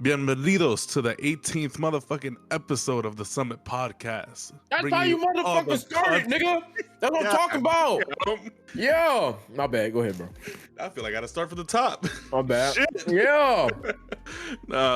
Bienvenidos to the 18th motherfucking episode of the Summit Podcast. That's how you motherfuckers started, nigga. That's what I'm talking about. Yeah. My bad. Go ahead, bro. I feel like I gotta start from the top. My bad. Shit. Yeah.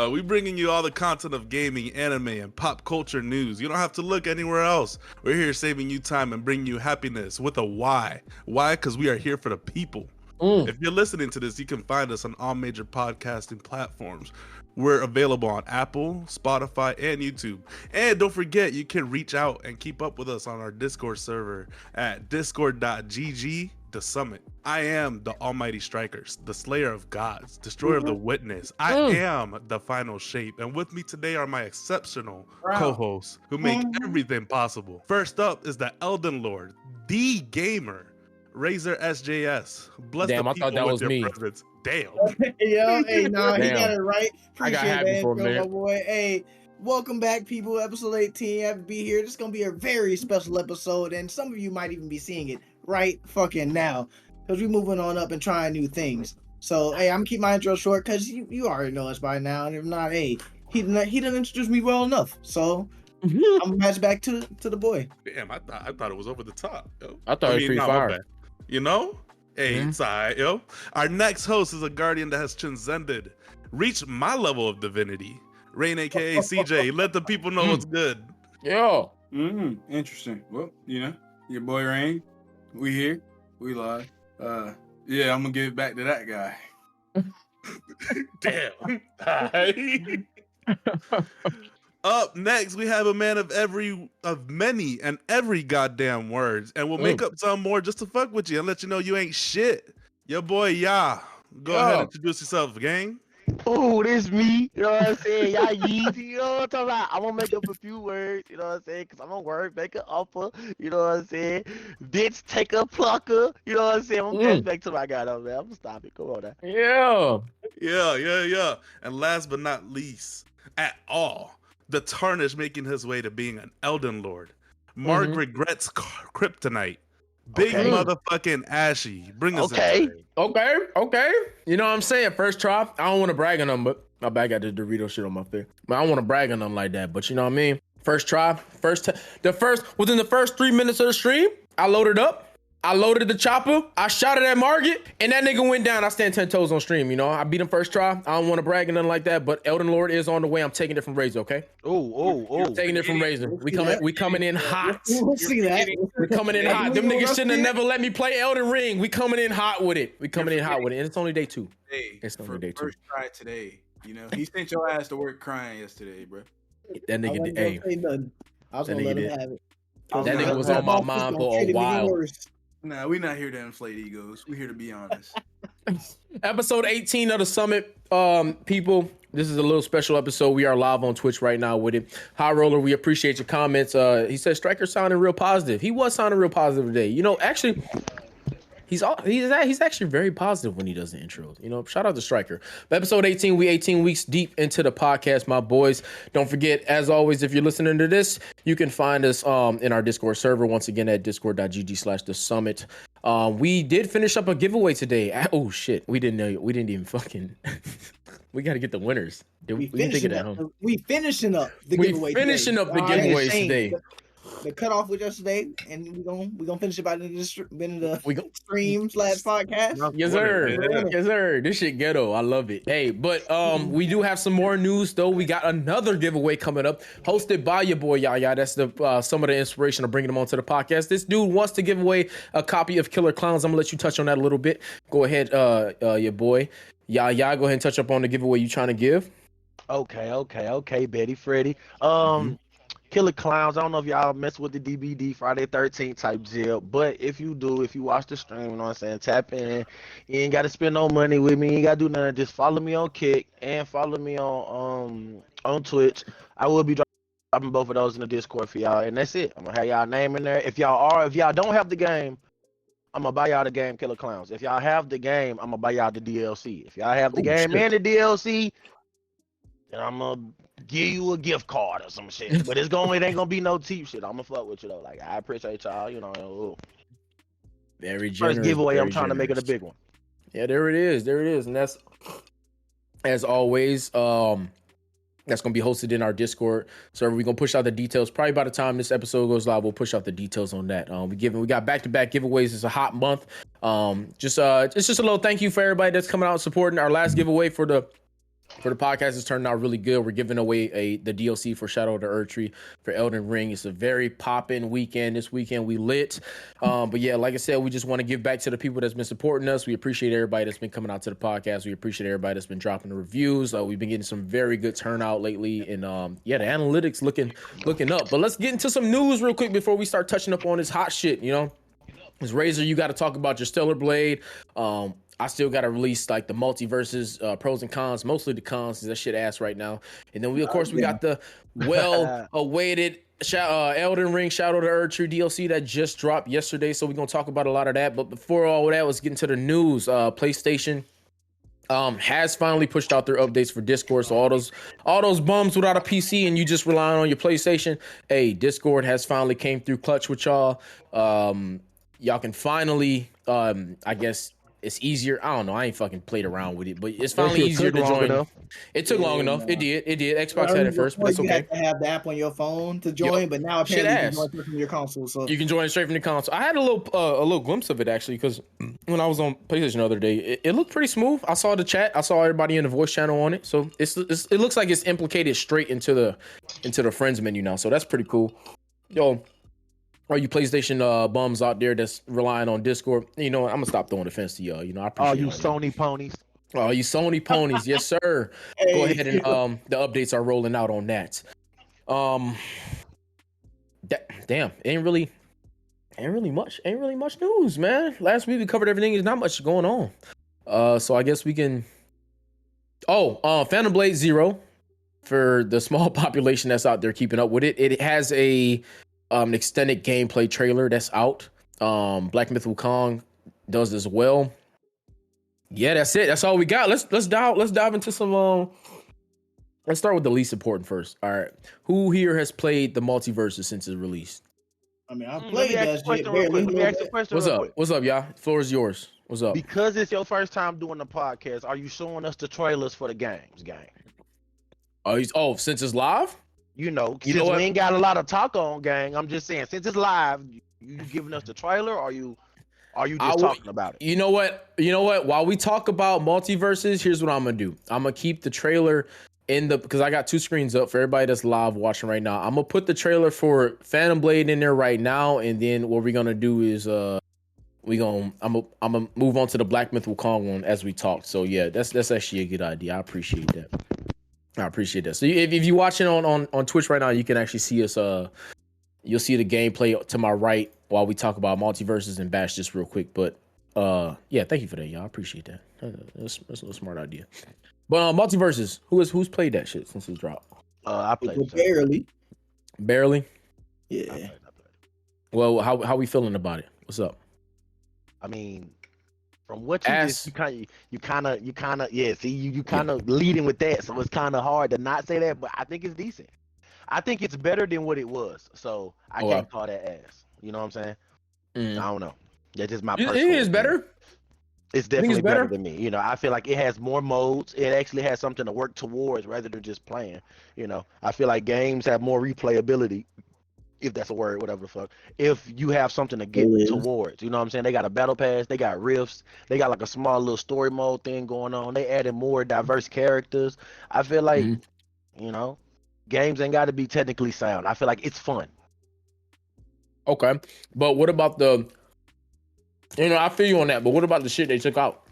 We bringing you all the content of gaming, anime, and pop culture news. You don't have to look anywhere else. We're here saving you time and bringing you happiness with a why. Why? Because we are here for the people. If you're listening to this, you can find us on all major podcasting platforms. We're available on Apple, Spotify, and YouTube. And don't forget, you can reach out and keep up with us on our Discord server at discord.gg the summit. I am the almighty strikers, the slayer of gods, destroyer of the witness. I am the final shape. And with me today are my exceptional co-hosts who make everything possible. First up is the Elden Lord, the gamer, Razor SJS. Bless Damn, the I people thought that with was your me. presence. Damn. Yo, hey, no, he Damn. got it right. I got Appreciate happy that for a intro, minute. my boy. Hey, welcome back, people. Episode 18. Happy to be here. This is gonna be a very special episode, and some of you might even be seeing it right fucking now, because we're moving on up and trying new things. So, hey, I'm gonna keep my intro short because you already know us by now, and if not, hey, he didn't introduce me well enough. So I'm gonna pass it back to the boy. Damn, I thought it was over the top. Yo. I thought it was pretty my fire. bad. You know? Hey, it's all right, yo. Our next host is a guardian that has transcended, reached my level of divinity. Rain, aka CJ, let the people know what's good. Yeah. Interesting. Well, you know, your boy Rain, we here, we live. Yeah, I'm gonna give it back to that guy. Damn. Up next, we have a man of many and every goddamn words, and we'll make up some more just to fuck with you and let you know you ain't shit. Your boy, Go ahead and introduce yourself, gang. Oh, this me. You know what I'm saying? Y'all Yeezy. You know what I'm talking about? I'm gonna make up a few words. You know what I'm saying? Because I'm a word maker, upper. You know what I'm saying? Bitch, take a plucker. You know what I'm saying? I'm gonna pass back to my guy though, man. I'm gonna stop it. Come on now. Yeah. And last but not least, at all, the Tarnish making his way to being an Elden Lord. Mark regrets kryptonite. Big motherfucking Ashy. Bring us in. Okay. You know what I'm saying? First try. I don't want to brag on them, but my bad, I got the Dorito shit on my face. But I don't want to brag on them like that. But you know what I mean? First try. Within the first 3 minutes of the stream, I loaded up. I loaded the chopper. I shot it at Margit, and that nigga went down. I stand 10 toes on stream. You know, I beat him first try. I don't want to brag or nothing like that. But Elden Lord is on the way. I'm taking it from Razor. Okay. Taking it from Razor. We coming in hot. We'll see that. We coming in hot. Them niggas shouldn't have never let me play Elden Ring. We coming in hot with it. And it's only day 2. Hey, It's only for day 2. first try today. You know, he sent your ass to work crying yesterday, bro. That nigga did. Hey, I was that gonna let nigga him did. have it. That nigga was on my mind for a while. Nah, we not here to inflate egos. We here to be honest. Episode 18 of the Summit, people. This is a little special episode. We are live on Twitch right now with it. High Roller, we appreciate your comments. He said Striker sounding real positive. He was sounding real positive today. You know, actually, he's actually very positive when he does the intros. You know, shout out to Striker. But episode 18, we 18 weeks deep into the podcast, my boys. Don't forget, as always, if you're listening to this, you can find us in our Discord server, once again, at discord.gg/the summit. We did finish up a giveaway today. Oh, shit. We didn't even fucking... We got to get the winners. We think of that, huh? We finishing up the giveaway. Giveaways today. The cutoff was yesterday, and we gonna finish it by the stream/podcast. Yes, sir. Yes, sir. This shit ghetto. I love it. Hey, but we do have some more news though. We got another giveaway coming up, hosted by your boy Yaya. That's the some of the inspiration of bringing him onto the podcast. This dude wants to give away a copy of Killer Klowns. I'm gonna let you touch on that a little bit. Go ahead, your boy Yaya. Go ahead and touch up on the giveaway you trying to give. Okay, Betty Freddy. Killer Klowns. I don't know if y'all mess with the DBD Friday 13th type deal, but if you do, if you watch the stream, you know what I'm saying, tap in. You ain't got to spend no money with me. You ain't got to do nothing. Just follow me on Kick and follow me on Twitch. I will be dropping both of those in the Discord for y'all, and that's it. I'm gonna have y'all name in there. If y'all don't have the game, I'm gonna buy y'all the game Killer Klowns. If y'all have the game, I'm gonna buy y'all the DLC. If y'all have the game and the DLC, then I'm gonna give you a gift card or some shit. But it ain't gonna be no cheap shit. I'm gonna fuck with you though. Like, I appreciate y'all, you know. Very generous. First giveaway, I'm trying to make it a big one. Yeah, there it is. And that's, as always, That's going to be hosted in our Discord server. We're going to push out the details. Probably by the time this episode goes live, we'll push out the details on that. We got back-to-back giveaways. It's a hot month. It's just a little thank you for everybody that's coming out and supporting. Our last giveaway for the podcast is turning out really good. We're giving away the DLC for Shadow of the Erdtree for Elden Ring. It's a very poppin' weekend. This weekend we lit. But yeah, like I said, we just want to give back to the people that's been supporting us. We appreciate everybody that's been coming out to the podcast. We appreciate everybody that's been dropping the reviews. We've been getting some very good turnout lately, and the analytics looking up. But let's get into some news real quick before we start touching up on this hot shit. This Razor, you got to talk about your Stellar Blade. I still got to release like the multiverses, pros and cons, mostly the cons, because that shit ass right now. And then we got the well-awaited Elden Ring Shadow of the Erdtree DLC that just dropped yesterday. So we're going to talk about a lot of that. But before all of that, let's get into the news. PlayStation has finally pushed out their updates for Discord. So all those bums without a PC and you just relying on your PlayStation, hey, Discord has finally came through clutch with y'all. Y'all can finally, I guess, it's easier. I don't know. I ain't fucking played around with it, but it's finally easier to join. It took long enough. It did. Xbox had it first, but it's okay. You have to have the app on your phone to join, but now apparently you can join from your console. So you can join straight from your console. I had a little glimpse of it actually, because when I was on PlayStation the other day, it looked pretty smooth. I saw the chat. I saw everybody in the voice channel on it. So it looks like it's implicated straight into the friends menu now. So that's pretty cool. Yo. All you PlayStation bums out there that's relying on Discord, I'm gonna stop throwing offense to y'all. I appreciate all you Sony ponies. Oh, you Sony ponies, yes sir. Hey. Go ahead and the updates are rolling out on that. Damn, ain't really much news, man. Last week we covered everything. There's not much going on. So I guess we can. Phantom Blade Zero, for the small population that's out there keeping up with it. It has an extended gameplay trailer that's out. Black Myth Wukong does as well. Yeah, that's it. That's all we got. Let's dive into some. Let's start with the least important first. All right, who here has played the multiverses since it's released? I mean, I played that shit. Let me ask you a question. What's up? What's up, y'all? Floor is yours. What's up? Because it's your first time doing the podcast, are you showing us the trailers for the games, gang? Since it's live. Since we ain't got a lot of talk on, gang. I'm just saying, since it's live, you giving us the trailer, or are you just talking about it? You know what? While we talk about multiverses, here's what I'm gonna do. I'm gonna keep the trailer because I got two screens up for everybody that's live watching right now. I'm gonna put the trailer for Phantom Blade in there right now, and then what we're gonna do is I'm gonna move on to the Black Myth Wukong one as we talk. So yeah, that's actually a good idea. I appreciate that. So if you're watching on Twitch right now, you can actually see us. You'll see the gameplay to my right while we talk about multiverses and bash this real quick. But yeah, thank you for that, y'all. I appreciate that. That's a smart idea. But multiverses, who's played that shit since it dropped? I played Barely. Yeah. Well, how we feeling about it? What's up? I mean, from what you kind of leading with that, so it's kind of hard to not say that, but I think it's decent. I think it's better than what it was, so I can't call that ass. You know what I'm saying? I don't know. That's just my personal It is better. It's definitely better than me. I feel like it has more modes. It actually has something to work towards rather than just playing. I feel like games have more replayability, if that's a word, whatever the fuck, if you have something to get towards. You know what I'm saying? They got a battle pass, they got rifts, they got like a small little story mode thing going on. They added more diverse characters. I feel like, games ain't got to be technically sound. I feel like it's fun. Okay. But what about I feel you on that, but what about the shit they took out?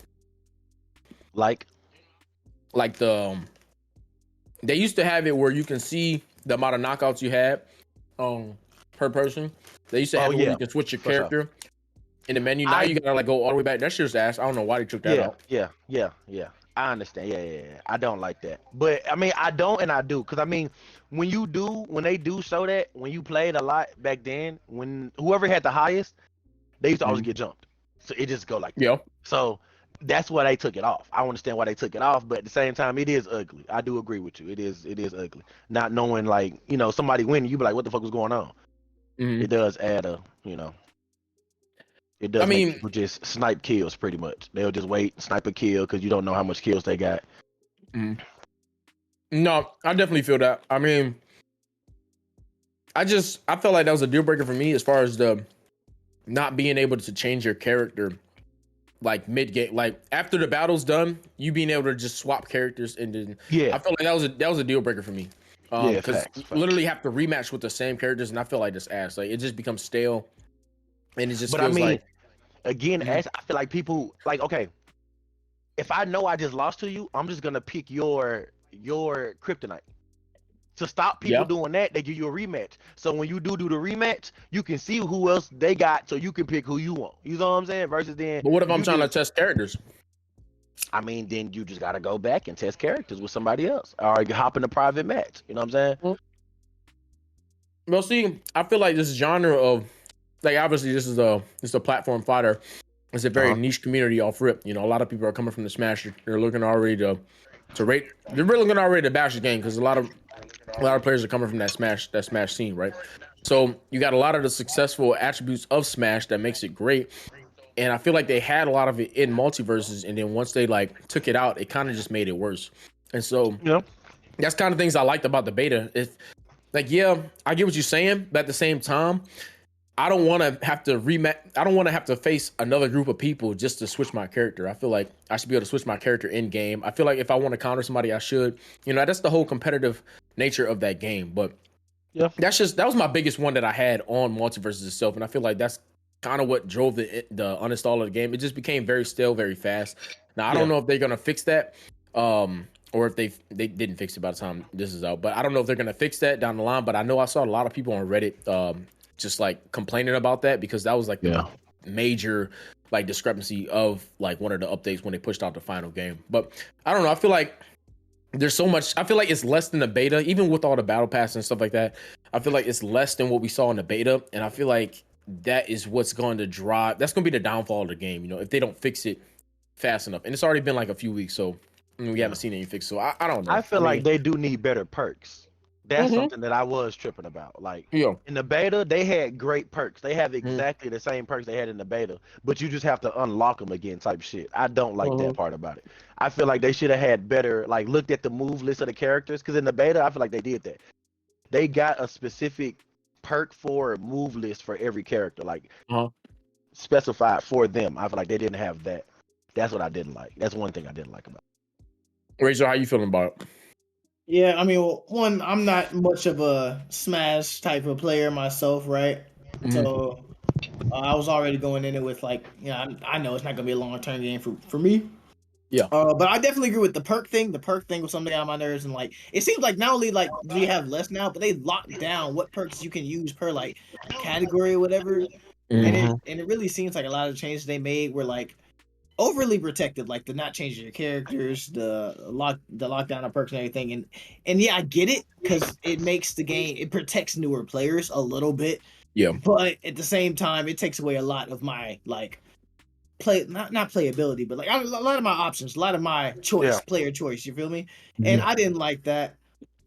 Like they used to have it where you can see the amount of knockouts you had per person. They used to have it where you can switch your character in the menu. Now you gotta go all the way back. That's just ass. I don't know why they took that out. Yeah. I understand. Yeah. I don't like that. But I mean, I don't and I do. Because I mean, when they do show that, when you played a lot back then, when whoever had the highest, they used to always get jumped. So it just go like that. Yeah. So that's why they took it off. I understand why they took it off, but at the same time, it is ugly. I do agree with you. It is ugly. Not knowing, like, somebody winning, you be like, what the fuck was going on? It does add it does make people just snipe kills pretty much. They'll just wait, snipe a kill because you don't know how much kills they got. No, I definitely feel that. I mean, I felt like that was a deal breaker for me as far as the not being able to change your character like mid game, like after the battle's done, you being able to just swap characters, and then I Yeah, felt like that was a deal breaker for me. yeah, Because facts. literally have to rematch with the same characters, and I feel like this ass, like it just becomes stale, and it just But I feels mean, like again, Mhm. as I feel like people like, okay, if I know I just lost to you, I'm just gonna pick your kryptonite. To stop people yeah. doing that, they give you a rematch. So when you do the rematch, you can see who else they got, so you can pick who you want. You know what I'm saying? Versus then But what if I'm you trying to just, test characters? I mean, then you just gotta go back and test characters with somebody else, or you hop in a private match. You know what I'm saying? Well, see, I feel like this genre of like obviously this is a platform fighter. It's a very Uh-huh. niche community off rip. You know, a lot of people are coming from the Smash. They're looking already to rate. They're really looking already to bash the game because a lot of players are coming from that Smash scene, right? So you got a lot of the successful attributes of Smash that makes it great. And I feel like they had a lot of it in multiverses, and then once they like took it out, it kind of just made it worse. And so Yeah. that's kind of things I liked about the beta. If like, yeah, I get what you're saying, but at the same time, I don't want to have to rematch. I don't want to have to face another group of people just to switch my character. I feel like I should be able to switch my character in game. I feel like if I want to counter somebody, I should. You know, that's the whole competitive nature of that game. But Yeah. that was my biggest one that I had on multiverses itself, and I feel like that's kind of what drove the uninstall of the game. It just became very stale, very fast. Now I Yeah. don't know if they're gonna fix that, or if they didn't fix it by the time this is out. But I don't know if they're gonna fix that down the line. But I know I saw a lot of people on Reddit, just like complaining about that because that was like the Yeah. major like discrepancy of like one of the updates when they pushed out the final game. But I don't know. I feel like there's so much. I feel like it's less than the beta, even with all the battle pass and stuff like that. I feel like it's less than what we saw in the beta, and I feel like that is what's going to drive. That's going to be the downfall of the game. You know, if they don't fix it fast enough, and it's already been like a few weeks, so we haven't seen any fix. So I don't know. I feel I like mean, they do need better perks. That's mhm, something that I was tripping about. Like yeah, in the beta, they had great perks. They have mhm, exactly the same perks they had in the beta, but you just have to unlock them again, type shit. I don't like that mhm, part about it. I feel like they should have had better, like looked at the move list of the characters, because in the beta, I feel like they did that. They got a specific perk for move list for every character, like uh-huh. specified for them. I feel like they didn't have that. That's what I didn't like. That's one thing I didn't like about Rachel, how you feeling about it? Yeah, I mean, well, one, I'm not much of a Smash type of player myself, right? Mhm. So I was already going in it with like, I know it's not gonna be a long term game for me. Yeah, But I definitely agree with the perk thing. The perk thing was something on my nerves, and like it seems like not only like do you have less now, but they locked down what perks you can use per like category or whatever. And mhm, it really seems like a lot of changes they made were like overly protected, like the not changing your characters, the lockdown of perks and everything. And yeah, I get it because it makes the game, it protects newer players a little bit, yeah, but at the same time, it takes away a lot of my like play, not playability, but like a lot of my options, a lot of my it. Yeah. choice, player choice. You feel me? And mhm, I didn't like that.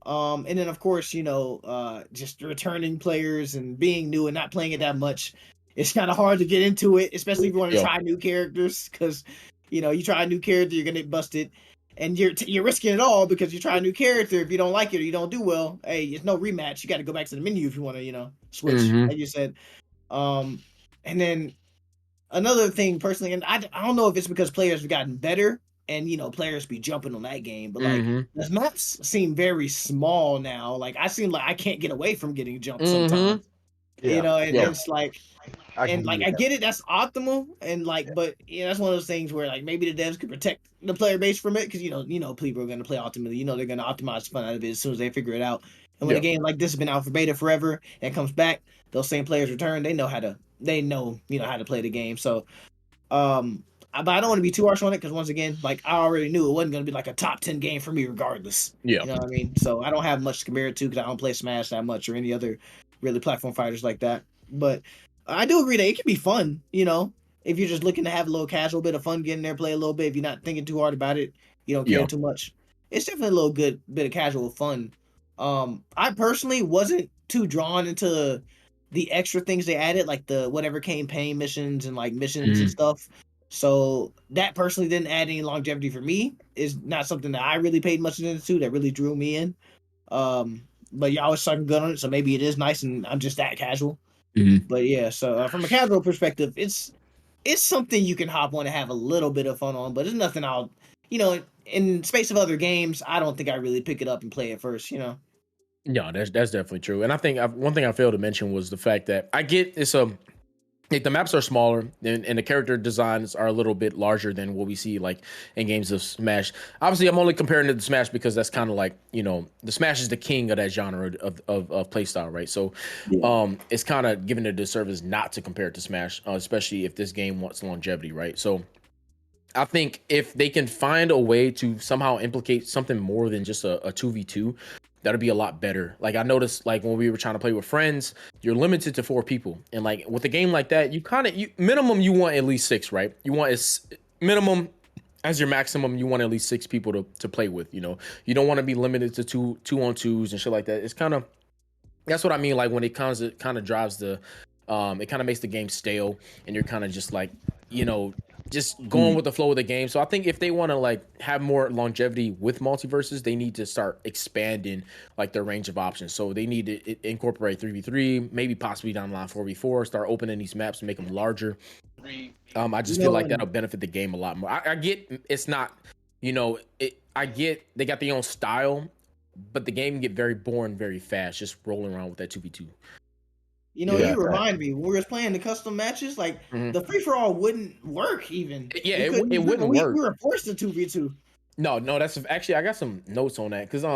And then of course, just returning players and being new and not playing it that much. It's kind of hard to get into it, especially if you want to yeah, try new characters, because you try a new character, you're gonna get busted, and you're risking it all because you try a new character. If you don't like it or you don't do well, hey, it's no rematch. You got to go back to the menu if you want to, switch, mhm, like you said. And then another thing personally, and I don't know if it's because players have gotten better and players be jumping on that game, but like mhm, the maps seem very small now. Like I seem like I can't get away from getting jumped mhm, sometimes. Yeah. And yeah, it's like, I can and agree like with I that. get it, that's optimal, and like, Yeah. but that's one of those things where like maybe the devs could protect the player base from it because people are going to play ultimately. They're going to optimize the fun out of it as soon as they figure it out. And when a yeah, game like this has been out for beta forever and comes back, those same players return. They know how to play the game. So but I don't want to be too harsh on it because once again, like I already knew it wasn't going to be like a top 10 game for me regardless. yeah, You know what I mean? So I don't have much to compare it to because I don't play Smash that much or any other really platform fighters like that. But I do agree that it can be fun. If you're just looking to have a little casual bit of fun, get in there, play a little bit. If you're not thinking too hard about it, you don't care yeah. too much. It's definitely a little good bit of casual fun. I personally wasn't too drawn into the extra things they added, like the whatever campaign missions and like missions and Mhm. stuff. So that personally didn't add any longevity for me. Is not something that I really paid much attention to that really drew me in. But y'all was talking good on it, so maybe it is nice, and I'm just that casual. But yeah, so from a casual perspective, it's something you can hop on and have a little bit of fun on, but it's nothing I'll, in space of other games, I don't think I really pick it up and play it first. No, that's definitely true. And I think one thing I failed to mention was the fact that I get it's like the maps are smaller and the character designs are a little bit larger than what we see like in games of Smash. Obviously, I'm only comparing it to Smash because that's kind of like, the Smash is the king of that genre of play style, right? So it's kind of giving it a disservice not to compare it to Smash, especially if this game wants longevity, right? So I think if they can find a way to somehow implicate something more than just a 2v2, that'll be a lot better. Like I noticed, like when we were trying to play with friends, you're limited to 4 people, and like with a game like that, you minimum you want at least 6, right? You want as minimum as your maximum, you want at least 6 people to play with. You don't want to be limited to two on twos and shit like that. It's kind of that's what I mean. Like when it kind of drives the, it kind of makes the game stale, and you're kind of just like, just going with the flow of the game. So I think if they want to like have more longevity with multiverses, they need to start expanding like their range of options. So they need to incorporate 3v3, maybe possibly down the line 4v4, start opening these maps and make them larger. I just feel like that'll benefit the game a lot more. I get it's not, I get they got their own style, but the game can get very boring very fast just rolling around with that 2v2. You remind me when we was playing the custom matches, like the free for all wouldn't work even. Yeah, it wouldn't work. We were forced to 2v2. No, that's actually I got some notes on that because it's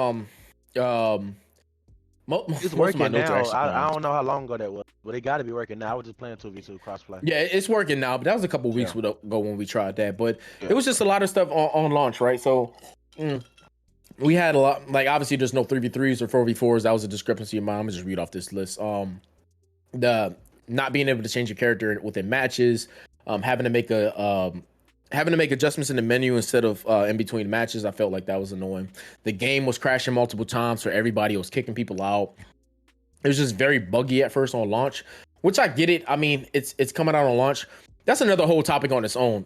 working now. I don't know how long ago that was, but it got to be working now. I was just playing 2v2 crossplay. Yeah, it's working now, but that was a couple weeks ago when we tried that. But it was just a lot of stuff on launch, right? So we had a lot. Like obviously, there's no 3v3s or 4v4s. That was a discrepancy of mine. I'm gonna just read off this list. The not being able to change your character within matches, having to make adjustments in the menu instead of in between matches. I felt like that was annoying. The game was crashing multiple times for everybody. It was kicking people out. It was just very buggy at first on launch, which I get it. I mean, it's coming out on launch. That's another whole topic on its own.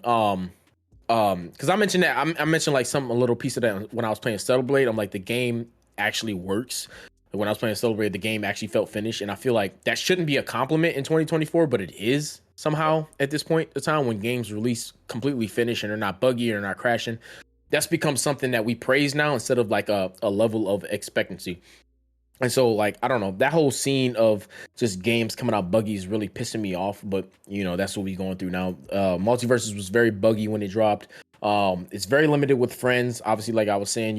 Because I mentioned that I mentioned like a little piece of that when I was playing Stellar Blade. I'm like, the game actually works. When I was playing Stellar Blade, the game actually felt finished, and I feel like that shouldn't be a compliment in 2024, but it is somehow at this point in time when games release completely finished and they're not buggy or not crashing. That's become something that we praise now instead of like a level of expectancy. And so, like, I don't know, that whole scene of just games coming out buggy is really pissing me off, but that's what we're going through now. Multiverses was very buggy when it dropped. It's very limited with friends. Obviously, like I was saying,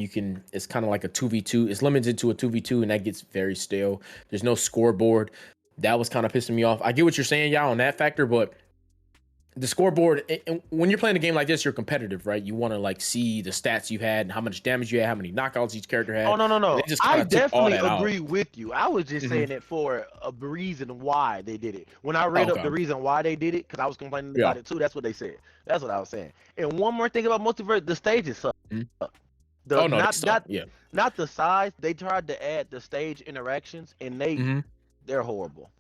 it's kind of like a 2v2. It's limited to a 2v2, and that gets very stale. There's no scoreboard. That was kind of pissing me off. I get what you're saying, y'all, on that factor, but the scoreboard, when you're playing a game like this, you're competitive, right? You want to like see the stats you had and how much damage you had, how many knockouts each character had. Oh, no. I definitely agree with you. I was just saying it for a reason why they did it. When I read up the reason why they did it, because I was complaining about it too, that's what they said. That's what I was saying. And one more thing about multiverse, the stages suck. Not the size. They tried to add the stage interactions, and they're horrible.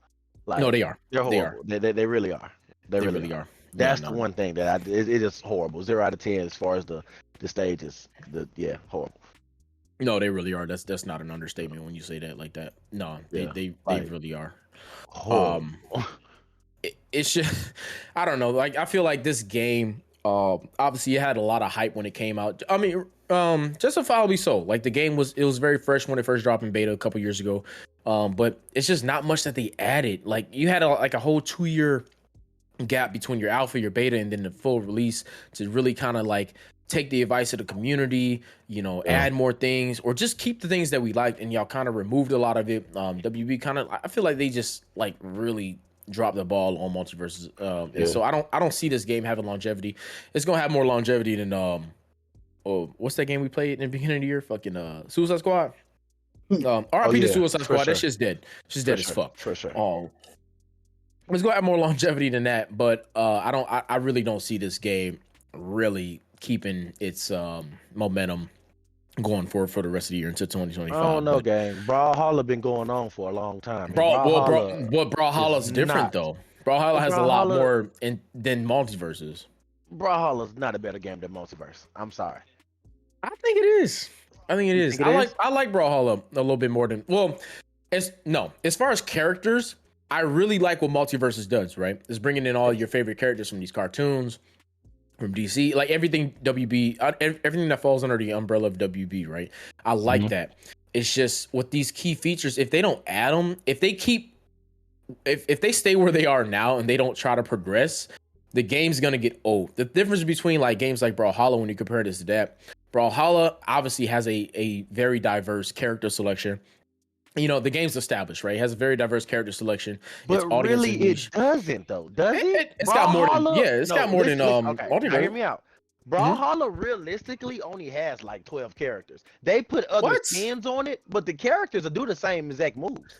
Like, no, they are. They're horrible. They really are. They really are. That's the one thing that it is horrible. 0 out of 10 as far as the stages. Horrible. No, they really are. That's not an understatement when you say that like that. No, they really are. It's just, I don't know. Like I feel like this game, obviously it had a lot of hype when it came out. I mean, justifiably so. Like the game was very fresh when it first dropped in beta a couple years ago. But it's just not much that they added. Like you had a whole 2-year gap between your alpha, your beta, and then the full release to really kind of like take the advice of the community, add more things or just keep the things that we liked, and y'all kind of removed a lot of it. WB kind of, I feel like they just like really dropped the ball on multiverses. And so I don't see this game having longevity. It's gonna have more longevity than what's that game we played in the beginning of the year? Fucking Suicide Squad. RIP to Suicide Squad. Sure. That shit's dead. She's dead as fuck. For sure. It's gonna have more longevity than that, but I really don't see this game really keeping its momentum going forward for the rest of the year until 2025. I don't know, gang. Brawlhalla been going on for a long time. Brawlhalla's different though. Brawlhalla has a lot more than multiverses. Brawlhalla's not a better game than Multiverse. I'm sorry. I think it is. I think it You is. think it is? I like Brawlhalla a little bit more than as far as characters, I really like what Multiverses does, right? It's bringing in all your favorite characters from these cartoons, from DC, like everything WB, everything that falls under the umbrella of WB, right? I like that. It's just with these key features, if they don't add them, if they stay where they are now and they don't try to progress, the game's gonna get old. The difference between like games like Brawlhalla, when you compare this to that, Brawlhalla obviously has a very diverse character selection. You know, the game's established, right? It has a very diverse character selection. But Its audience really, is niche. it doesn't though, does it? It's got more than Brawlhalla- it's got more than okay. Now hear Multiverse. me out. Brawlhalla realistically only has like 12 characters. They put other What? skins on it, but the characters will do the same exact moves.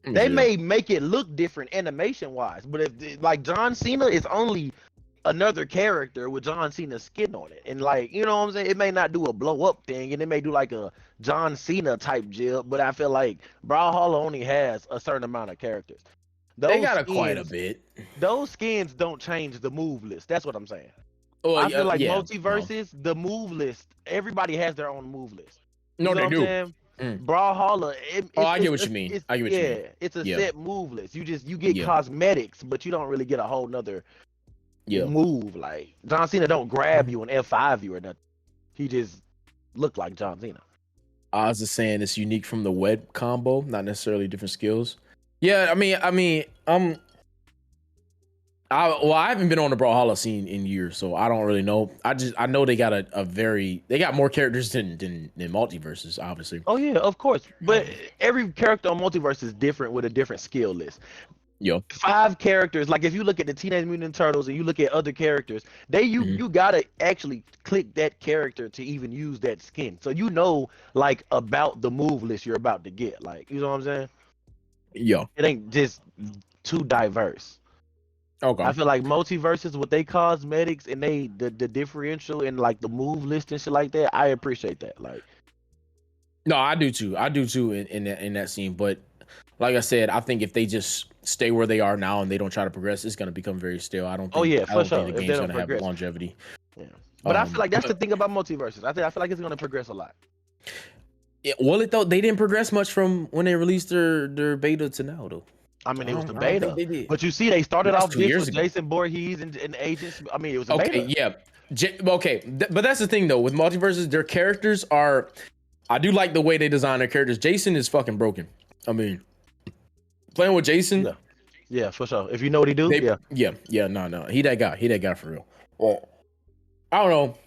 Mm, They yeah. may make it look different animation wise, but if like John Cena is only another character with John Cena's skin on it, and like you know what I'm saying, it may not do a blow up thing, and it may do like a John Cena type jib, but I feel like Brawlhalla only has a certain amount of characters. They got quite a bit. Those skins don't change the move list. That's what I'm saying. Well, I feel like yeah, Multiverses, the move list, everybody has their own move list. No, You know they what I'm do. saying? Mm. Brawlhalla. I get what you mean. I get what you mean. It's a Yeah. set move list. You get Yeah. cosmetics, but you don't really get a whole nother Yeah. move. Like John Cena don't grab you and F5 you or nothing. He just look like John Cena. Oz is saying it's unique from the web combo, not necessarily different skills. Yeah, I haven't been on the Brawlhalla scene in years, so I don't really know. I know they got they got more characters than Multiverses, obviously. Oh yeah, of course. But every character on Multiverse is different with a different skill list. Yo, 5 characters. Like if you look at the Teenage Mutant Ninja Turtles and you look at other characters, you gotta actually click that character to even use that skin. So you know like about the move list you're about to get. Like you know what I'm saying? yo, It ain't just too diverse. okay. I feel like Multiverses with they cosmetics and the differential and like the move list and shit like that. I appreciate that. Like No, I do too. In that scene, but like I said, I think if they just stay where they are now and they don't try to progress, it's gonna become very stale. I don't think. Oh, yeah, I for don't sure. think If the they game's don't gonna have progress. longevity. yeah. But I feel like that's the thing about Multiverses. I feel like it's gonna progress a lot. Yeah, well, they didn't progress much from when they released their beta to now, though. I mean, it was the I don't think beta. they did. But you see, they started That's off 2 this years with ago. Jason Voorhees and agents. I mean, it was a Okay, beta. yeah. But that's the thing though. With Multiverses, their characters are. I do like the way they design their characters. Jason is fucking broken. I mean, playing with Jason. Yeah. Yeah, for sure. If you know what he do, Yeah. No. He that guy for real. Well, I don't know.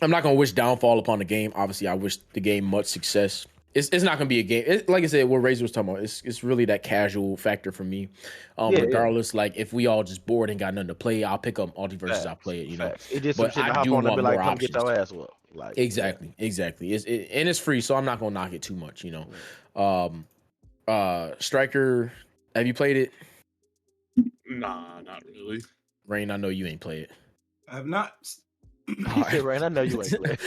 I'm not gonna wish downfall upon the game. Obviously, I wish the game much success. It's not gonna be a game. Like I said, what Razor was talking about, it's really that casual factor for me. Regardless, like if we all just bored and got nothing to play, I'll pick up Multiverses. I'll play it. You know, Facts. It just But some shit I to hop do on and want be like, more come get your options. ass whooped. Like Exactly. And it's free, so I'm not gonna knock it too much. You know, Striker, have you played it? Nah, not really. Rain, I know you ain't played it. I have not. He said, Rain, I know you ain't played.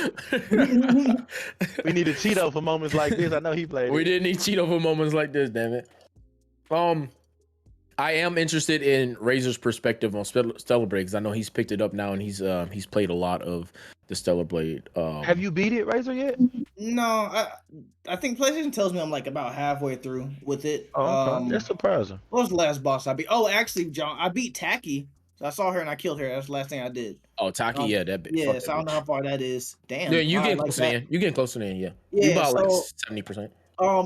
We need a Cheeto for moments like this. I know he played. We it. didn't need Cheeto for moments like this, damn it. I am interested in Razor's perspective on Stellar Blade because I know he's picked it up now and he's played a lot of the Stellar Blade. Have you beat it, Razor, yet? No, I think PlayStation tells me I'm like about halfway through with it. Oh, okay. That's surprising. What was the last boss I beat? Oh, actually, John, I beat Tacky. So I saw her and I killed her. That's the last thing I did. Oh, Taki, yeah, that bit. Yeah, so I don't know how far that is. Damn. Yeah, you I getting like close that. to the end. You getting close to the end, yeah. Yeah, You about like so- 70%.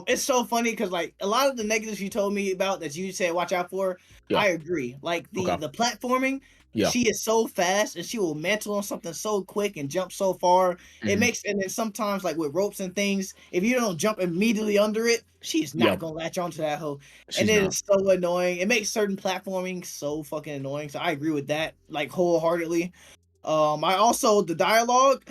It's so funny because like a lot of the negatives you told me about that you said watch out for, Yeah. I agree. Like the platforming, Yeah. she is so fast and she will mantle on something so quick and jump so far. It Mhm. makes and then sometimes like with ropes and things, if you don't jump immediately under it, she's not Yeah. gonna latch onto that hoe. She's And then not. it's so annoying. It makes certain platforming so fucking annoying. So I agree with that like wholeheartedly. I also the dialogue.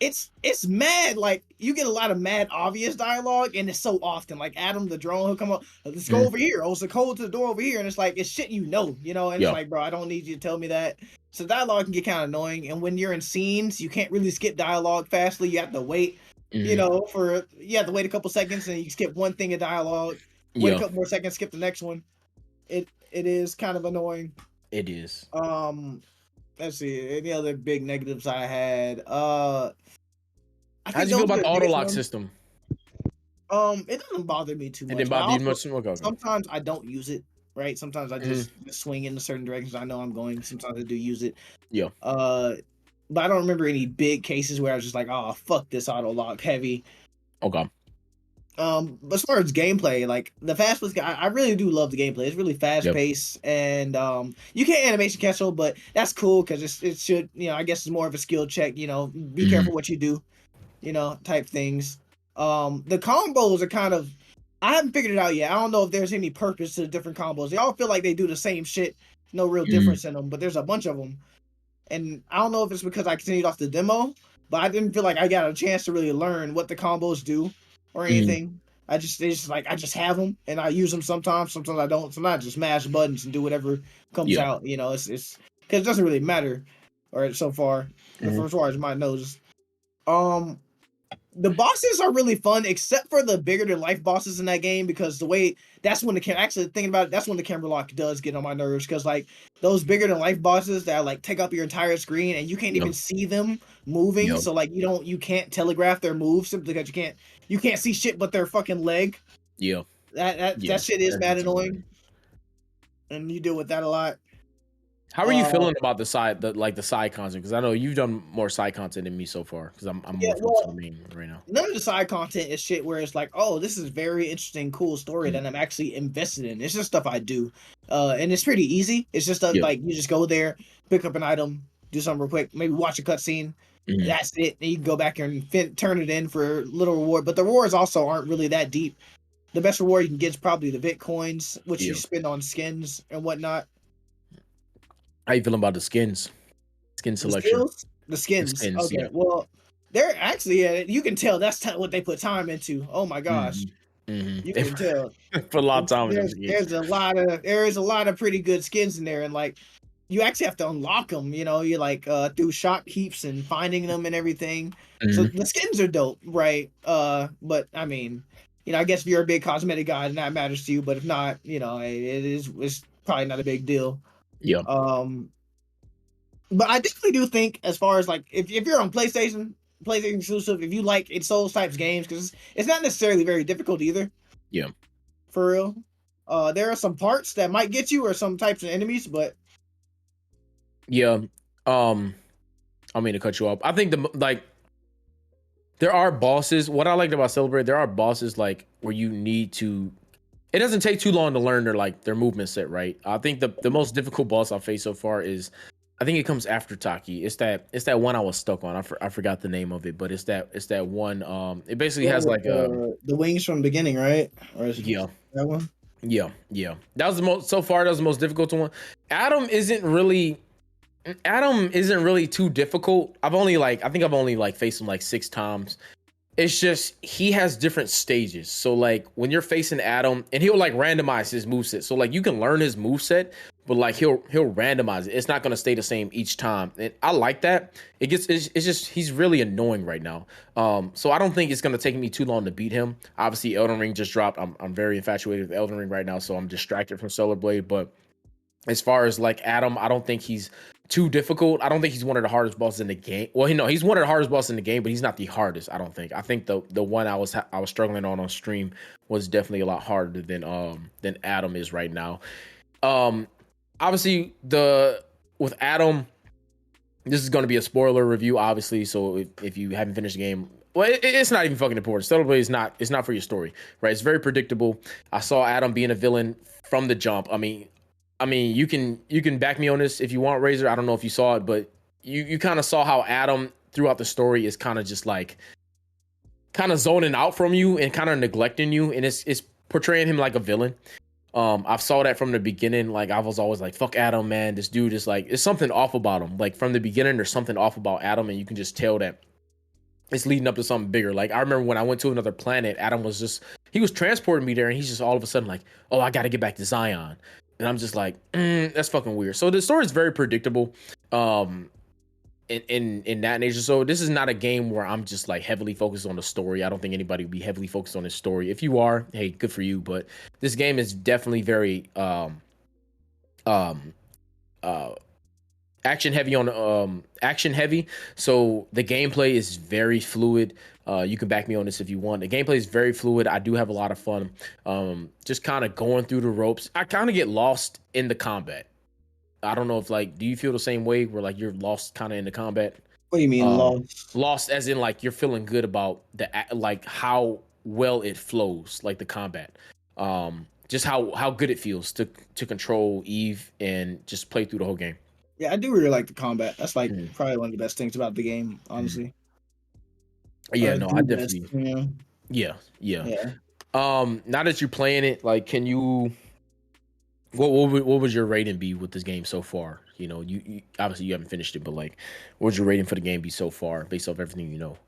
It's mad, like you get a lot of mad obvious dialogue and it's so often like Adam the drone he'll come up, let's go over here, it's a code to the door over here, and it's like it's shit and Yeah. it's like, bro, I don't need you to tell me that. So dialogue can get kind of annoying, and when you're in scenes you can't really skip dialogue fastly, you have to wait you have to wait a couple seconds and you skip one thing of dialogue, wait Yeah. a couple more seconds, skip the next one. It is kind of annoying. It is. let's see. Any other big negatives I had? I How'd think you feel those are about the the auto biggest lock ones. system? It doesn't bother me too It much, didn't but I bother you also much? Okay. sometimes I don't use it. Right? Sometimes I Mhm. just swing in a certain directions I know I'm going. Sometimes I do use it. Yeah. But I don't remember any big cases where I was just like, oh fuck this auto lock heavy. Okay. As far as gameplay, like the fast paced, I really do love the gameplay. It's really fast Yep. paced, and you can't animation cancel, but that's cool because it should, I guess it's more of a skill check. Be careful what you do, type things. The combos are kind of, I haven't figured it out yet. I don't know if there's any purpose to the different combos. They all feel like they do the same shit, no real difference in them, but there's a bunch of them, and I don't know if it's because I continued off the demo, but I didn't feel like I got a chance to really learn what the combos do or anything. I just have them and I use them sometimes. Sometimes I don't. Sometimes I just mash buttons and do whatever comes Yeah. out. It's because it doesn't really matter, or so far, as far as my knows. The bosses are really fun, except for the bigger than life bosses in that game, because the way that's when actually thinking about it, that's when the camera lock does get on my nerves, because like those bigger than life bosses that like take up your entire screen and you can't even see them moving, Yep. so like you can't telegraph their moves simply because you can't see shit but their fucking leg. Yeah. That shit is mad annoying, and you deal with that a lot. How are you feeling about the side content? Because I know you've done more side content than me so far. Because I'm more focused on the main right now. None of the side content is shit where it's like, oh, this is very interesting, cool story that I'm actually invested in. It's just stuff I do, and it's pretty easy. It's just stuff like you just go there, pick up an item, do something real quick, maybe watch a cutscene. That's it. And you can go back and turn it in for a little reward. But the rewards also aren't really that deep. The best reward you can get is probably the Bitcoins, which you spend on skins and whatnot. How you feeling about the skins? Skin selection. The skins. Okay. Yeah. Well, they're actually you can tell that's what they put time into. Oh my gosh. You can tell. Put a lot of time into There is a lot of pretty good skins in there, and like you actually have to unlock them. You like through shopkeeps and finding them and everything. So the skins are dope, right? But I mean, I guess if you're a big cosmetic guy, then that matters to you. But if not, it's probably not a big deal. Yeah. But I definitely do think, as far as like if you're on PlayStation exclusive, if you like Souls types games, because it's not necessarily very difficult either. Yeah. For real. There are some parts that might get you, or some types of enemies, but yeah. I mean to cut you off. I think there are bosses. What I liked about Celebrate, there are bosses like where you need to. It doesn't take too long to learn their movement set, right? I think the most difficult boss I've faced so far is, I think it comes after Taki. It's that one I was stuck on. I forgot the name of it, but it's that one. It basically has like the wings from the beginning, right? Or is yeah, that one. Yeah. That was the most so far. That was the most difficult one. Adam isn't really too difficult. I think I've only faced him 6 times. It's just he has different stages. So like when you're facing Adam, and he'll randomize his moveset. So you can learn his moveset, but he'll randomize it. It's not gonna stay the same each time. And I like that. It's just he's really annoying right now. So I don't think it's gonna take me too long to beat him. Obviously Elden Ring just dropped. I'm very infatuated with Elden Ring right now, so I'm distracted from Solar Blade. But as far as Adam, I don't think he's too difficult. I don't think he's one of the hardest bosses in the game. Well, he's one of the hardest bosses in the game, but he's not the hardest. I don't think. I think the one I was struggling on stream was definitely a lot harder than Adam is right now. Obviously with Adam, this is going to be a spoiler review, obviously. So if you haven't finished the game, well, it's not even fucking important. Stellar Blade it's not for your story, right? It's very predictable. I saw Adam being a villain from the jump. I mean, you can back me on this if you want, Razor. I don't know if you saw it, but you kind of saw how Adam throughout the story is kind of just kind of zoning out from you and kind of neglecting you, and it's portraying him like a villain. I saw that from the beginning. I was always like, fuck Adam, man. This dude is it's something off about him. From the beginning, there's something off about Adam, and you can just tell that it's leading up to something bigger. I remember when I went to another planet, Adam was transporting me there, and he's just all of a sudden oh, I got to get back to Zion. And I'm just that's fucking weird. So the story is very predictable, in that nature. So this is not a game where I'm just heavily focused on the story. I don't think anybody would be heavily focused on the story. If you are, hey, good for you. But this game is definitely very, action heavy. So the gameplay is very fluid. You can back me on this if you want. The gameplay is very fluid. I do have a lot of fun. Just kind of going through the ropes. I kind of get lost in the combat. I don't know if like, do you feel the same way where like you're lost kind of in the combat? What do you mean lost? Lost as in like you're feeling good about like how well it flows, like the combat. Just how good it feels to control Eve and just play through the whole game. Yeah, I do really like the combat. That's like probably one of the best things about the game, honestly. Yeah, no, I the definitely. best, you know? Yeah. Now that you're playing it, like, can you? What would your rating be with this game so far? You know, you obviously you haven't finished it, but like, what would your rating for the game be so far, based off everything you know?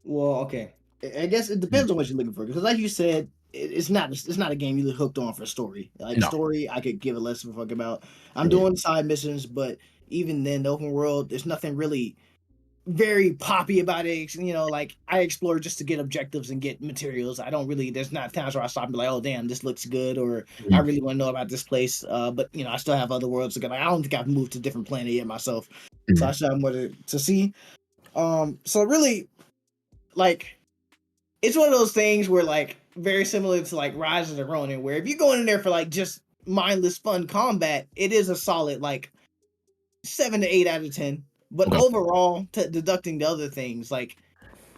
Well, okay. I guess it depends on what you're looking for, because like you said, it's not a game you hooked on for story. Like No. story, I could give a less of a fuck about. I'm doing side missions, but even then, the open world, there's nothing really very poppy about it. You know, like I explore just to get objectives and get materials. I don't really. There's not times where I stop and be like, oh damn, this looks good, or I really want to know about this place. But you know, I still have other worlds to go. Like, I don't think I've moved to a different planet yet myself, so I still have more to see. So really, like, it's one of those things where like very similar to like Rise of the Ronin, where if you're going in there for like just mindless fun combat, it is a solid like 7 to 8 out of 10. But overall, deducting the other things, like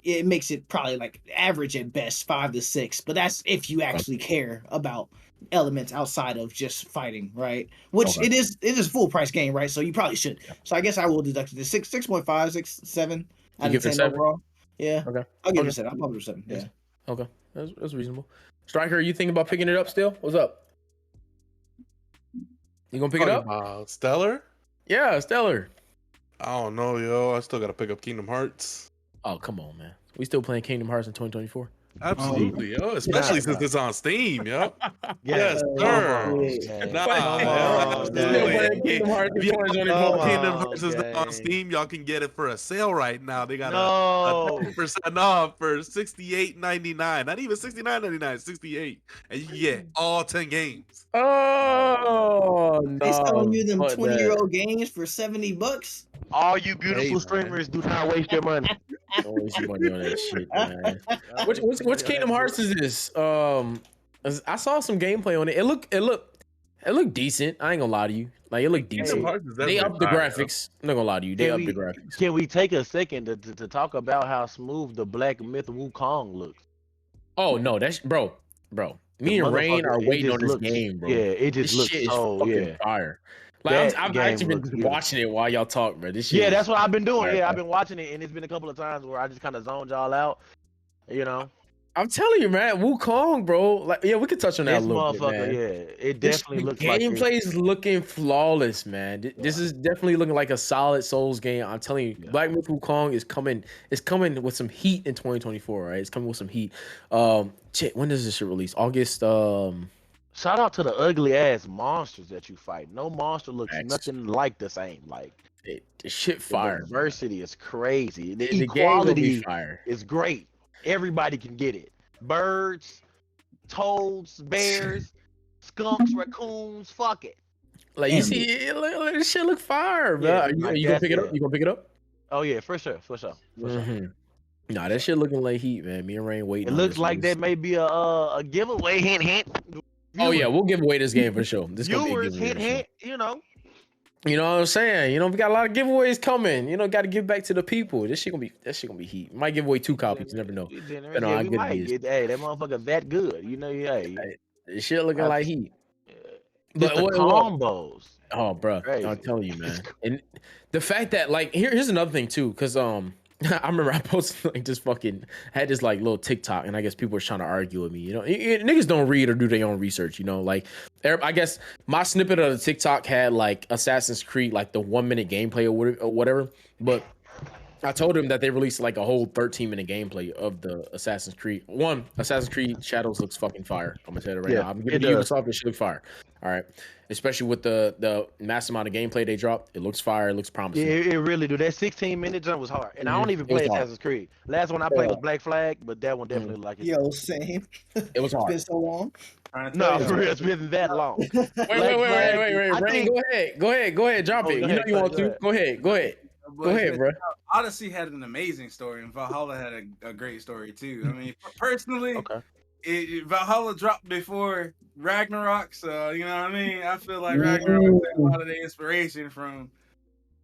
it makes it probably like average at best 5 to 6. But that's if you actually care about elements outside of just fighting, right? Which it is a full price game, right? So you probably should. So I guess I will deduct it to 6.5, 6, 7 out of 10 overall. Yeah. Okay. I'll give it a 7. I'll probably 7. Yeah. Okay. That's reasonable. Striker, you thinking about picking it up still? What's up? You gonna pick it up? Stellar? Yeah, Stellar. I don't know, yo. I still gotta pick up Kingdom Hearts. Oh, come on, man. We still playing Kingdom Hearts in 2024? Absolutely, yo. Especially since it's on Steam, yo. Yes, sir. Still playing Kingdom Hearts in 2024. Kingdom Hearts is not on Steam. Y'all can get it for a sale right now. They got a 30% off for $68.99. Not even $69.99, $68. And you can get all 10 games. Oh, no. They selling you them 20-year-old games for $70. All you beautiful streamers, do not waste your money. Don't waste your money on that shit, man. Which Kingdom Hearts is this? I saw some gameplay on it. It looked decent. I ain't gonna lie to you. Like, it looked decent. They upped the graphics. I'm not gonna lie to you. They upped the graphics. Can we take a second to talk about how smooth the Black Myth Wukong looks? Oh no, that's bro. Me and Rain are waiting on this game, bro. Yeah, it just looks so fire. Like, I've actually been watching it while y'all talk, bro. This shit that's what I've been doing. Yeah, I've been watching it, and it's been a couple of times where I just kind of zoned y'all out. You know, I'm telling you, man, Wukong, bro. Like, yeah, we could touch on that a little bit, man. Yeah, it definitely looks like gameplay is looking flawless, man. This is definitely looking like a solid Souls game. I'm telling you, Black Myth Wukong is coming. It's coming with some heat in 2024, right? It's coming with some heat. When does this shit release? August. Shout out to the ugly ass monsters that you fight. No monster looks nothing like the same. Like, the shit fire. The diversity is crazy. The equality is great. Everybody can get it. Birds, toads, bears, skunks, raccoons. Fuck it. Like, you see, this shit look fire, bro. You gonna pick it up? You gonna pick it up? Oh yeah, for sure. Nah, that shit looking like heat, man. Me and Rain waiting. It looks like that may be a giveaway. Hint. Oh yeah, we'll give away this game for sure. This viewers, hint. You know what I'm saying. You know, we got a lot of giveaways coming. You know, got to give back to the people. This shit gonna be heat. Might give away 2 copies. You never know. That motherfucker that good. You know, this shit looking like heat. But the combos. Oh, bro, I'm telling you, man. And the fact that, like, here's another thing too, because I remember I posted like had this like little TikTok, and I guess people were trying to argue with me. You know, niggas don't read or do their own research. You know, like, I guess my snippet of the TikTok had like Assassin's Creed, like the 1-minute gameplay or whatever. But I told him that they released like a whole 13-minute gameplay of the Assassin's Creed. Assassin's Creed Shadows looks fucking fire. I'm gonna tell you right now. I'm giving you Ubisoft, it should look fire. All right, especially with the mass amount of gameplay they dropped, it looks fire. It looks Yeah, promising. it really do. That 16-minute jump was hard, and I don't even It was play hard. Assassin's Creed. Last one I played was Black Flag, but that one definitely like it. Yo, same. It was It's hard. been so long. Trying to No, tell for you. real, it's been that long. Wait. I Rain, think- go ahead. Drop Oh, it. go You know ahead, you want go to. ahead. Go ahead. Go ahead, bro. Odyssey had an amazing story, and Valhalla had a great story too. I mean, personally, Okay. Valhalla dropped before Ragnarok, so you know what I mean. I feel like Ragnarok took a lot of the inspiration from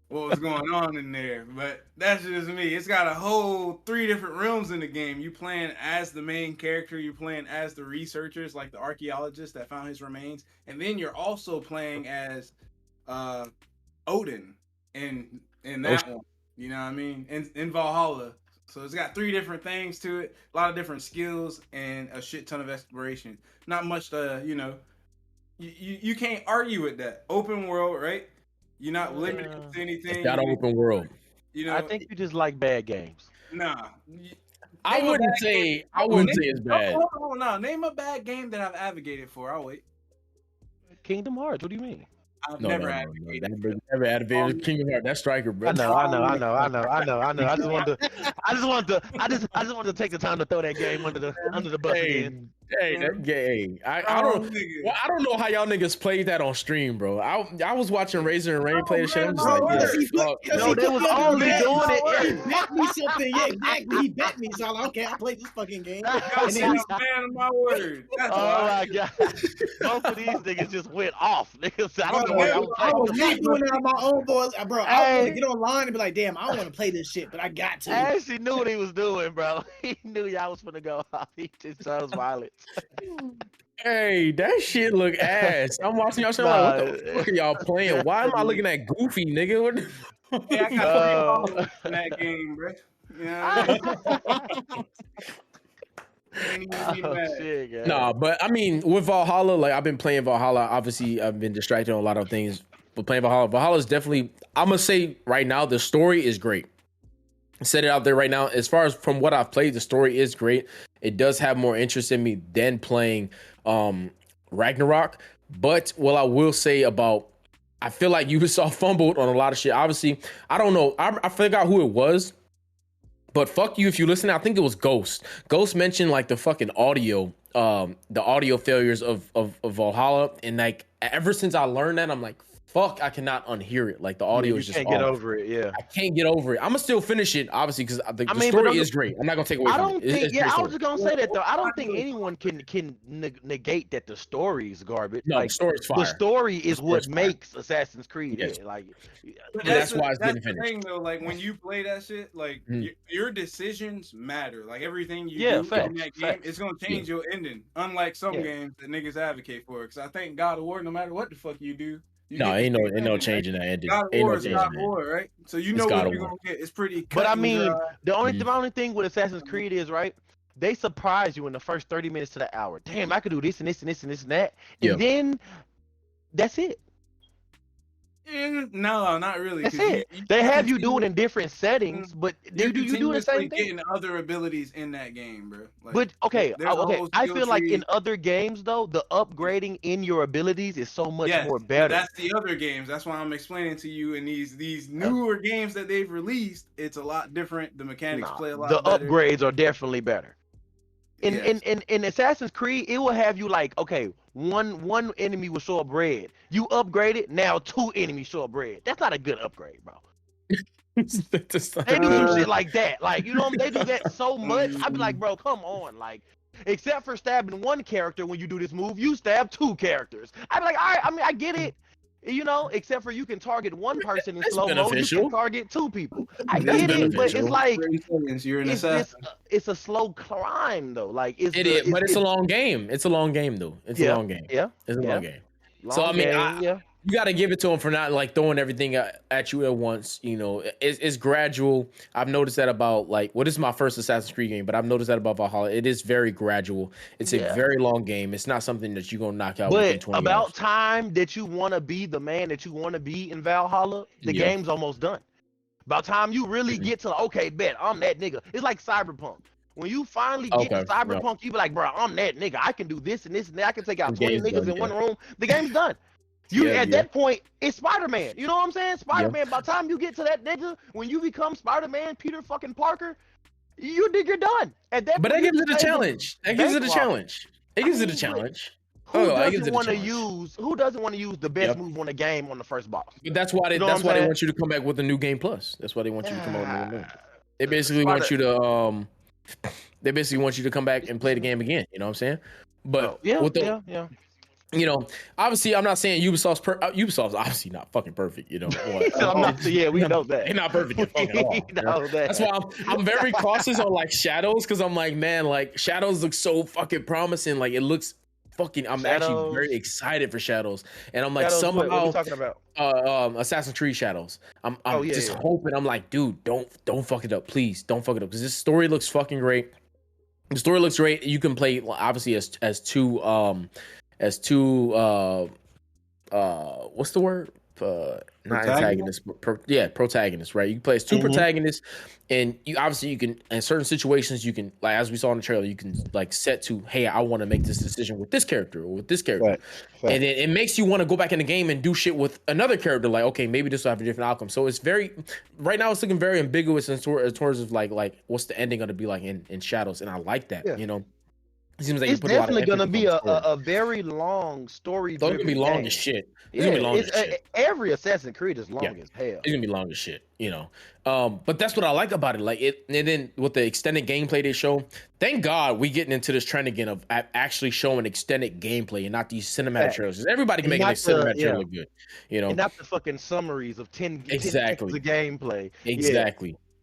what was going on in there, but that's just me. It's got a whole 3 different realms in the game. You playing as the main character, you playing as the researchers, like the archaeologists that found his remains, and then you're also playing as Odin in that one. You know what I mean? In Valhalla. So it's got 3 different things to it, a lot of different skills, and a shit ton of exploration. Not much to, you can't argue with that. Open world, right? You're not limited to anything. It's got an open world. I think you just like bad games. Nah. I wouldn't say it's bad. Hold on, no. Name a bad game that I've advocated for. I'll wait. Kingdom Hearts. What do you mean? I've never advocated. Never advocated Kingdom Hearts. That striker, bro. I know. I just wanted to take the time to throw that game under the bus again. Hey, that game. I don't know how y'all niggas played that on stream, bro. I was watching Razor and Rain play the shit. I'm just like, No, they was only doing it. He bet me something. Yeah, exactly. He bet me. So I'm like, okay, I played this fucking game. And then he's a man of my word. That's Oh my god. Both of these niggas just went off. Niggas, I don't know what I was not doing it on my own, boys. Bro, I was gonna get online and be like, damn, I don't want to play this shit, but I got to. I actually knew what he was doing, bro. He knew y'all was finna go off. He just chose violence. Hey, that shit look ass. I'm watching y'all shit like, what the fuck are y'all playing? Why am I looking at Goofy, nigga? What the- Yeah, I got 3 balls in that game, bro. You know Shit, guys. Nah, but I mean, with Valhalla, like I've been playing Valhalla. Obviously, I've been distracted on a lot of things. But playing Valhalla, Valhalla is definitely. I'm gonna say right now, the story is great. Set it out there right now. As far as from what I've played, the story is great. It does have more interest in me than playing Ragnarok. But what I will say about, I feel like Ubisoft fumbled on a lot of shit. Obviously, I don't know. I forgot who it was. But fuck you if you listen. I think it was Ghost. Ghost mentioned like the fucking audio, the audio failures of Valhalla, and like ever since I learned that, I'm like, fuck, I cannot unhear it. Like the audio is just can't get off. over it. Yeah, I can't get over it. I'm gonna still finish it, obviously, because the but story is great. I'm not gonna take away. I from don't it. think. It's Yeah, great I was story. just gonna say that though. I don't think anyone can negate that the story is garbage. No, like the story's fire. the story is story's what fire. makes Assassin's Creed. Yes. Yeah, like But that's why it's that's getting the finished. thing, though. Like when you play that shit, like your decisions matter. Like everything you do facts, in that game, it's gonna change your ending. Unlike some games that niggas advocate for. Because I think God of War, no matter what the fuck you do, you No, get the ain't same no ending, changing that ending. God of Ain't War no is changing God of that. War, right? So you know God what of you're War. gonna get. It's pretty. But I cut and mean, dry. the only thing with Assassin's Creed is right. They surprise you in the first 30 minutes to the hour. Damn, I could do this and this and this and this and that, and Yep. then that's it. No, not really. That's 'cause it. They have you do it in different settings, but You're you do the same thing. getting other abilities in that game, bro. Like, But okay, there's a okay. whole I skill feel like tree. in other games though, the upgrading in your abilities is so much Yes, more better. That's the other games. That's why I'm explaining to you in these newer games that they've released. It's a lot different. The mechanics play a lot the better. upgrades are definitely better. Yes. In Assassin's Creed, it will have you like, okay, one enemy will show up red. You upgrade it, now 2 enemies show up red. That's not a good upgrade, bro. They do some shit like that. Like, you know, they do that so much. I'd be like, bro, come on. Like, except for stabbing 1 character when you do this move, you stab 2 characters. I'd be like, all right, I mean, I get it. You know, except for you can target 1 person in That's slow mo, you beneficial. can target 2 people. I That's get it, but it's beneficial. like, 30 seconds, you're an it's assassin. it's a slow climb though. Like it's It is, but it's a long game. It's a long game, though. It's a long game. Yeah, It's a yeah. long game. long So, I mean, game, You got to give it to him for not like throwing everything at you at once. You know, it's gradual. I've noticed that about like, well, this is my first Assassin's Creed game, but I've noticed that about Valhalla. It is very gradual. It's a very long game. It's not something that you're gonna knock out within But 20 about hours. time that you want to be the man that you want to be in Valhalla, the Yeah. game's almost done. About time you really get to okay, bet I'm that nigga. It's like Cyberpunk. When you finally get to Okay, Cyberpunk, you be like, bro, I'm that nigga. I can do this and this and that. I can take out The 20 game's niggas done, in one yeah. room. The game's done. You Yeah, at yeah. that point, it's Spider-Man. You know what I'm saying? Yeah. Spider-Man. By the time you get to that nigga, when you become Spider-Man, Peter fucking Parker, you're done. At that But point, that you gives can it a say the challenge. That gives it a bankroll. challenge. It gives it a but challenge. Who Oh, it gives doesn't it a want to challenge. use? Who doesn't want to use the best Yep. move on the game on the first boss? But that's why they You know what that's I'm why they saying? want you to come back with a new game plus. That's why they want you to come out with a new game. They Uh, basically want Spider- you to they basically want you to come back and play the game again. You know what I'm saying? But Oh, yeah, with the yeah. you know, obviously, I'm not saying Ubisoft's obviously not fucking perfect. You know, I'm not, yeah, we know that. they're not perfect at fucking all. We You know? know that. That's why I'm very cautious on like Shadows, because I'm like, man, like Shadows looks so fucking promising. Like it looks fucking. I'm actually very excited for Shadows, and I'm like Shadows, what are somehow we talking about? Assassin's Creed Shadows. I'm Yeah, just yeah. hoping. I'm like, dude, don't fuck it up, please, don't fuck it up, because this story looks fucking great. The story looks great. You can play obviously as two what's the word? Not antagonists, but protagonists, right? You can play as 2 protagonists, and you obviously you can in certain situations you can, like as we saw in the trailer, you can like set to, hey, I want to make this decision with this character or with this character. Right. And then it makes you want to go back in the game and do shit with another character, like, okay, maybe this will have a different outcome. So it's very, right now it's looking very ambiguous in terms of like what's the ending going to be like in Shadows, and I like that. Yeah. You know, it seems like It's you put a lot of definitely gonna emphasis be on the story. a very long story. So it's gonna be long as shit. It's gonna be long as shit. Every Assassin's Creed is long as hell. It's gonna be long as shit, you know. But that's what I like about it. Like it, and then with the extended gameplay they show, thank God we getting into this trend again of actually showing extended gameplay and not these cinematic trailers. 'Cause everybody can make a cinematic trailer look good, you know. And not the fucking summaries of 10 Exactly. seconds of gameplay.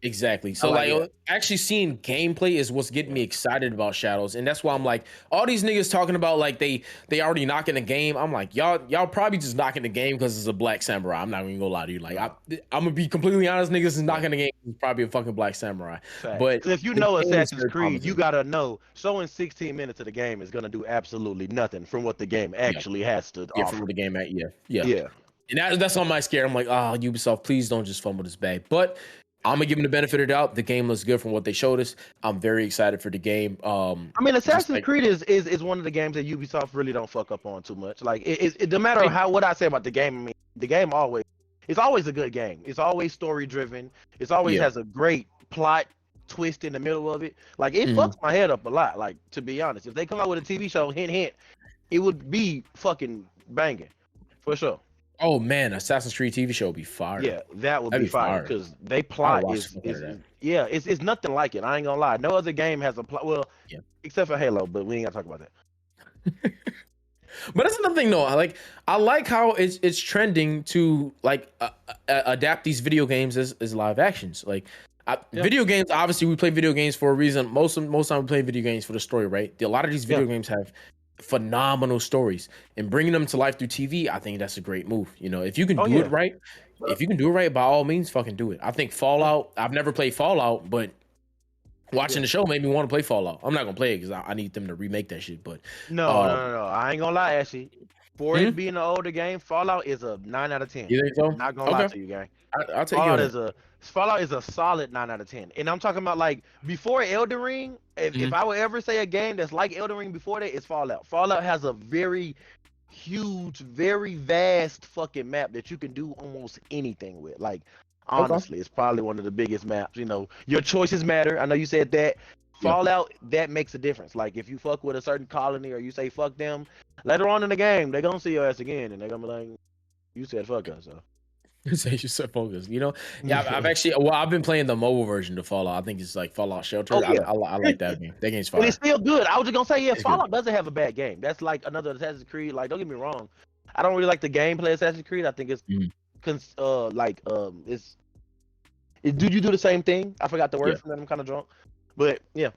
Exactly. So like actually seeing gameplay is what's getting me excited about Shadows, and that's why I'm like, all these niggas talking about like they already knocking the game. I'm like, y'all probably just knocking the game because it's a black samurai. I'm not even gonna lie to you. Like I'm gonna be completely honest, niggas is knocking the game. It's probably a fucking black samurai. Fact. But if you the know game is Assassin's very Creed, promising. you gotta know showing 16 minutes of the game is gonna do absolutely nothing from what the game actually has to Yeah, offer. from the game at yeah. And that's on my scare. I'm like, Ubisoft, please don't just fumble this bag. But I'm gonna give them the benefit of the doubt. The game looks good from what they showed us. I'm very excited for the game. I mean, Assassin's Creed is one of the games that Ubisoft really don't fuck up on too much. Like it no matter what I say about the game. I mean, the game it's always a good game. It's always story driven. It's always has a great plot twist in the middle of it. Like it fucks my head up a lot. Like, to be honest, if they come out with a TV show, hint, it would be fucking banging for sure. Oh man, Assassin's Creed TV show would be fire. Yeah, that would be fire because they plot is it's nothing like it. I ain't gonna lie. No other game has a plot. Well, except for Halo, but we ain't gotta talk about that. But that's another thing, though. I like how it's trending to like adapt these video games as live actions. Like video games, obviously, we play video games for a reason. Most time we play video games for the story, right? A lot of these video games have phenomenal stories, and bringing them to life through TV, I think that's a great move. You know, if you can do it right, by all means, fucking do it. I think Fallout. I've never played Fallout, but watching the show made me want to play Fallout. I'm not gonna play it because I need them to remake that shit. But no. I ain't gonna lie, Ashley. For it being an older game, Fallout is a 9 out of 10. You think so? Not gonna lie to you, gang. I'll take Fallout is a solid 9 out of 10. And I'm talking about like before Elden Ring. If I would ever say a game that's like Elden Ring before that, it's Fallout. Fallout has a very huge, very vast fucking map that you can do almost anything with. Like, honestly, it's probably one of the biggest maps. You know, your choices matter. I know you said that. Fallout, that makes a difference. Like, if you fuck with a certain colony or you say fuck them, later on in the game, they're gonna see your ass again and they're gonna be like, you said fuck us. So. Say you're so focused, you know. Yeah, I've been playing the mobile version of Fallout. I think it's like Fallout Shelter. I like that game. That game's fire. But it's still good. I was just gonna say, Fallout doesn't have a bad game. That's like another Assassin's Creed. Like, don't get me wrong, I don't really like the gameplay of Assassin's Creed. I think it's Did you do the same thing? I forgot the word from that. I'm kind of drunk, but yeah.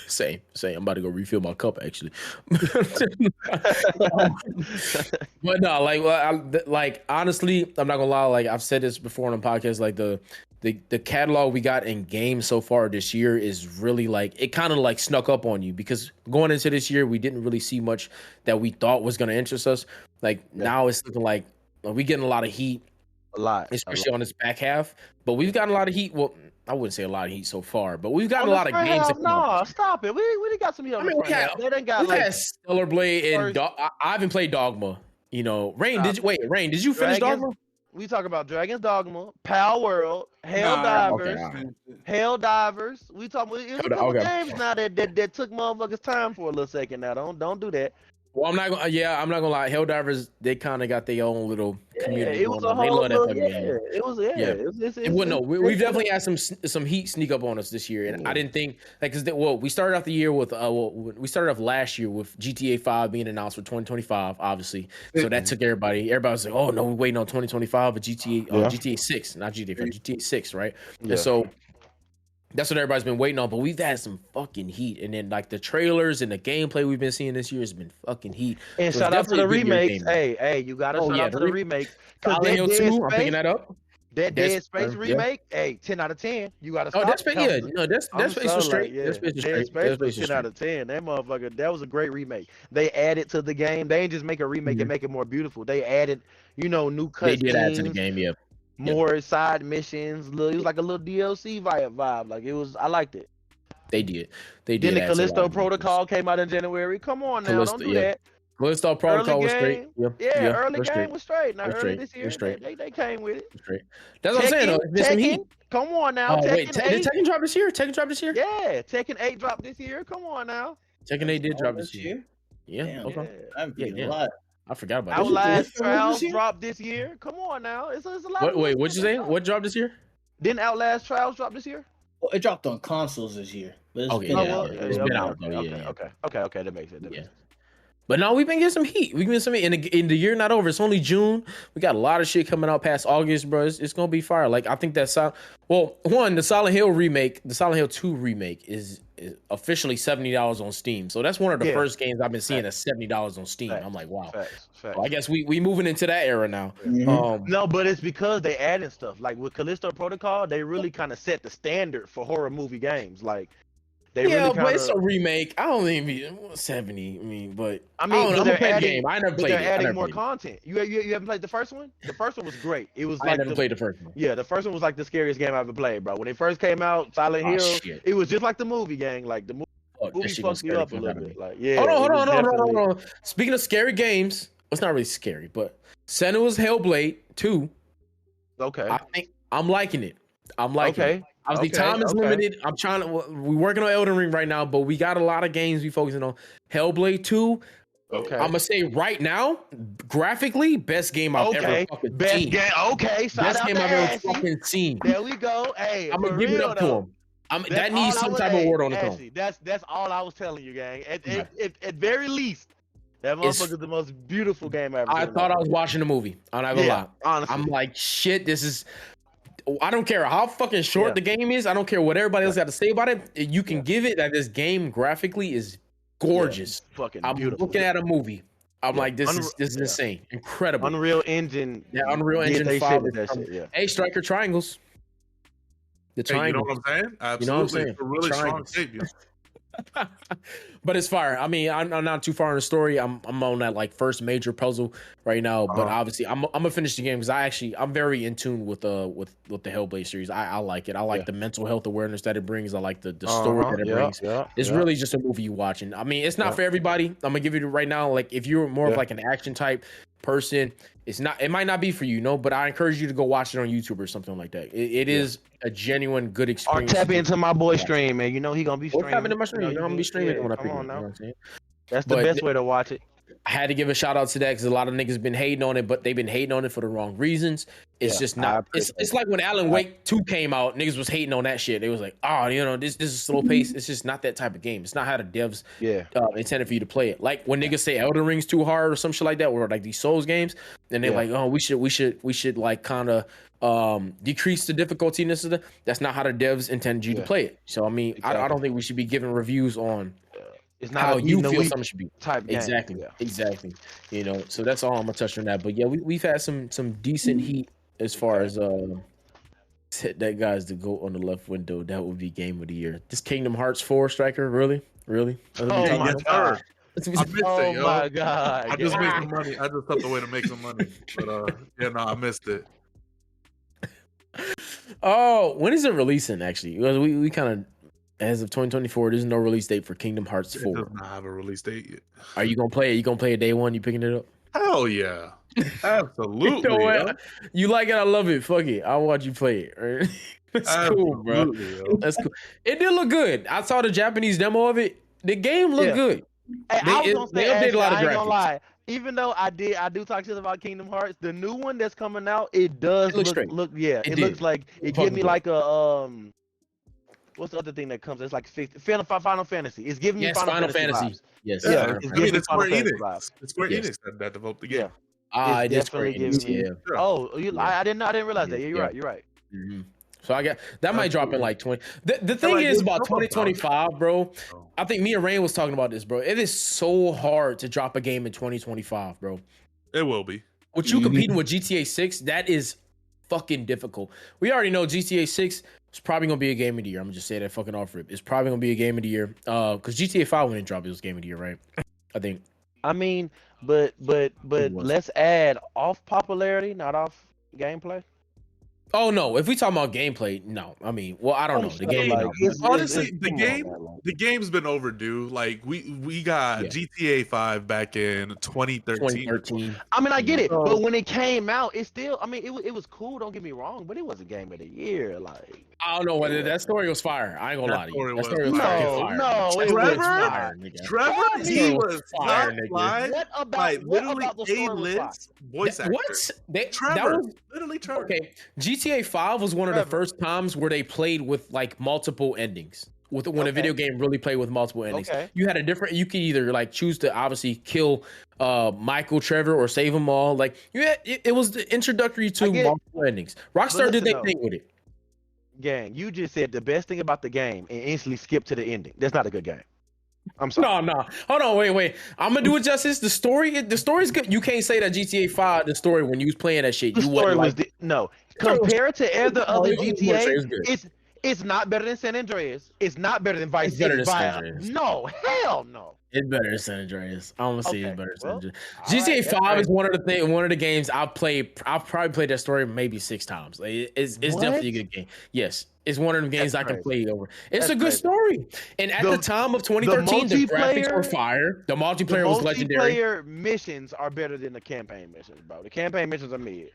Same. I'm about to go refill my cup actually. But no, like honestly, I'm not gonna lie. Like I've said this before on the podcast. Like the catalog we got in games so far this year is really like it kind of like snuck up on you because going into this year we didn't really see much that we thought was gonna interest us. Like now it's looking like we getting a lot of heat A lot. especially on this back half. But we've gotten a lot of heat. Well, I wouldn't say a lot of heat so far, but we've gotten On a the lot of front games. half, no, stop it. We done got some heat on I mean, the front half. They done got we've like had Stellar Blade and first- I haven't played Dogma. You know, Rain, did you finish Dragons. Dogma? We talk about Dragon's Dogma, Pal World, Hell Nah, Divers, okay, all right. Hell Divers. We talking. It's a couple games now that took motherfuckers time for a little second. Now don't do that. Well, I'm not gonna lie. Helldivers, they kind of got their own little community. It was going a on. They whole love that little, type of game. It was We've definitely had some heat sneak up on us this year, and I didn't think like because we started off the year with we started off last year with GTA 5 being announced for 2025, obviously. So that took everybody. Everybody was like, "Oh no, we're waiting on 2025, but GTA 6, not GTA 5, GTA 6, right?" Yeah. And so that's what everybody's been waiting on. But we've had some fucking heat, and then like the trailers and the gameplay we've been seeing this year has been fucking heat. And So shout it's out to the definitely a good year remakes. gaming. Hey, you gotta Oh, shout yeah, out to the the remakes. Silent Hill 2, I'm picking that up. That Dead Dead Space yeah. remake, hey, 10 out of 10. You gotta stop. Oh, Dead Space, yeah. No, Dead Space was straight. Yeah. Dead Space was Dead straight. Space was 10 out of 10. That motherfucker, that was a great remake. They added to the game. They ain't just make a remake and make it more beautiful. They added, new cutscenes. They did add to the game, yeah. More side missions. It was like a little DLC vibe. Like I liked it. They did. Then the add to Callisto of Protocol came out in January. Come on now, don't do that. Callisto Protocol was straight. Early game was straight. Now We're early straight. this year, We're straight. they came with it. Straight. That's what I'm saying. Though. There's some heat. Come on now. Oh wait, Tekken did 8. Tekken drop this year? Tekken dropped this year? Yeah, Tekken 8 dropped this year. Come on now. Tekken 8 did drop this year. Yeah. Damn. Okay. Yeah. I haven't played Yeah. a lot. I forgot about Outlast What Trials this year? dropped this year. Come on now. It's a lot. What? Wait, what'd you say? What dropped this year? Didn't Outlast Trials drop this year? Well, it dropped on consoles this year. But it's Okay, been yeah, out. it's been out though. Okay. That makes it. Yeah. But no, we've been getting some heat. We've been getting some heat. And the year not over. It's only June. We got a lot of shit coming out past August, bro. It's gonna be fire. Like I think that's the Silent Hill remake, the Silent Hill 2 remake is officially $70 on Steam. So that's one of the first games I've been seeing at $70 on Steam. I'm like, wow. Facts. Well, I guess we moving into that era now. No, but it's because they added stuff. Like with Callisto Protocol, they really kind of set the standard for horror movie games. Like they really kinda, but it's a remake. I don't think 70. I mean, but I I mean, don't know. I'm gonna play the game. I never but played it. they're I adding never more played content. You haven't played the first one? The first one was great. It was it. I like never played the first one. Yeah, the first one was like the scariest game I ever played, bro. When it first came out, Silent Hill, Shit. it was just like the movie, gang. Like the movie That shit fucked you scared up the a fuck out little of bit. me. Like, yeah. Hold on. Speaking of scary games, it's not really scary, but Senua's Hellblade 2. Okay. I think I'm liking it. I'm liking it. Obviously, time is limited. I'm trying to. We're working on Elden Ring right now, but we got a lot of games we focusing on. Hellblade 2. Okay. I'm gonna say right now, graphically, best game I've ever fucking Best seen. game. Okay. Best game I've ever fucking seen. There we go. Hey, I'm gonna give it up to him. That needs some type of award on the phone. That's all I was telling you, gang. At very least, that motherfucker's the most beautiful game ever. I thought I was watching a movie. I'm not gonna lie. Honestly. I'm like, shit, this is. I don't care how fucking short the game is. I don't care what everybody else got to say about it. You can give it that this game graphically is gorgeous. Fucking I'm beautiful. looking at a movie. I'm like, this is insane, incredible. Unreal Engine. Yeah, Unreal Engine they 5. shit that shit, yeah. Hey, Striker Triangles. The Hey, you know triangle. what I'm saying? Absolutely. You know what I'm saying? It's a really strong Triangles. shape. Yeah. But it's fire. I mean, I'm not too far in the story. I'm on that like first major puzzle right now. But obviously, I'm gonna finish the game because I'm very in tune with the Hellblade series. I like it. I like the mental health awareness that it brings. I like the story that it brings. It's really just a movie you watching. I mean, it's not for everybody. I'm gonna give you right now. Like if you're more of like an action type person, it might not be for you, but I encourage you to go watch it on YouTube or something like that. It is a genuine good Or experience. tap into my boy stream, man. You know he gonna be streaming. Tap into my stream. I'm gonna be streaming when I pick come it on up, you know now. what I'm saying? That's the But best way to watch it. I had to give a shout out to that because a lot of niggas been hating on it, but they've been hating on it for the wrong reasons. It's just not. It's like when Alan Wake 2 came out, niggas was hating on that shit. They was like, oh, this is slow pace. It's just not that type of game. It's not how the devs intended for you to play it. Like when niggas say Elden Ring's too hard or some shit like that, or like these Souls games, and they're like, oh, we should like kind of decrease the difficulty. That's not how the devs intended you to play it. So I mean, I don't think we should be giving reviews on. It's not how you feel something should be type game. Exactly. So that's all I'm gonna touch on that. But yeah, we've had some decent heat as far as that guy's the GOAT on the left window. That would be game of the year. This Kingdom Hearts 4 Striker, really? Oh my god. I missed it, yo. My god. I just made some money. I just stepped away to make some money. But I missed it. Oh, when is it releasing? Actually, because we kind of, as of 2024, there's no release date for Kingdom Hearts It 4. does not have a release date yet. Are you gonna play it? You gonna play it day one? You picking it up? Hell yeah. Absolutely. You know what? yo. You like it? I love it. Fuck it. I'll watch you play it. Right? That's cool, bro. Absolutely, yo. That's cool. It did look good. I saw the Japanese demo of it. The game looked Yeah. good. Hey, I was gonna They say, updated a lot of I ain't gonna graphics. lie. Even though I do talk shit about Kingdom Hearts, the new one that's coming out, it does It looks look straight. look yeah, It it did. looks like it Fucking gives me good. like a what's the other thing that comes? It's like Final Fantasy. It's giving me Yes, Final Final Fantasy. Fantasy. Vibes. Yes. Yeah, Yeah, Final it's I Fantasy. mean, giving it's Final Square Fantasy Enix. vibes. It's Square Yes. Enix that developed the Yeah. game. It is Square definitely Enix. giving me. Yeah. Yeah. Oh, Yeah. I didn't realize that. Yeah, you're Yeah. right. You're right. Mhm. So that might drop in like 20. The thing like, is it's about so about 2025, bro. Oh. I think me and Rain was talking about this, bro. It is so hard to drop a game in 2025, bro. It will be. With you competing with GTA 6, that is fucking difficult. We already know GTA 6 is probably gonna be a game of the year. I'm gonna just say that fucking off rip. It's probably gonna be a game of the year. Because GTA 5 when it dropped, it was game of the year, right? I think. I mean, but It was. let's add off popularity, not off gameplay. Oh no, if we talking about gameplay, no. I mean, well, I don't know. The game, like, no. Honestly, the come on, game man. the game's been overdue. Like we got Yeah. GTA 5 back in 2013. 2013. I mean, I get it, So- but when it came out, it still. I mean, it was cool. Don't get me wrong, but it was a game of the year. Like, I don't know whether that story was fire. I ain't gonna That lie to you. story That was story was fire. fucking No, fire. no, That it story was was fire. fire, nigga. Trevor, Tell he me. was Fire, top nigga. line what about by what literally about the story was fire? A-list voice actor. What? That Trevor, was literally Trevor. okay. GTA 5 was one of the Trevor. first times where they played with like multiple endings. When a Okay. video game really played with multiple endings. Okay. You had a different. You could either like choose to obviously kill Michael, Trevor, or save them all. Like it was the introductory I to get it. multiple endings. Rockstar listen, did their though. thing with it. Gang, you just said the best thing about the game and instantly skip to the ending. That's not a good game. I'm sorry. No. Hold on, wait. I'm gonna do it justice. The story's good. You can't say that GTA 5, the story when you was playing that shit, The you story wasn't was like. no. story was- Compared to other No, it was GTA, good. It's good. it's not better than San Andreas. It's not better than Vice It's better City. than San by- Andreas. No, hell no. It's better than San Andreas. I'm gonna say Okay, it's better than San well, Andreas. all GTA right, that's 5 is great. one of the games I've played. I've probably played that story maybe 6 times. Like, it's definitely a good game. Yes, it's one of the games That's I can crazy. play over. It's That's a good crazy. story. And at The- the time of 2013, the graphics were multiplayer- fire. The The multiplayer was legendary. multiplayer missions are better than the campaign missions, bro. The campaign missions are mid.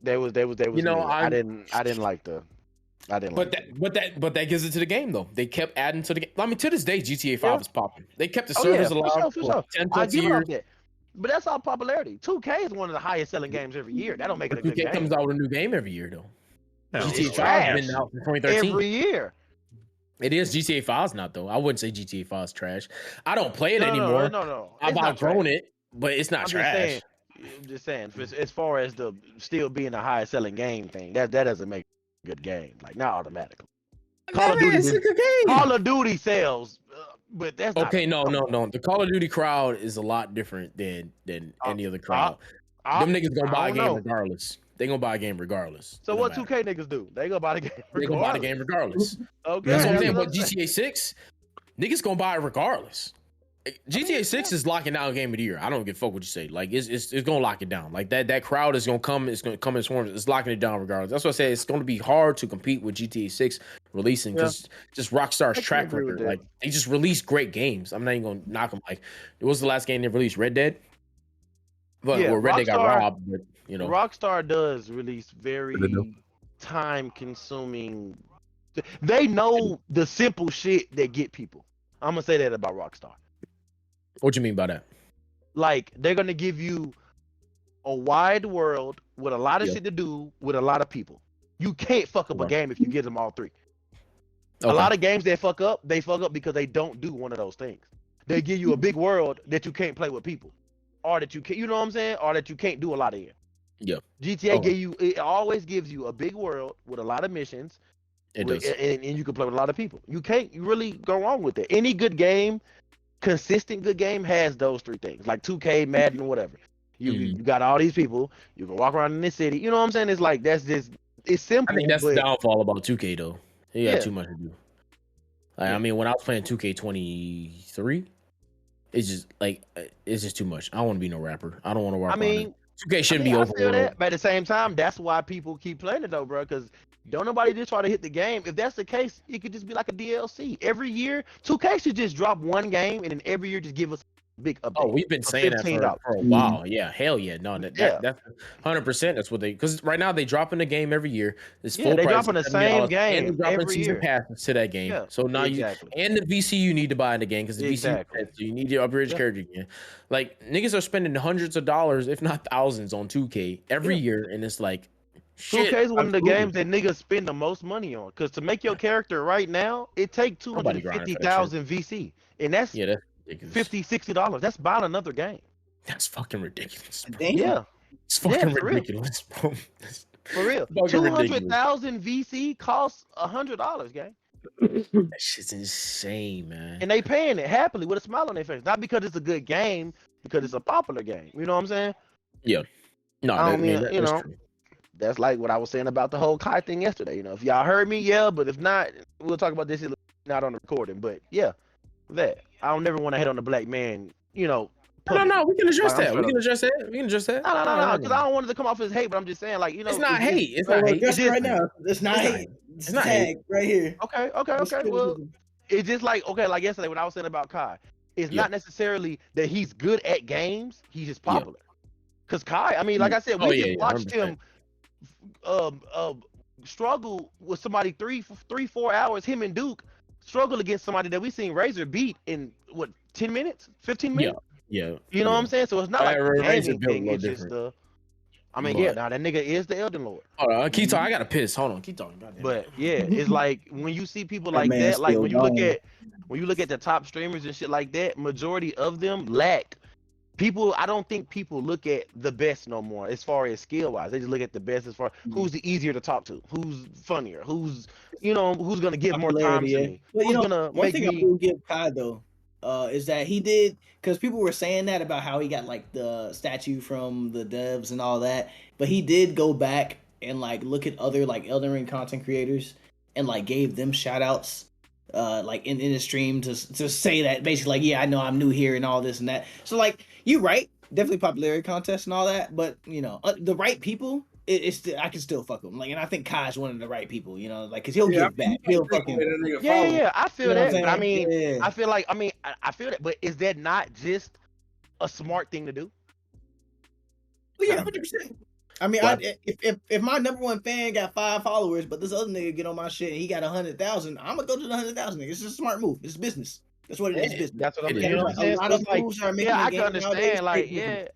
They was You know, mid. I didn't like the. I didn't But like that gives it to the game though. They kept adding to the game. I mean, to this day, GTA 5 Yeah. is popping. They kept the Oh, yeah, servers for alive sure, for, for sure. 10 I plus give years. up that. But that's all popularity. 2K is one of the highest selling games every year. That don't make it a good 2K game. comes out with a new game every year though. Hell, GTA it's 5 has been trash. out since 2013. Every year. It is. GTA 5's not though. I wouldn't say GTA 5 is trash. I don't play it No, anymore. no. I've It's not outgrown trash. it, but it's not I'm trash. just saying, as far as the still being the highest selling game thing, that doesn't make a good game. Like not automatically. Call of Duty. It's a good game. Call of Duty sells, but that's not Okay, no. The Call of Duty crowd is a lot different than any other crowd. Them niggas gonna buy a game regardless. They gonna buy a game regardless. So It what don't matter. 2K niggas do? They go buy the game. They gonna buy the game regardless. Okay, That's what I'm saying. what But GTA 6, niggas gonna buy it regardless. GTA 6 is locking down game of the year. I don't give a fuck what you say. Like it's gonna lock it down. Like that crowd is gonna come. It's gonna come in swarms. It's locking it down regardless. That's what I say. It's gonna be hard to compete with GTA 6 releasing because just Rockstar's I can track agree with record. that. Like they just release great games. I'm not even gonna knock them. Like what was the last game they released? Red Dead. But Yeah, well, Red Dead got Rockstar- robbed. But you know, Rockstar does release very They do. time consuming. They know the simple shit that get people. I'm gonna say that about Rockstar. what you mean by that? Like they're gonna give you a wide world with a lot of Yeah. shit to do with a lot of people. You can't fuck up a Right. game if you give them all three. A Okay. lot of games they fuck up because they don't do one of those things. They give you a big world that you can't play with people, or that you can't, you know what I'm saying, or that you can't do a lot in. Yeah. GTA Okay. it always gives you a big world with a lot of missions. It does. And you can play with a lot of people. You can't really go wrong with it. Any good game, consistent good game, has those three things. Like 2K, Madden, whatever. You got all these people. You can walk around in this city. You know what I'm saying? It's like it's simple. I think that's but the downfall about 2K though. He got Yeah. too much to do. Like, Yeah. I mean, when I was playing 2K23, it's just too much. I don't want to be no rapper. I don't want to walk. I mean, 2K shouldn't be I over. feel that, but at the same time, that's why people keep playing it though, bro. Because don't nobody just try to hit the game. If that's the case, it could just be like a DLC. Every year, 2K should just drop one game, and then every year just give us a big update. Oh, we've been saying that for a while. Yeah, hell yeah. No, that's 100%. That's what they, because right now they dropping the game every year. It's full they price. dropping the same game and they dropping every season year. passes to that game. Yeah, so now exactly. you and the VC you need to buy in the game because the VC you need to upgrade your character again. Like niggas are spending hundreds of dollars, if not thousands, on 2K every year, and it's like. 2K is one of the games that niggas spend the most money on. Because to make your character right now, it takes 250,000 VC. And that's ridiculous. $50-$60. That's buying another game. That's fucking ridiculous. Damn. Yeah. It's fucking ridiculous, bro. For real. 200,000 VC costs $100, gang. That shit's insane, man. And they paying it happily with a smile on their face. Not because it's a good game, because it's a popular game. You know what I'm saying? Yeah. No, that's true. That's like what I was saying about the whole Kai thing yesterday. You know, if y'all heard me, but if not, we'll talk about this not on the recording. But yeah, that I don't never want to hate on the black man. You know. No, we can address that. We can address that. No, because I don't want it to come off as hate. But I'm just saying, like, you know, it's not hate. It's not hate. Just right now, it's not hate. It's not hate right here. Okay. Well, it's just like like yesterday when I was saying about Kai. It's not necessarily that he's good at games. He's just popular. Because Kai, I mean, like I said, we just watched him. Struggle with somebody 3-4 hours. Him and Duke struggle against somebody that we seen Razor beat in 10 minutes, 15 minutes. Yeah. You know what I'm saying? So it's not like a gaming thing. It's just now that nigga is the Elden Lord. Hold on, keep talking. I gotta piss. Hold on, keep talking. But it's like when you see people like that, like when you look at the top streamers and shit like that, majority of them lack. I don't think people look at the best no more as far as skill wise. They just look at the best as far who's the easier to talk to, who's funnier, who's gonna give more time to me. But one thing I will give Kai though, is that he did, because people were saying that about how he got like the statue from the devs and all that, but he did go back and like look at other like Elden Ring content creators and like gave them shout outs. Like in the stream to say that basically like, I know I'm new here and all this and that. So like you're right, definitely popularity contest and all that, but the right people, I can still fuck with him. Like, and I think Kai's one of the right people, like because he'll give back. He'll fucking I feel that. But I mean, I feel like I feel that. But is that not just a smart thing to do? Well, yeah, 100%. I mean, if my number one fan got 5 followers, but this other nigga get on my shit and he got 100,000, I'm gonna go to the 100,000 nigga. It's just a smart move. It's business. That's what it is. Business. That's what I'm saying. A lot of moves are making I can understand. Like, I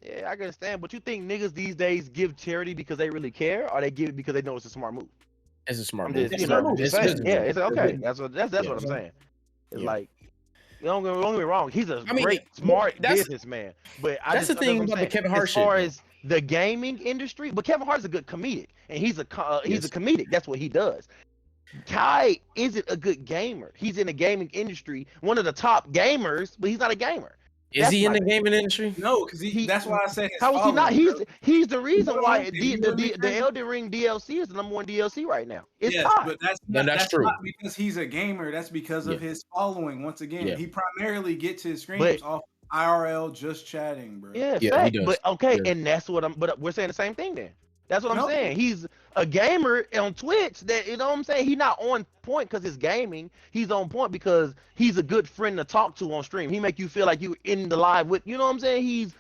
can understand. But you think niggas these days give charity because they really care, or they give it because they know it's a smart move? It's a smart move. It's it's okay. That's what I'm saying. It's like. Don't get me wrong. He's a great, smart businessman. But that's the thing about the Kevin Hart shit. As far as the gaming industry, but Kevin Hart's a good comedic, and he's a comedic. That's what he does. Kai isn't a good gamer. He's in the gaming industry, one of the top gamers, but he's not a gamer. Is he in the gaming industry? No, because that's why I said. How is he not? He's the reason why the Elden Ring DLC is the number 1 DLC right now. It's Kai. But that's true. Not because he's a gamer. That's because of his following. Once again, he primarily gets his streams off IRL, just chatting, bro. Yeah, he does. But okay, and that's what But we're saying the same thing then. That's what I'm saying. He's a gamer on Twitch. That what I'm saying. He's not on point because it's gaming. He's on point because he's a good friend to talk to on stream. He make you feel like you in the live with. You know what I'm saying? He's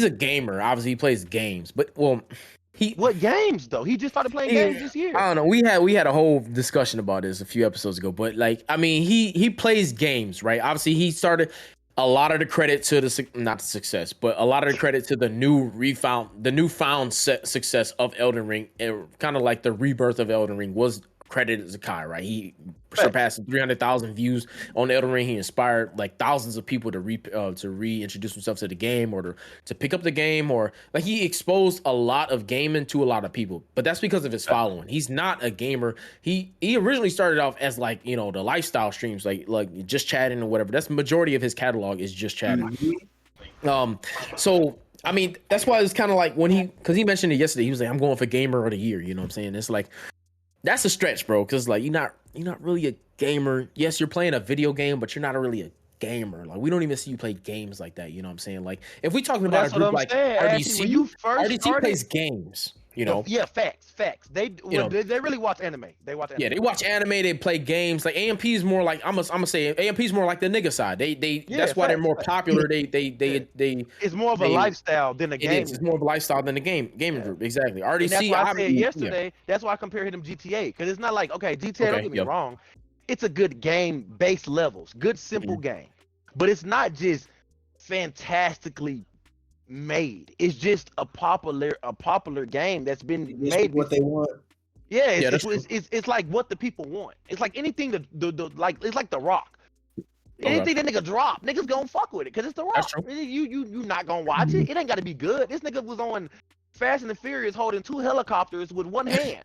a gamer. Obviously, he plays games. But what games though? He just started playing games this year. I don't know. We had a whole discussion about this a few episodes ago. But like, I mean, he plays games, right? Obviously, he started. A lot of the credit to not the success, but a lot of the credit to the newfound success of Elden Ring, kind of like the rebirth of Elden Ring was credited to Kai, right? He surpassed 300,000 views on Elden Ring. He inspired like thousands of people to reintroduce themselves to the game or to pick up the game, or like he exposed a lot of gaming to a lot of people. But that's because of his following. He's not a gamer. He originally started off as like, the lifestyle streams, like just chatting or whatever. That's the majority of his catalog is just chatting. So I mean, that's why it's kind of like because he mentioned it yesterday. He was like, I'm going for gamer of the year. You know what I'm saying? It's like, that's a stretch, bro. Because like you're not really a gamer. Yes, you're playing a video game, but you're not really a gamer. Like we don't even see you play games like that. You know what I'm saying? Like if we talking But about a that's what group I'm like saying. Actually, when you first RDC started, plays games. You know, yeah, facts. They know. they really watch anime. They watch anime. Yeah, they watch anime. They play games. Like AMP is more like I'm gonna say AMP is more like the nigga side. Yeah, that's why they're more facts. popular. It's more of a they lifestyle than a it game. is. It's more of a lifestyle than a gaming group. Exactly. RDC. And that's why I said yeah. yesterday. That's why I compared him GTA because it's not like okay, GTA. Don't get me yep. wrong. It's a good game, base levels, good simple game, but it's not just fantastically made. It's just a popular game that's been made. What they want. Yeah, Yeah, it's like what the people want. It's like anything the like it's like The Rock. Anything that nigga drop, niggas gonna fuck with it because it's The Rock. You not gonna watch it. It ain't gotta be good. This nigga was on Fast and the Furious holding 2 helicopters with one hand.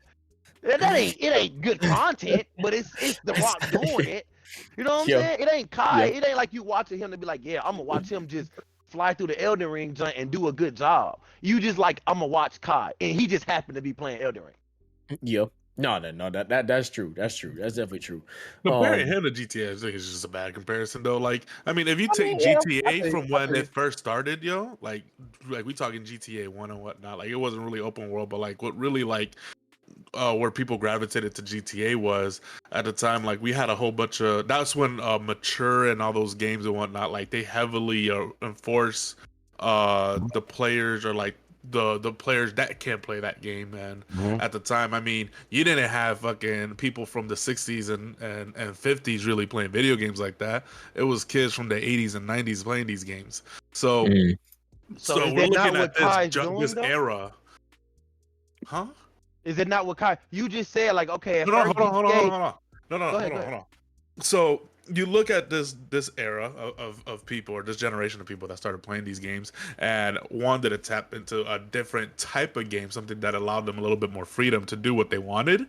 It ain't good content, but it's The Rock doing it. You know what I'm saying? It ain't Kai. It ain't like you watching him to be like, yeah, I'm gonna watch him just fly through the Elden Ring joint and do a good job. You just like I'm gonna watch Kai, and he just happened to be playing Elden Ring. Yeah. No, that's true. That's true. That's definitely true. Comparing him to GTA, I think it's just a bad comparison, though. Like, I mean, if you take GTA from when it first started, yo, like we talking GTA 1 and whatnot, like it wasn't really open world, but like what really like where people gravitated to GTA was at the time, like we had a whole bunch of that's when Mature and all those games and whatnot, like they heavily enforce the players or like the players that can't play that game. And at the time, I mean, you didn't have fucking people from the 60s and 50s really playing video games like that. It was kids from the 80s and 90s playing these games. So So we're looking at this era. Huh? Is it not what Kai? You just said like okay. Hold on. So you look at this era of people, or this generation of people that started playing these games and wanted to tap into a different type of game, something that allowed them a little bit more freedom to do what they wanted,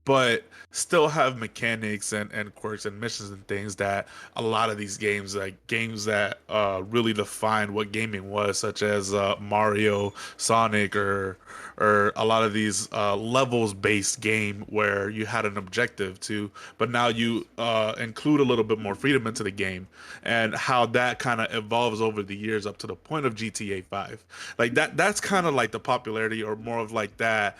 but still have mechanics and quirks and missions and things that a lot of these games, like games that really define what gaming was, such as Mario, Sonic, or a lot of these levels based game where you had an objective to, but now you include a little bit more freedom into the game, and how that kind of evolves over the years up to the point of GTA 5. Like that's kind of like the popularity, or more of like that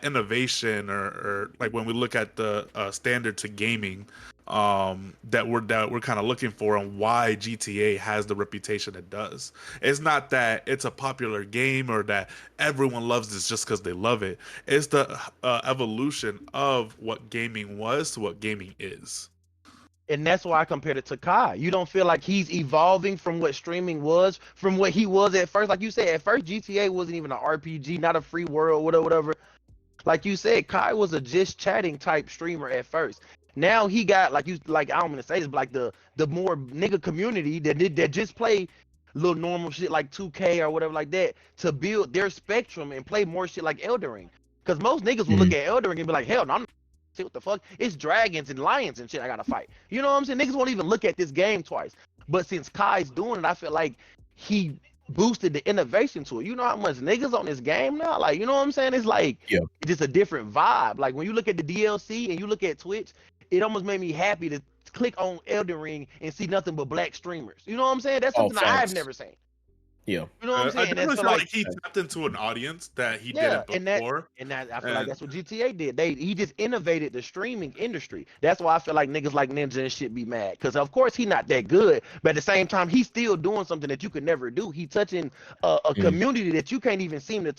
innovation, or like when we look at the standard to gaming that we're kind of looking for, and why GTA has the reputation it does. It's not that it's a popular game or that everyone loves this just because they love it. It's the evolution of what gaming was to what gaming is. And that's why I compared it to Kai. You don't feel like he's evolving from what streaming was, from what he was at first. Like you said, at first GTA wasn't even an RPG, not a free world, whatever. Like you said, Kai was a just chatting type streamer at first. Now he got I don't want to say this, but like the more nigga community that just play little normal shit like 2K or whatever like that, to build their spectrum and play more shit like Elden Ring. Because most niggas will look at Elden Ring and be like, hell no, I'm what the fuck? It's dragons and lions and shit I gotta fight. You know what I'm saying? Niggas won't even look at this game twice. But since Kai's doing it, I feel like he boosted the innovation to it. You know how much niggas on this game now? Like, you know what I'm saying? It's like it's just a different vibe. Like when you look at the DLC and you look at Twitch, it almost made me happy to click on Elden Ring and see nothing but black streamers. You know what I'm saying? That's something I've never seen. Yeah. You know what I'm saying? I definitely feel like he tapped into an audience that he didn't before. I feel like that's what GTA did. He just innovated the streaming industry. That's why I feel like niggas like Ninja and shit be mad. Because of course he not that good, but at the same time he's still doing something that you could never do. He touching a community that you can't even seem to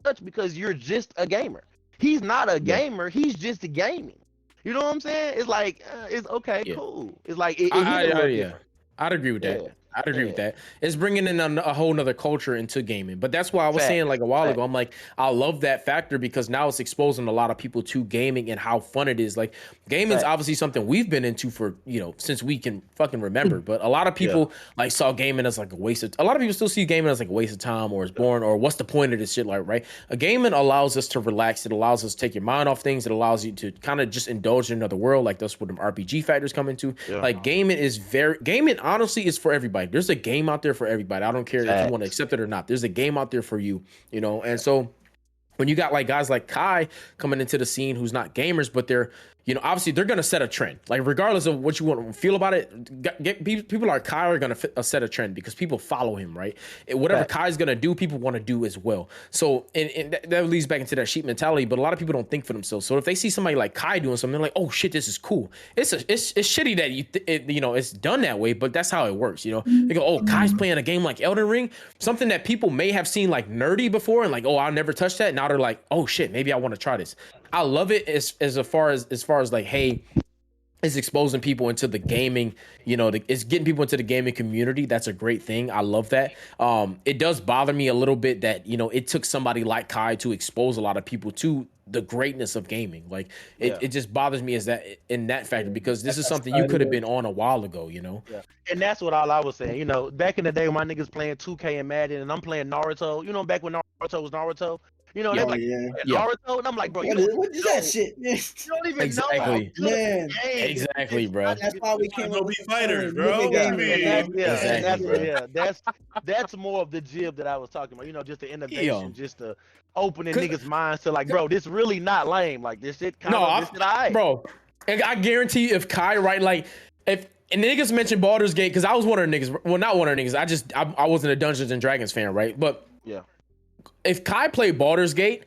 touch because you're just a gamer. He's not a gamer. He's just gaming. You know what I'm saying? It's like it's okay, cool. It's like I'd agree with that. I'd agree with that. It's bringing in a whole nother culture into gaming. But that's why I was saying like a while ago, I'm like, I love that factor because now it's exposing a lot of people to gaming and how fun it is. Like gaming is obviously something we've been into for, since we can fucking remember. But a lot of people like saw gaming as like a waste of, a lot of people still see gaming as like a waste of time, or it's boring, or what's the point of this shit, like, right? A gaming allows us to relax. It allows us to take your mind off things. It allows you to kind of just indulge in another world. Like that's where them RPG factors come into. Like gaming honestly is for everybody. There's a game out there for everybody. I don't care if you want to accept it or not. There's a game out there for you, and so when you got like guys like Kai coming into the scene who's not gamers, but they're obviously they're gonna set a trend. Like regardless of what you want to feel about it, people like Kai are gonna set a trend because people follow him, right? And whatever Kai's gonna do, people want to do as well. So and that leads back into that sheep mentality. But a lot of people don't think for themselves. So if they see somebody like Kai doing something, they're like, oh shit, this is cool. It's shitty that it's done that way, but that's how it works. They go, oh, Kai's playing a game like Elden Ring, something that people may have seen like nerdy before, and like, oh, I'll never touch that. Now they're like, oh shit, maybe I want to try this. I love it as far as like, hey, it's exposing people into the gaming, it's getting people into the gaming community. That's a great thing. I love that. It does bother me a little bit that, it took somebody like Kai to expose a lot of people to the greatness of gaming. Like it just bothers me in that factor, because this is something you could have been on a while ago, Yeah. And that's what all I was saying. Back in the day when my niggas playing 2K and Madden and I'm playing Naruto, back when Naruto was Naruto, they were like, Naruto, and I'm like, bro, what is that shit? You don't even Exactly. know. Man. Exactly, bro. That's why we can't Go be fighters, bro. That's more of the jib that I was talking about. Just the innovation, just the opening niggas' minds to like, bro, this really not lame. Like this shit kind of this shit alright. Bro. And I guarantee you, if Kai, right, like if and niggas mentioned Baldur's Gate, because I was one of the niggas. Well, not one of the niggas. I wasn't a Dungeons and Dragons fan, right? But yeah. If Kai played Baldur's Gate,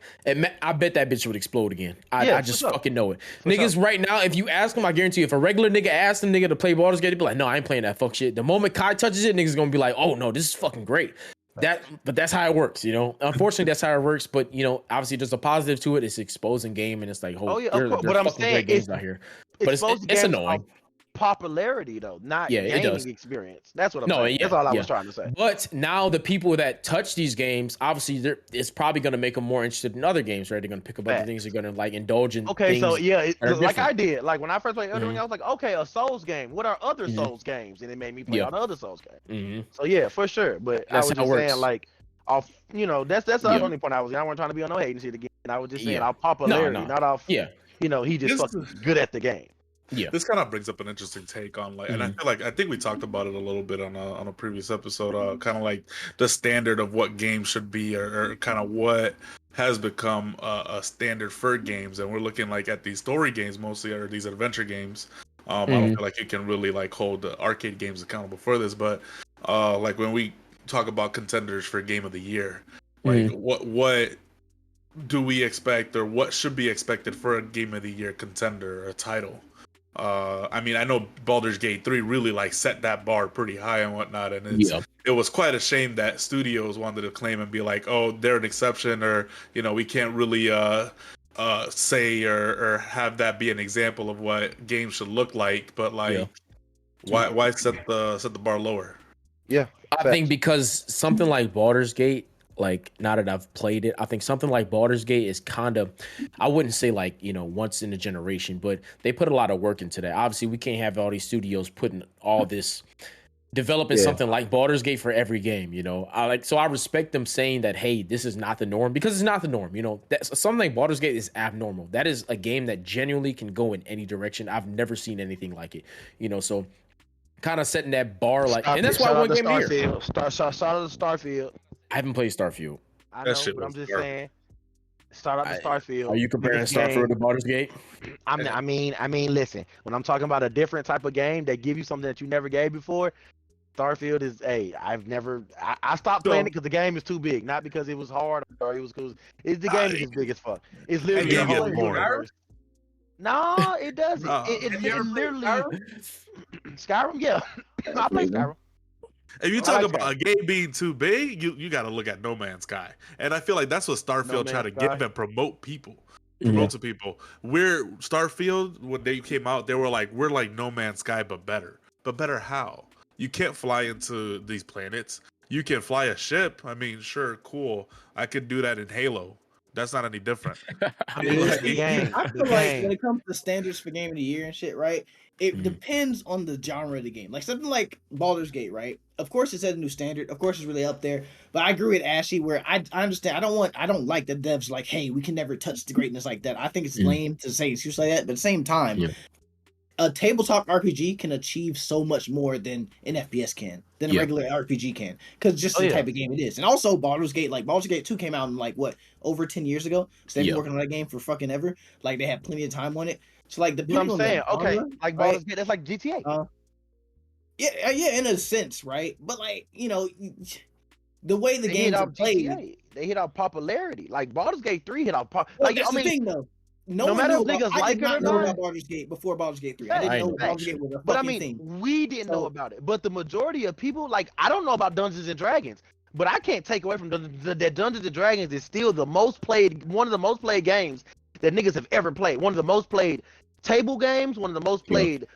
I bet that bitch would explode again. I just fucking know it. Niggas right now, if you ask them, I guarantee you, if a regular nigga asked them nigga to play Baldur's Gate, they'd be like, no, I ain't playing that fuck shit. The moment Kai touches it, niggas gonna be like, oh no, this is fucking great. But that's how it works, Unfortunately, that's how it works. But obviously, there's a positive to it. It's exposing game, and it's like, but I'm saying games out here. But it's annoying. Popularity though, not gaming experience. That's what I'm saying. That's all I was trying to say. But now the people that touch these games, obviously, it's probably going to make them more interested in other games, right? They're going to pick up other things. They're going to like indulge in. Okay, things so like I did. Like when I first played Elden Ring, I was like, okay, a Souls game. What are other Souls games? And it made me play all the other Souls games. So yeah, for sure. But I was just saying, like, off. That's the only point I was. I wasn't trying to be on no hating shit again. I was just saying, off popularity, not off. Yeah. He just fucking good at the game. Yeah, this kind of brings up an interesting take on and I think we talked about it a little bit on a previous episode, kind of like the standard of what games should be, or kind of what has become a standard for games, and we're looking like at these story games mostly, or these adventure games. I don't feel like you can really like hold the arcade games accountable for this, but like when we talk about contenders for Game of the Year, like what do we expect, or what should be expected for a Game of the Year contender or a title? I mean, I know Baldur's Gate 3 really like set that bar pretty high and whatnot, and it was quite a shame that studios wanted to claim and be like, oh, they're an exception, or we can't really say or have that be an example of what games should look like. But like, why set the bar lower? Yeah, I think because something like Baldur's Gate, like now that I've played it, I think something like Baldur's Gate is kind of, I wouldn't say like, once in a generation, but they put a lot of work into that. Obviously, we can't have all these studios putting all this, developing something like Baldur's Gate for every game, So I respect them saying that, hey, this is not the norm, because it's not the norm, That's something like Baldur's Gate is abnormal. That is a game that genuinely can go in any direction. I've never seen anything like it, so kind of setting that bar, like, and that's why I want to get here. Shout out to Starfield. I haven't played Starfield. I know, but I'm just saying. Start out the Starfield. Are you comparing Starfield to Baldur's Gate? I mean, listen. When I'm talking about a different type of game that give you something that you never gave before, Starfield is I stopped playing it because the game is too big, not because it was hard or it was because the game is as big as fuck. It's literally a whole universe. No, it doesn't. It literally Skyrim. Yeah, I play Skyrim. If you talk about a game being too big, you got to look at No Man's Sky, and I feel like that's what Starfield tried to give and promote people. To people. We're Starfield, when they came out, they were like, we're like No Man's Sky, but better. But better how? You can't fly into these planets. You can fly a ship. I mean, sure, cool. I could do that in Halo. That's not any different. I feel like when it comes to standards for Game of the Year and shit, right? It depends on the genre of the game. Like something like Baldur's Gate, right? Of course, it set a new standard. Of course, it's really up there. But I agree with Ashy where I understand. I don't like the devs like, hey, we can never touch the greatness like that. I think it's lame to say excuse like that. But at the same time, a tabletop RPG can achieve so much more than an FPS can, than a regular RPG can, because just the type of game it is. And also Baldur's Gate 2 came out in like what, over 10 years ago. So they've been working on that game for fucking ever. Like they had plenty of time on it. So like You know depending what on I'm saying? the Okay, genre, like right? Baldur's Gate, that's like GTA. Yeah, in a sense, right? But like the way the They hit games are off played. GTA. They hit off popularity. Like Baldur's Gate 3 hit off Well, like that's I the mean, thing, though. No no one matter knew if about. niggas I like did it or not know not. about Baldur's Gate before Baldur's Gate 3. I Facts, didn't I know ain't know Baldur's that Gate was a But I fucking mean, thing. we didn't know about it. But the majority of people, like, I don't know about Dungeons and Dragons, but I can't take away from that Dungeons and Dragons is still the most played, one of the most played games that niggas have ever played. One of the most played table games, one of the most played,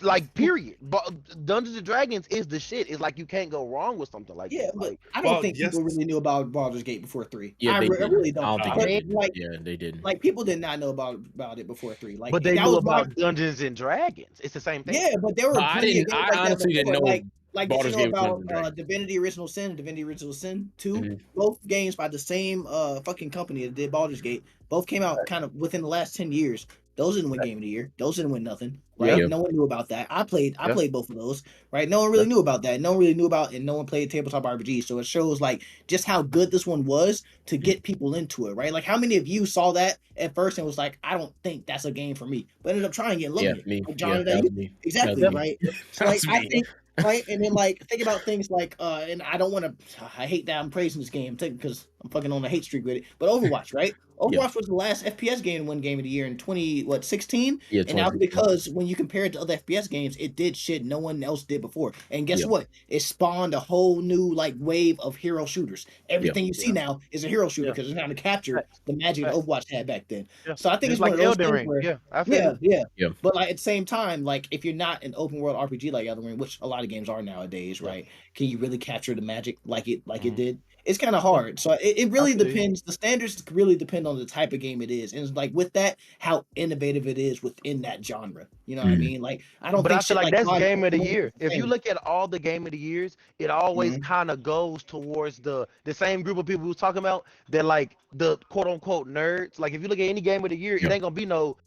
like, period. But Dungeons and Dragons is the shit. It's like you can't go wrong with something like Yeah, that. but Like, I don't well, think yes. people really knew about Baldur's Gate before 3. Yeah, I they didn't. really I don't. don't think Because, they did. like, Yeah, they didn't. like people did not know about it before 3. Like, but they that knew was my about Dungeons and Dragons. It's the same thing. yeah, but there were But I plenty of didn't. games I like that honestly didn't before. know. Like did you Baldur's know Gate was about Dungeons and Dragons. Divinity Original Sin, Divinity Original Sin 2? Mhm. Both games by the same fucking company that did Baldur's Gate. Both came out kind of within the last 10 years. Those didn't win Game of the Year. Those didn't win nothing, right? Yeah. No one knew about that. I played both of those, right? No one Yeah. really knew about that. No one really knew about, and no one played tabletop RPG. So it shows like just how good this one was to get people into it, right? Like how many of you saw that at first and was like, I don't think that's a game for me, but ended up trying it and loving Yeah, it. me. Like John, Yeah, that that you was me. exactly, That was me. right? So That like was I me. think right, and then like think about things like and I don't want to. I hate that I'm praising this game because I'm fucking on a hate streak with it. But Overwatch, right? Overwatch was the last FPS game to win Game of the Year in 2016, Yeah, and that was 2016. because when you compare it to other FPS games, it did shit no one else did before. And guess Yeah. what? It spawned a whole new like wave of hero shooters. Everything you see now is a hero shooter Yeah. because it's trying to capture Facts. the magic that Facts. Overwatch had back then. Yeah. So I think Just it's like one of those Elden things Ring. where Yeah, I feel yeah, it. yeah. Yeah. But like at the same time, like if you're not an open world RPG like Elden Ring, which a lot of games are nowadays, right? Can you really capture the magic like it Mhm. did? It's kind of hard. So it really feel you. depends. The standards really depend on the type of game it is, and it's like with that, how innovative it is within that genre. You know what I Mhm. mean? Like I don't But think I feel shit like that's God game of the is year. the If you same. look at all the game of the years, it always Mhm. kind of goes towards the same group of people we was talking about. They're like the quote unquote nerds. Like if you look at any game of the year, it Yeah. ain't gonna be no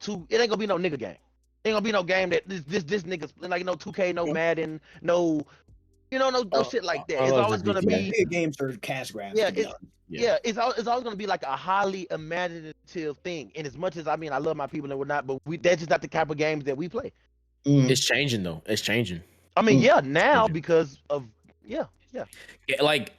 it ain't gonna be no nigga game. Ain't gonna be no game that this niggas like no 2K, no Yeah. Madden, no no shit like that. It's unless always it's gonna GTA. be Big games are cash grabs. yeah, To be it's honest. yeah, it's always gonna be like a highly imaginative thing. And as much as I mean I love my people and whatnot, but that's just not the type of games that we play. It's changing though. It's changing. I mean, Mm. yeah, now Changing. because of yeah. Yeah, like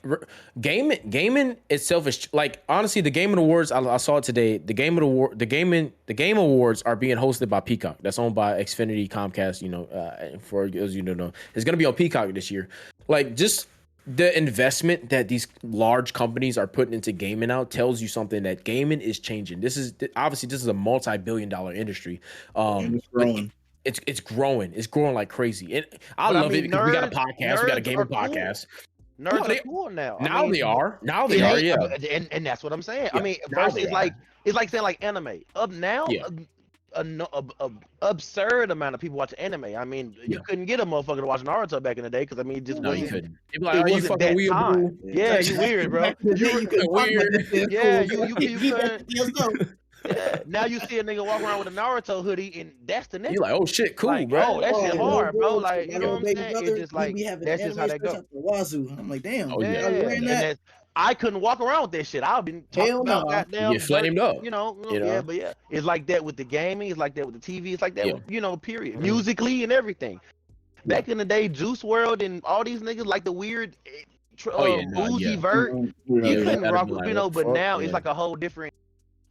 gaming itself is like honestly the Game Awards. I saw it today. The Game Awards are being hosted by Peacock. That's owned by Xfinity, Comcast. For those you don't know, it's gonna be on Peacock this year. Like just the investment that these large companies are putting into gaming now tells you something that gaming is changing. This is a multi-billion-dollar industry. And it's growing. It's growing. It's growing like crazy. And I But I love mean, it because we got a podcast. We got a nerds gaming are cool. podcast. Nerds they- are cool now. Now they are. Now they It are. ain't- Yeah. and that's what I'm saying. I Yeah, mean, now first they it's are. like saying like anime. Up now, Yeah. a absurd amount of people watch anime. I mean, Yeah. you couldn't get a motherfucker to watch Naruto back in the day because I mean, it just No, you wasn't. couldn't. You'd be like, It "Oh, you wasn't fucking that weird, time. bro." Yeah, you weird, bro. Back in the day, you couldn't talk about this shit. Yeah, Cool. you Keep that couldn't- to yourself. Yeah. Now you see a nigga walk around with a Naruto hoodie, and that's the nigga. You like, oh shit, cool, Like, bro. oh, that shit Oh, hard, bro. bro, Like, you know what I'm baby saying? brother, It's just we like be having that's just how anime that shirts go. out the wazoo. I'm like, damn, Oh, yeah. y'all wearing And that? that's, I couldn't walk around with that shit. I've been talking Hell about no. goddamn You get flamed up, You know, you know? yeah, but yeah, it's like that with the gaming. It's like that with the TV. It's like that, Yeah. with, period. Mhm. Musically and everything. Back in the day, Juice World and all these niggas like the weird, boozy vert. Mhm. You Yeah, couldn't that'd rock be with, like, but what the fuck? now Yeah. it's like a whole different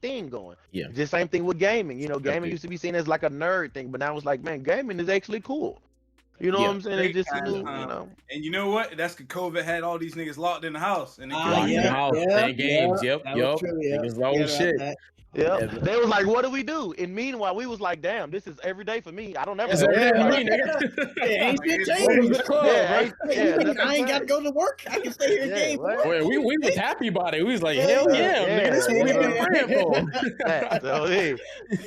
thing going. Yeah. The same thing with gaming. Gaming Definitely. used to be seen as like a nerd thing, but now it's like, man, gaming is actually cool. You know Yeah. what I'm saying? Great It's just time. And you know what? That's because COVID had all these niggas locked in the house. And they Ah, Locked couldn't in the yeah, house, yeah, playing games. yeah, Yep, that yep. was true, yeah. Niggas old Yeah, about shit. that. Yeah, Yeah. they was like, "What do we do?" And meanwhile, we was like, "Damn, this is every day for me. I don't ever." That's go everything out." for me, nigga. Hey, ain't shit Like, Welcome changed. to the club, Yeah, bro. ain't- Hey, yeah, you think that's I ain't what got to I'm go to work? I can stay here and Yeah, game. what? Well, we was happy about it. We was like, hell yeah, nigga. This is what we been praying for. saying.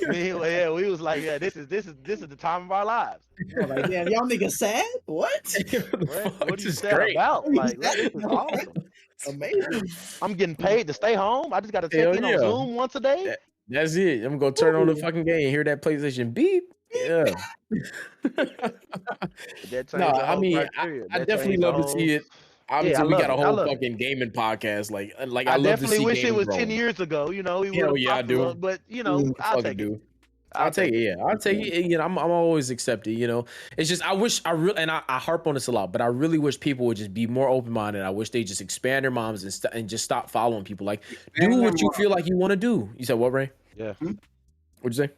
So, we was like, "Yeah, this is the time of our lives." I'm like, damn, y'all niggas sad? What? What are This you is sad great. about? Like, this is awesome. Amazing. I'm getting paid to stay home. I just got to check Hell in yeah. on Zoom once a day. That's it. I'm gonna turn on the fucking game and hear that PlayStation beep. Yeah. That changed No, the I whole mean, criteria. I That definitely changed the love to see whole- it. Obviously, I we love got a it. I whole love it. fucking gaming podcast. Like I I love to definitely see wish it gaming was grow. 10 years ago. We Hell would yeah, I have do. but I'll I'll take it. do. I'll take it. Yeah, I'll take it. You know, I'm always accepted. You know, it's just I wish I really and I harp on this a lot, but I really wish people would just be more open minded. I wish they just expand their minds and just stop following people. Like, do what you feel like you want to do. You said what, Ray? Yeah. What'd you say?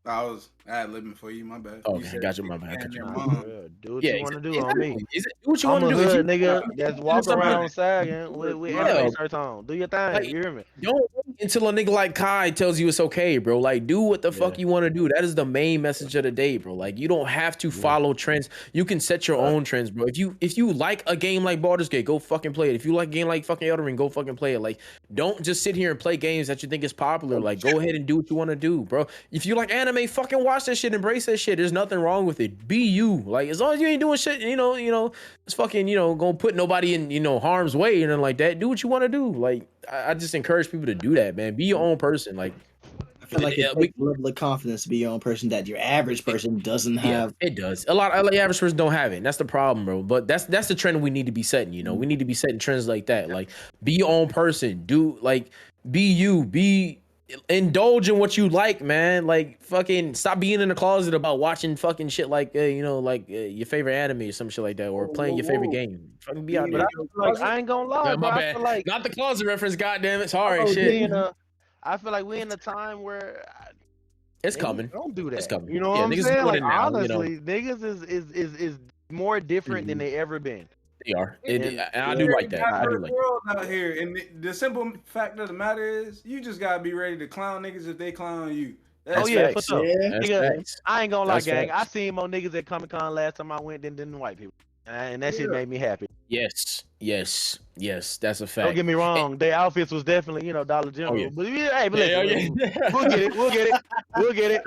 I was ad-libbing for you. My bad. Oh, You okay, said gotcha. My bad. expand your Nah, mind. bro, do what Yeah, you want to do on me. Do what you I'm want a to do. If hood you- nigga that's walking something around sagging with Yeah. anime shirts on. Do your thing. Like, You hear me? Don't wait until a nigga like Kai tells you it's okay, bro. Like, do what the fuck you want to do. That is the main message of the day, bro. Like, you don't have to follow trends. You can set your own trends, bro. If you like a game like Baldur's Gate, go fucking play it. If you like a game like fucking Elden Ring, go fucking play it. Like, don't just sit here and play games that you think is popular. Like, go ahead and do what you want to do, bro. If you like anime, fucking watch that shit, embrace that shit. There's nothing wrong with it. Be you. Like, as long as you ain't doing shit, it's fucking, gonna put nobody in, harm's way and then like that. Do what you want to do. Like, I just encourage people to do that, man. Be your own person. Like, I feel like it takes a level of confidence to be your own person that your average person doesn't have. Yeah, it does. A lot of average person don't have it. And that's the problem, bro. But that's the trend we need to be setting. We need to be setting trends like that. Like, be your own person. Be you. Indulge in what you like, man. Like, fucking stop being in the closet about watching fucking shit like your favorite anime or some shit like that, or playing your favorite game. Fucking be out But there. I ain't gonna lie, Yeah, bro. my I bad. feel like Not the closet reference. Goddamn it. Sorry, shit. I feel like we in a time where It's coming. Don't do that. It's coming. You know what Yeah, I'm niggas saying? doing Like, it now, honestly, niggas is more different than they ever been. They are. And I It's do a like that. I do diverse like that. world out here, and the simple fact of the matter is, you just gotta be ready to clown niggas if they clown you. Oh yeah, for facts. sure. That's Nigga, facts. I ain't gonna lie, That's gang. facts. I seen more niggas at Comic Con last time I went than white people, and that shit made me happy. Yes. That's a fact. Don't get me wrong, their outfits was definitely Dollar General. yeah. But hey, but listen, we'll get it.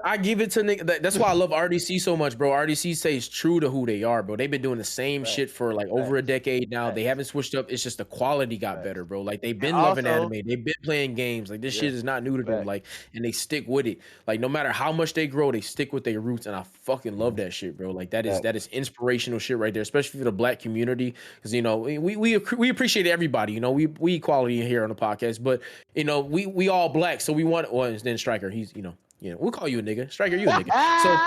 I give it to nigga. That's why I love RDC so much, bro. RDC stays true to who they are, bro. They've been doing the same shit for like over a decade now. They haven't switched up. It's just the quality got better, bro. Like, they've been loving anime. They've been playing games. Like, this shit is not new to them. Like, and they stick with it. Like, no matter how much they grow, they stick with their roots, and I fucking love that shit, bro. Like, that is inspirational shit right there, especially for the Black community, because we appreciate everybody. We equality here on the podcast, but we all Black, so we want. Well, then Striker, he's we'll call you a nigga. Striker, you a nigga. So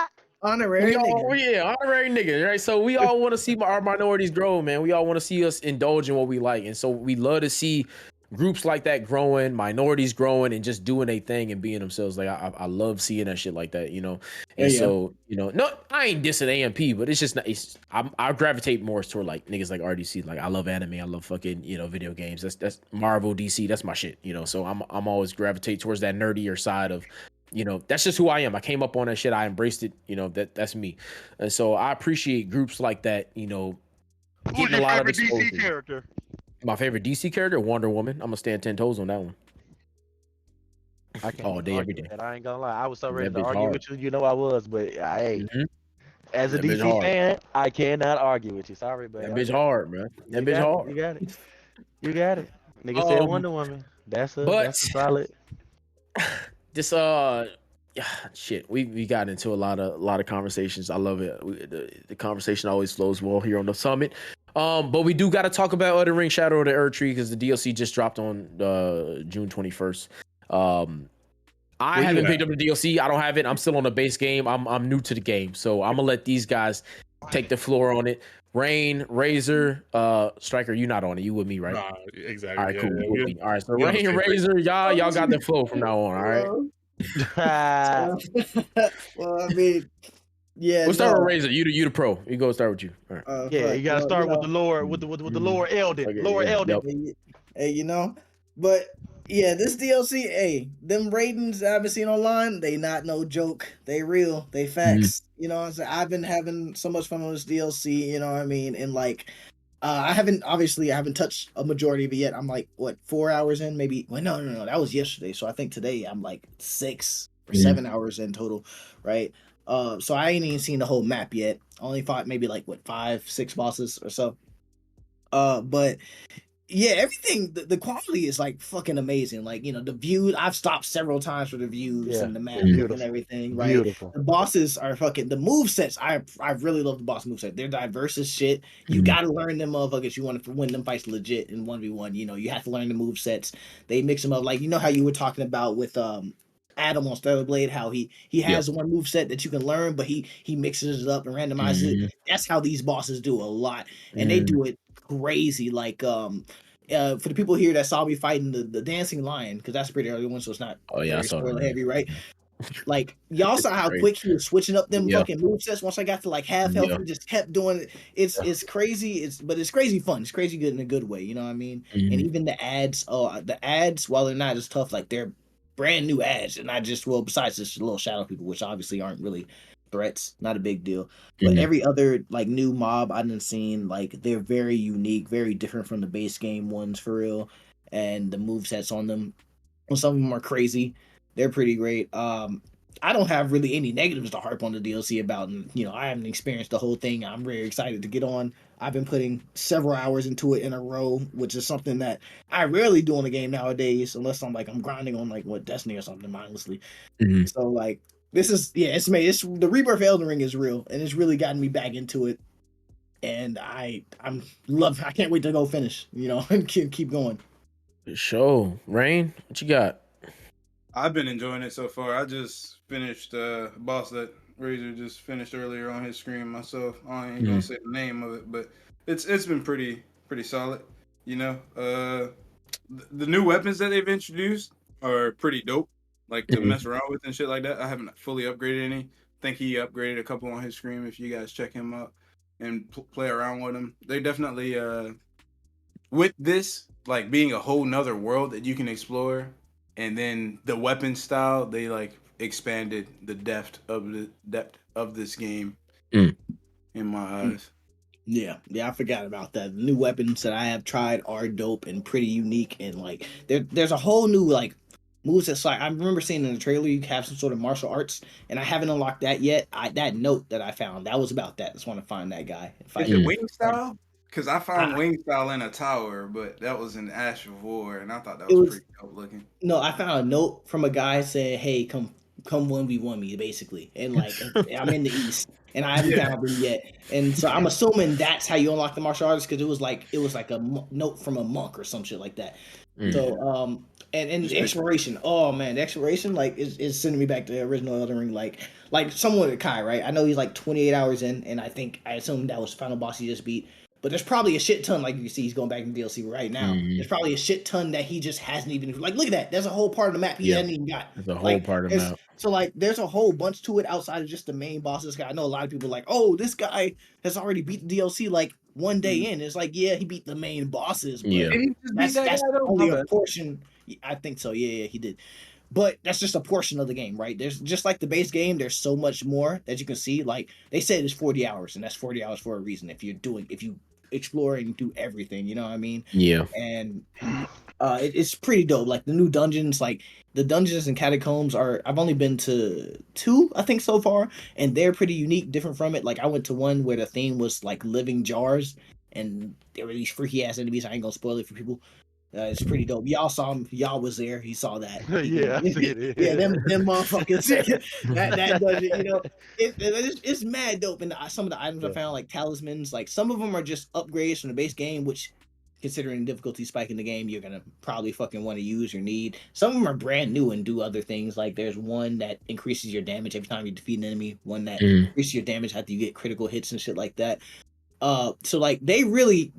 Honorary nigga. Honorary nigga, right? So we all want to see our minorities grow, man. We all want to see us indulge in what we like, and so we love to see groups like that growing, minorities growing, and just doing a thing and being themselves. Like, I love seeing that shit like that, And so, no, I ain't dissing AMP, but it's just not. I gravitate more toward like niggas like RDC. Like, I love anime, I love fucking video games. That's Marvel, DC. That's my shit. So I'm always gravitate towards that nerdier side of. That's just who I am. I came up on that shit. I embraced it. That's me. And so I appreciate groups like that. Who's Getting a your lot of favorite exposure. DC character? My favorite DC character, Wonder Woman. I'm gonna stand 10 toes on that one. I can't All day, every argue day. that. I ain't gonna lie. I was so ready That to bitch argue hard. with you. I was, but hey, as a That bitch DC hard. fan, I cannot argue with you. Sorry, but That bitch hard, man. That bitch hard. You got it. You got it. Nigga said Wonder Woman. That's a solid. This shit. We got into a lot of conversations. I love it. The conversation always flows well here on the summit. But we do got to talk about Elden Ring Shadow of the Erdtree because the DLC just dropped on June 21st. I haven't picked up the DLC. I don't have it. I'm still on the base game. I'm new to the game, so I'm gonna let these guys take the floor on it. Rain, Razor, Striker, you not on it. You with me, right? Nah, exactly. All right, cool. Yeah, You with me. All right, so we on the Rain and same page. Razor, y'all got the flow from now on. All right. Well, I mean, yeah. We'll start with Razor. You the pro. You go start with you. All right. Yeah, you gotta start with the lore, with the lower Elden, Okay, lower yeah, Elden. Hey, but yeah, this DLC, hey, them ratings that I've been seeing online, they not no joke. They real. They facts. You know what I'm saying? I've been having so much fun on this DLC. You know what I mean? And like, I haven't touched a majority of it yet. I'm like, what, 4 hours in? Maybe. Well, no. That was yesterday. So I think today I'm like 6 or 7 hours in total, right? So I ain't even seen the whole map yet. Only fought maybe like 5-6 bosses or so. But yeah, everything, the quality is like fucking amazing. Like, the views, I've stopped several times for the views and the map and everything, right? Beautiful. The bosses are fucking, the move sets, I really love the boss move set. They're diverse as shit. You gotta learn them motherfuckers. You want to win them fights legit in 1v1. You have to learn the move sets. They mix them up. Like, how you were talking about with Adam on Stellar Blade, how he has one move set that you can learn, but he mixes it up and randomizes it. That's how these bosses do a lot, and they do it crazy. Like for the people here that saw me fighting the dancing lion, because that's a pretty early one, so it's not very spoiler heavy, right? Like y'all saw how quick he was switching up them fucking movesets. Once I got to like half health, he just kept doing it. It's crazy. But it's crazy fun. It's crazy good in a good way. You know what I mean? And even the ads, while they're not as tough, like they're brand new ads, and not just besides just little shadow people, which obviously aren't really threats, not a big deal. But every other like new mob I done seen, like they're very unique, very different from the base game ones for real. And the movesets on them, some of them are crazy. They're pretty great. I don't have really any negatives to harp on the DLC about, and I haven't experienced the whole thing. I'm very excited to get on. I've been putting several hours into it in a row, which is something that I rarely do in a game nowadays, unless I'm grinding on like Destiny or something mindlessly. So like this is it's made. It's the rebirth of Elden Ring is real, and it's really gotten me back into it. And I can't wait to go finish, and keep going. Show Rain, what you got? I've been enjoying it so far. I just finished boss that Razor just finished earlier on his stream myself. I ain't gonna say the name of it, but it's been pretty solid. The new weapons that they've introduced are pretty dope. Like to mess around with and shit like that. I haven't fully upgraded any. I think he upgraded a couple on his stream. If you guys check him out and play around with him, they definitely with this like being a whole nother world that you can explore. And then the weapon style, they like expanded the depth of this game in my eyes. Yeah, I forgot about that. The new weapons that I have tried are dope and pretty unique, and like there's a whole new like moves that's like I remember seeing in the trailer you have some sort of martial arts, and I haven't unlocked that yet. That note that I found that was about that. I just want to find that guy. Is it wing style? Because I found wing style in a tower, but that was in Ash of War, and I thought that was pretty dope looking. No, I found a note from a guy saying, "Hey, come 1v1 me," basically, and like I'm in the East, and I haven't found him yet, and so I'm assuming that's how you unlock the martial arts, because it was like a note from a monk or some shit like that. So and the exploration, oh man, the exploration like is sending me back to the original Elden Ring, like someone with Kai, right? I know he's like 28 hours in, and I assume that was the final boss he just beat. But there's probably a shit ton, like you see, he's going back in DLC right now. There's probably a shit ton that he just hasn't even like. Look at that. There's a whole part of the map he hasn't even got. There's a whole part of the map. So like, there's a whole bunch to it outside of just the main bosses. I know a lot of people are like, oh, this guy has already beat the DLC like one day in. It's like, yeah, he beat the main bosses. But that's only a portion. I think so. Yeah, he did. But that's just a portion of the game, right? There's just like the base game. There's so much more that you can see. Like they said, it's 40 hours, and that's 40 hours for a reason. If you explore and do everything, you know what I mean? Yeah. And it's pretty dope. Like the new dungeons, like the dungeons and catacombs I've only been to 2, I think, so far, and they're pretty unique, different from it. Like I went to one where the theme was like living jars, and there were these freaky ass enemies. I ain't gonna spoil it for people. It's pretty dope. Y'all saw him. Y'all was there. He saw that. Yeah, yeah. Them motherfuckers. that dungeon. It's mad dope. And some of the items I found, like talismans, like some of them are just upgrades from the base game, which, considering the difficulty spike in the game, you're gonna probably fucking want to use or need. Some of them are brand new and do other things. Like there's one that increases your damage every time you defeat an enemy. One that increases your damage after you get critical hits and shit like that. So like they really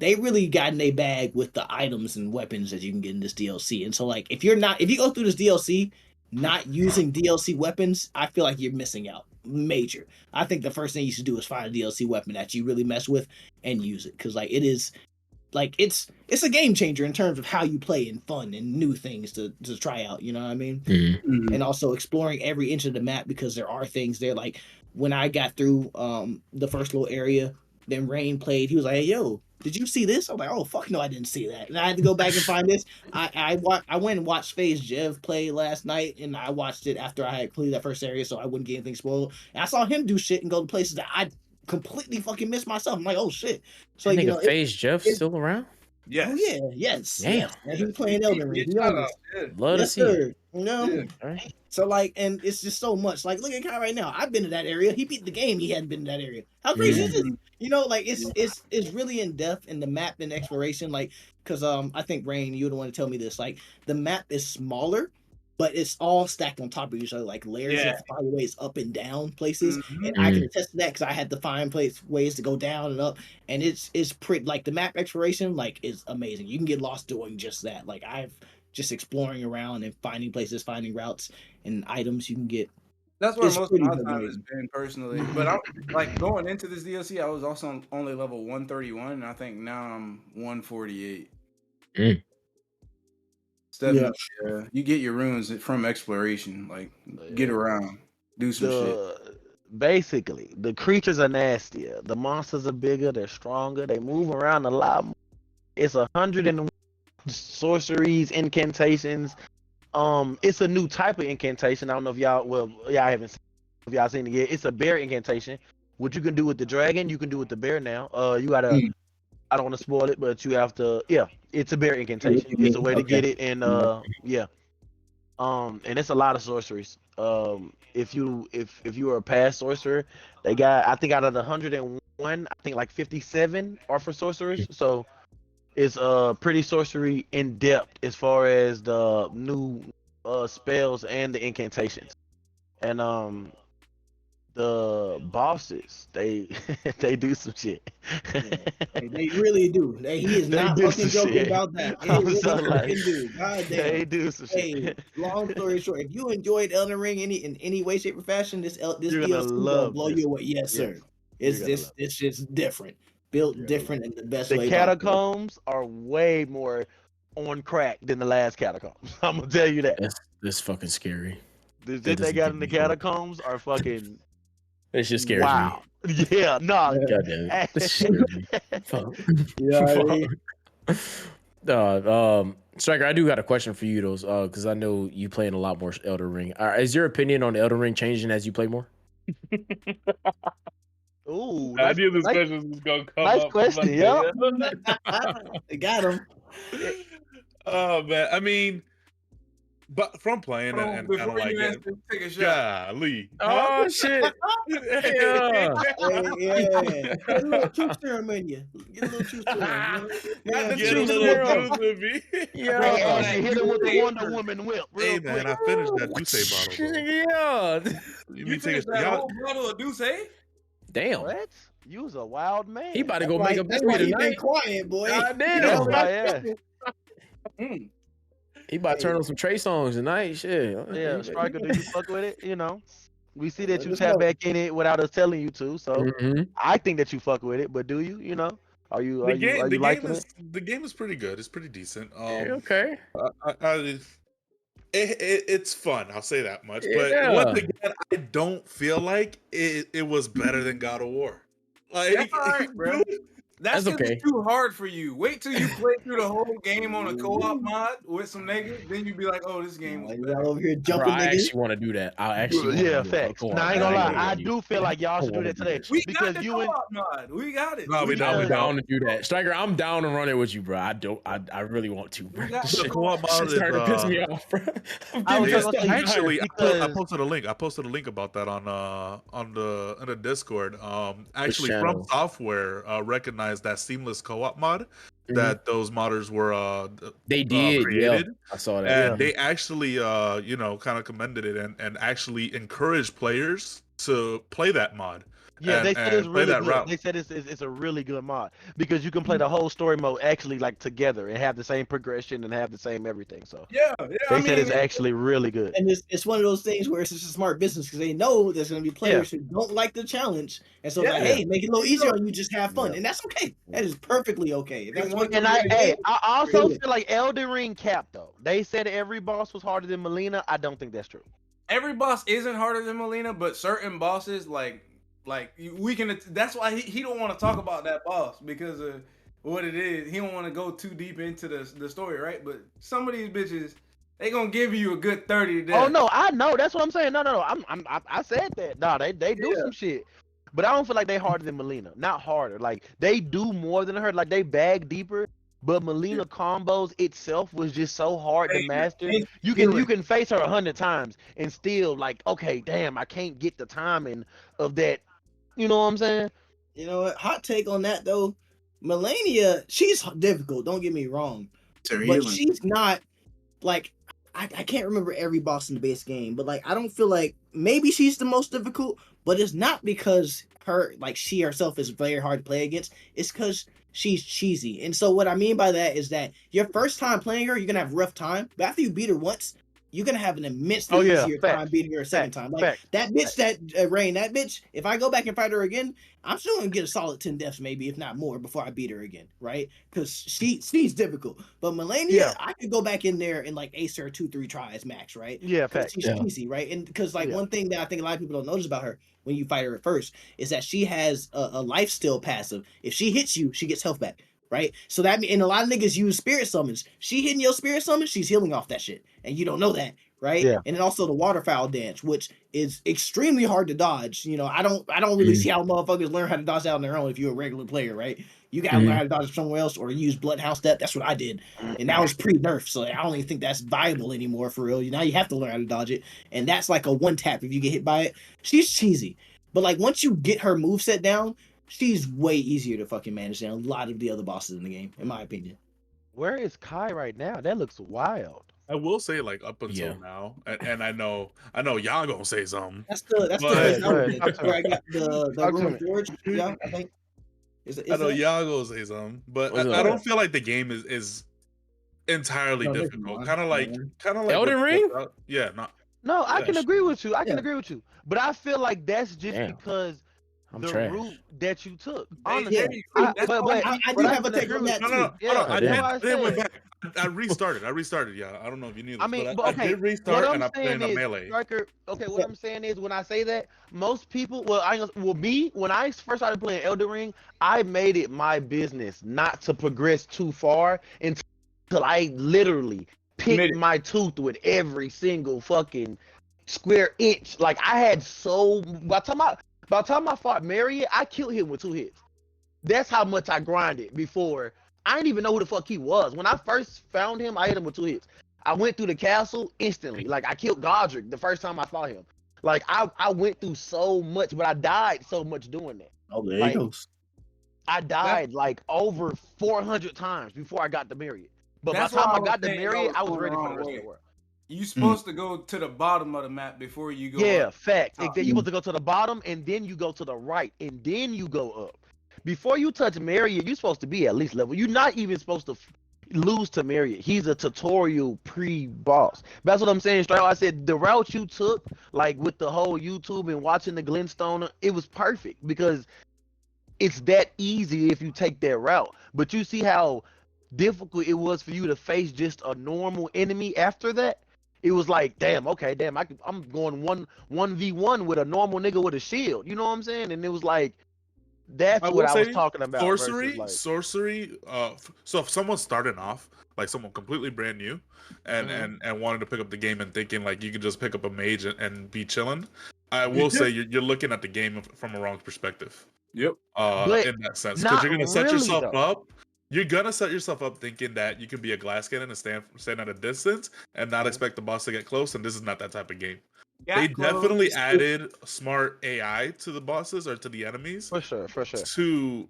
got in a bag with the items and weapons that you can get in this DLC. And so like if you go through this DLC not using DLC weapons, I feel like you're missing out major. I think the first thing you should do is find a DLC weapon that you really mess with and use it, because like it is like it's a game changer in terms of how you play and fun and new things to try out, you know what I mean? And also exploring every inch of the map, because there are things there. Like when I got through the first little area, then Rain played. He was like, "Hey, yo, did you see this?" I'm like, "Oh, fuck no, I didn't see that." And I had to go back and find this. I went and watched FaZe Jev play last night, and I watched it after I had completed that first area, so I wouldn't get anything spoiled. And I saw him do shit and go to places that I completely fucking missed myself. I'm like, oh shit. So like, FaZe Jev still around? Yes. Oh yeah, yes. Damn. Yes. And he was playing Elden Ring. Love to see it. You know? Right. So like, and it's just so much. Like, look at Kai right now. I've been to that area. He beat the game. He hadn't been to that area. How crazy is it? You know, like it's really in depth in the map and exploration. Like, because I think Rain, you would want to tell me this. Like, the map is smaller, but it's all stacked on top of each other, like layers Yeah. of fireways up and down places. Mhm. And I can attest to that because I had to find ways to go down and up, and it's pretty. Like the map exploration, like is amazing. You can get lost doing just that. Like I've just exploring around and finding places, finding routes and items you can get. That's where It's most of pretty my good, time man. has been personally. But I'm like going into this DLC, I was also only level 131, and I think now I'm 148. Mm. It's definitely, you get your runes from exploration. Like, get around, do some shit. Basically, the creatures are nastier. The monsters are bigger. They're stronger. They move around a lot more. It's 101 sorceries, incantations. It's a new type of incantation. I don't know if y'all, I haven't seen, if y'all seen it yet. It's a bear incantation. What you can do with the dragon, you can do with the bear now. You gotta, I don't want to spoil it, but you have to, it's a bear incantation. It's a way to get it, and and it's a lot of sorceries. If you are a past sorcerer, they got, I think out of the 101, I think like 57 are for sorcerers. So it's pretty sorcery in depth as far as the new spells and the incantations. And the bosses, they they do some shit. They really do. He is They not do fucking some joking shit. about that. They I'm really so like, fucking do. God damn. they do some Hey, shit. long story short, if you enjoyed Elden Ring in any way, shape, or fashion, this You're DLC gonna gonna love blow this. you away. Yes, sir. You're gonna love It's just different, built You're gonna different in the best The way possible. catacombs are way more on crack than the last catacombs. I'm gonna tell you that. That's fucking scary. The That shit they doesn't got give in the me hope. catacombs are fucking That shit scares wow. Yeah, nah. me. God damn it. That shit scares me. Fuck. Yeah, I mean, Striker, I do got a question for you though, because I know you playing a lot more Elden Ring. Is your opinion on Elden Ring changing as you play more? Ooh, I knew this nice, question was gonna come nice up. question. Yeah. I got him. Oh man, I mean, but from playing Hold on, and before like you it, answer, take a shot. golly. Oh shit! Yeah. Yeah. Get a little truth serum in you. Get a little truth serum. Not the Get a truth little serum. truth with me. Yeah. Hey, Ashley, hit him with the Wonder Woman whip real Hey quick. man, I finished that Douce bottle. Bro. Yeah. You You mean take finished a that y'all? whole bottle of Douce? Damn. What? You was a wild man. He about to go make a That's baby why he been tonight. quiet, boy. God That's damn. why, yeah. He about to turn on some Trey songs tonight. Shit. Yeah, Striker, do you fuck with it? You know, we see that Let you us tap know. back in it without us telling you to. So Mhm. I think that you fuck with it, but do you? You know, are you liking it? The game is pretty good. It's pretty decent. Yeah, okay. It's fun. I'll say that much. Yeah. But once again, I don't feel like it was better than God of War. Like, That's all right, bro. That's That's 'cause okay. it's too hard for you. Wait till you play through the whole game on a co-op mod with some niggas, then you be like, "Oh, this game was You better." got over here Bro, jumping I niggas. actually want to do that. I actually want to Yeah, do facts. that. Now I ain't gonna lie, I do do feel like y'all should do that today We got because the you and co-op mod. We got it. No, we don't. I'm We down don't. to do that. Striker, I'm down to run it with you, bro. I really want to, bro. We got This The shit, co-op shit mod is starting to piss me off, bro. I'm I was getting gonna pissed say, off. actually, I because- posted a link. I posted a link about that on the Discord. Actually, From channel? Software recognized that seamless co-op mod that those modders were They did, created. yeah. I saw that. And they actually kind of commended it and actually encouraged players to play that mod. yeah, they said it's play really that good. route. They said it's a really good mod because you can play the whole story mode actually like together and have the same progression and have the same everything. So Yeah. they said it's actually really good. And it's one of those things where it's just a smart business because they know there's going to be players who don't like the challenge. And so, like, hey, make it a little easier on you, just have fun. And that's okay. That is perfectly okay. If that's what And I also feel like Elden Ring capped though. They said every boss was harder than Melina. I don't think that's true. Every boss isn't harder than Melina, but certain bosses like we can. That's why he don't want to talk about that boss because of what it is. He don't want to go too deep into the story, right? But some of these bitches, they gonna give you a good 30 to death. Oh no, I know. That's what I'm saying. No. I said that. No, they do some shit. But I don't feel like they harder than Melina. Not harder. Like they do more than her. Like they bag deeper. But Melina combos itself was just so hard to master. You can face her 100 times and still like, okay, damn, I can't get the timing of that. You know what I'm saying? You know what? Hot take on that though. Melania, she's difficult. Don't get me wrong, but she's not like I can't remember every boss in the base game, but like I don't feel like maybe she's the most difficult, but it's not because she herself is very hard to play against. It's because she's cheesy. And so what I mean by that is that your first time playing her, you're gonna have a rough time, but after you beat her once, you're gonna have an immensely easier time beating her a second time. Like that bitch, Rain, that bitch. If I go back and fight her again, I'm still gonna get a solid 10 deaths, maybe if not more, before I beat her again, right? Because she's difficult. But Melania, I could go back in there and like ace her 2-3 tries max, right? Yeah, because she's cheesy, right? And because like one thing that I think a lot of people don't notice about her when you fight her at first is that she has a life steal passive. If she hits you, she gets health back. Right, so that and a lot of niggas use spirit summons. She hitting your spirit summons, she's healing off that shit, and you don't know that, right? Yeah. And then also the waterfowl dance, which is extremely hard to dodge. You know, I don't really see how motherfuckers learn how to dodge that on their own if you're a regular player, right? You gotta learn how to dodge somewhere else or use Bloodhound Step. That's what I did, and that was pre-nerf, so I don't even think that's viable anymore for real. Now you have to learn how to dodge it, and that's like a one tap if you get hit by it. She's cheesy, but like once you get her moveset down, she's way easier to fucking manage than a lot of the other bosses in the game, in my opinion. Where is Kai right now? That looks wild. I will say, like up until now, and I know y'all gonna say something. That's where I got the Room Forge. Yeah, I think. I know y'all gonna say something, but I don't feel like the game is entirely difficult. Kind of like Elden Ring. Yeah, no, I can agree with you. I can agree with you, but I feel like that's just because the route that you took. Honestly, I do have a take on that too. I went back. I restarted. Yeah, I don't know if you knew this, but I did restart and I'm playing a melee. Striker, what I'm saying is when I say that, most people, me, when I first started playing Elden Ring, I made it my business not to progress too far until I literally picked my tooth with every single fucking square inch. Like I had by the time I fought Marion, I killed him with 2 hits. That's how much I grinded before. I didn't even know who the fuck he was. When I first found him, I hit him with 2 hits. I went through the castle instantly. Like I killed Godric the first time I fought him. Like I went through so much, but I died so much doing that. Oh, there he goes. I died like over 400 times before I got the Myriad. But by the time I got the Myriad, I was ready for the rest of the world. You're supposed to go to the bottom of the map before you go up. Fact. You're supposed to go to the bottom, and then you go to the right, and then you go up. Before you touch Myriad, you're supposed to be at least level. You're not even supposed to lose to Myriad. He's a tutorial pre-boss. That's what I'm saying, Strike. I said the route you took, like with the whole YouTube and watching the Glintstone, it was perfect because it's that easy if you take that route. But you see how difficult it was for you to face just a normal enemy after that? It was like, I'm going 1v1 with a normal nigga with a shield. You know what I'm saying? And it was like, that's what I was talking about. Sorcery. So if someone's starting off, like someone completely brand new, and wanted to pick up the game and thinking like you could just pick up a mage and be chilling, I will say you're looking at the game from a wrong perspective. Yep. In that sense, because you're gonna set yourself up. You're gonna set yourself up thinking that you can be a glass cannon and stand at a distance and not expect the boss to get close. And this is not that type of game. They definitely added smart AI to the bosses or to the enemies. For sure. To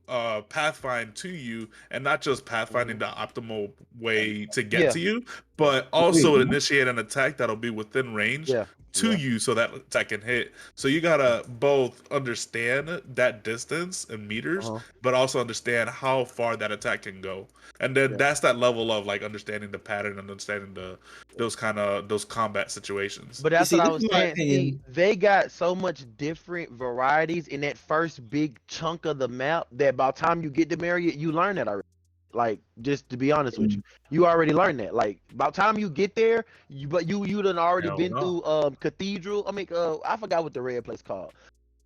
pathfind to you, and not just pathfinding the optimal way to get to you, but also initiate an attack that'll be within range to you so that attack can hit. So you gotta both understand that distance in meters, but also understand how far that attack can go. And then that's that level of like understanding the pattern and understanding those combat situations. But that's what I was saying. They got so much different varieties in that first big chunk of the map that by the time you get to Marriott, you learn that already. Like, just to be honest with you already learned that. Like, by the time you get there, you done already been through Cathedral. I forgot what the red place called.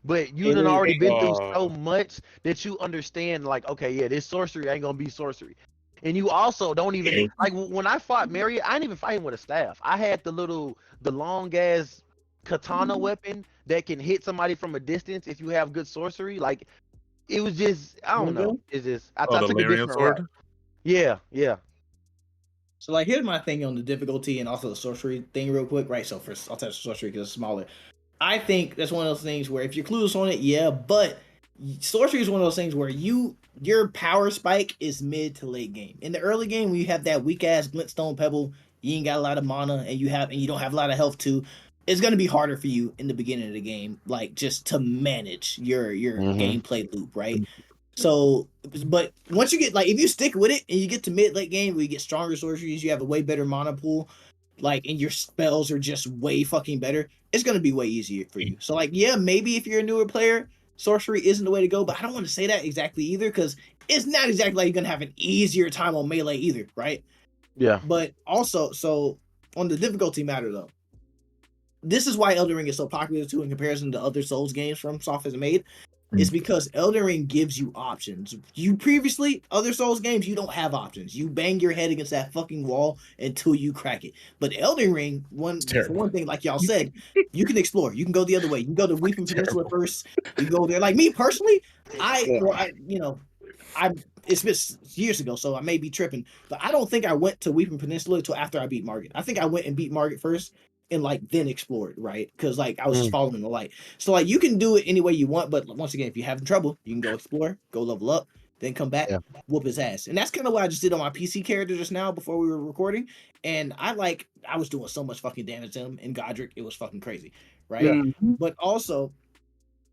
But you done already been through so much that you understand, like, okay, yeah, this sorcery ain't gonna be sorcery. And you also don't even, like, when I fought Marriott, I didn't even fight him with a staff. I had the long ass katana weapon that can hit somebody from a distance if you have good sorcery. Like, it was just, I don't know. It's just, I took a different route. Yeah. So, like, here's my thing on the difficulty and also the sorcery thing real quick, right? So first, I'll touch sorcery because it's smaller. I think that's one of those things where if you're clueless on it, but sorcery is one of those things where your power spike is mid to late game. In the early game, when you have that weak ass glintstone pebble, you ain't got a lot of mana, and you don't have a lot of health too, it's gonna be harder for you in the beginning of the game, like just to manage your gameplay loop, right? So, but once you get like, if you stick with it and you get to late game where you get stronger sorceries, you have a way better mana pool, like, and your spells are just way fucking better, it's gonna be way easier for you. So, like, yeah, maybe if you're a newer player, sorcery isn't the way to go, but I don't want to say that exactly either, because it's not exactly like you're gonna have an easier time on melee either, right? Yeah. But also, so on the difficulty matter though, this is why Elden Ring is so popular too in comparison to other Souls games from Soft has made. It's because Elden Ring gives you options. You previously, other Souls games, you don't have options. You bang your head against that fucking wall until you crack it. But Elden Ring, for one thing, like y'all said, you can explore. You can go the other way. You can go to Weeping Peninsula first. You go there. Like me personally, it's been years ago, so I may be tripping, but I don't think I went to Weeping Peninsula until after I beat Margit. I think I went and beat Margit first, and like then explored, right? Because like I was just following the light. So like you can do it any way you want, but once again, if you're having trouble, you can go explore, go level up, then come back, whoop his ass. And that's kind of what I just did on my PC character just now before we were recording. And I was doing so much fucking damage to him in Godric, it was fucking crazy, right? Yeah. But also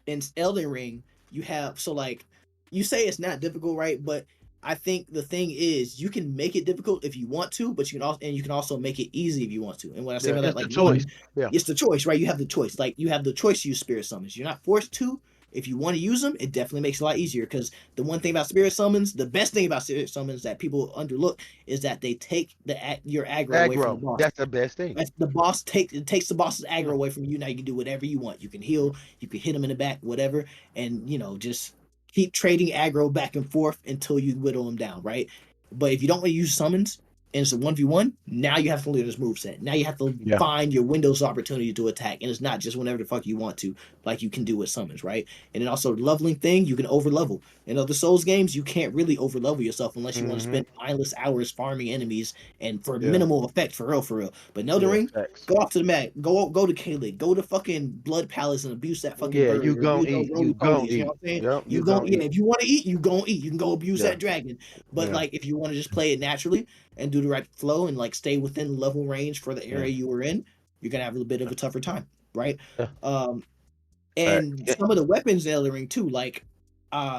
in Elden Ring, you have, so like, you say it's not difficult, right? But I think the thing is, you can make it difficult if you want to, but you can also make it easy if you want to. And when I say about that, like, choice. It's the choice, right? You have the choice. Like, you have the choice to use spirit summons. You're not forced to. If you want to use them, it definitely makes it a lot easier. Because the one thing about spirit summons, the best thing about spirit summons that people underlook is that they take your aggro away from the boss. That's the best thing. It takes the boss's aggro away from you. Now you can do whatever you want. You can heal. You can hit him in the back, whatever, and just keep trading aggro back and forth until you whittle them down, right? But if you don't want to use summons and it's a 1v1, now you have to learn this moveset. Now you have to find your windows of opportunity to attack, and it's not just whenever the fuck you want to, like you can do with summons, right? And then also the leveling thing, you can over level. In other Souls games, you can't really over level yourself unless you want to spend mindless hours farming enemies and for minimal effect, for real. But in Elden Ring, go off to the mat, go to Caelid, go to fucking Blood Palace and abuse that fucking bird. You gon' eat. You gon' eat. You know what I'm saying? You gon' eat. If you want to eat, you gon' eat. You can go abuse that dragon. But like, if you want to just play it naturally and do the right flow and like stay within level range for the area you were in, you're gonna have a little bit of a tougher time, right? And some of the weapons in Elden Ring too, like,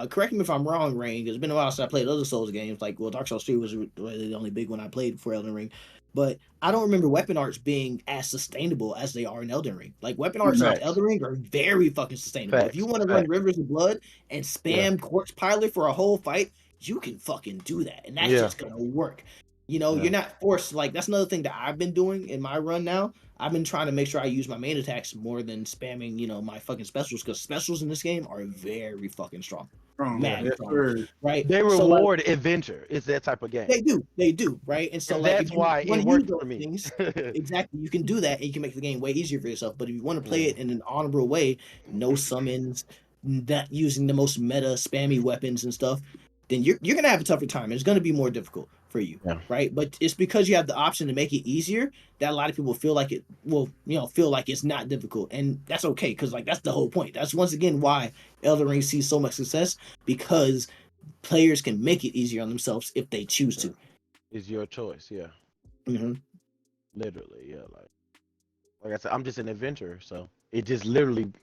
correct me if I'm wrong, Rain, because it's been a while since I played other Souls games. Like, well, Dark Souls 3 was really the only big one I played for Elden Ring. But I don't remember weapon arts being as sustainable as they are in Elden Ring. Like, weapon arts in Elden Ring are very fucking sustainable. If you want to run Rivers of Blood and spam Corpse Pilot for a whole fight, you can fucking do that. And that's just going to work. You're not forced. Like, that's another thing that I've been doing in my run now. I've been trying to make sure I use my main attacks more than spamming, my fucking specials, because specials in this game are very fucking strong. Mad strong, right? They reward adventure. It's that type of game. They do, right? And so, and like, that's why it worked for me. Things, exactly, you can do that, and you can make the game way easier for yourself. But if you want to play it in an honorable way, no summons, not using the most meta spammy weapons and stuff, then you're gonna have a tougher time. It's gonna be more difficult for you, right? But it's because you have the option to make it easier that a lot of people feel like it's not difficult, and that's okay, because like that's the whole point. That's once again why Elden Ring sees so much success, because players can make it easier on themselves if they choose to. It's your choice, literally, like I said, I'm just an adventurer, so it just literally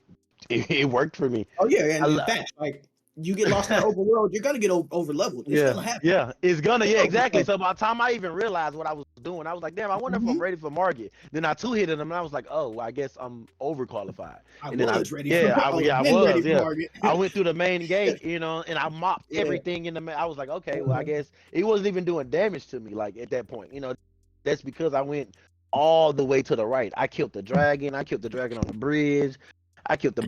it worked for me. Oh yeah, and in fact, like, you get lost in that open world, you're gonna get over leveled. It's gonna happen. It's gonna, exactly. So by the time I even realized what I was doing, I was like, damn, I wonder if I'm ready for Margit. Then I two-hit him, and I was like, oh, well, I guess I'm overqualified. I was ready. I went through the main gate, and I mopped everything in the main. I was like, okay, well, I guess it wasn't even doing damage to me, like, at that point. That's because I went all the way to the right. I killed the dragon. I killed the dragon on the bridge. I killed the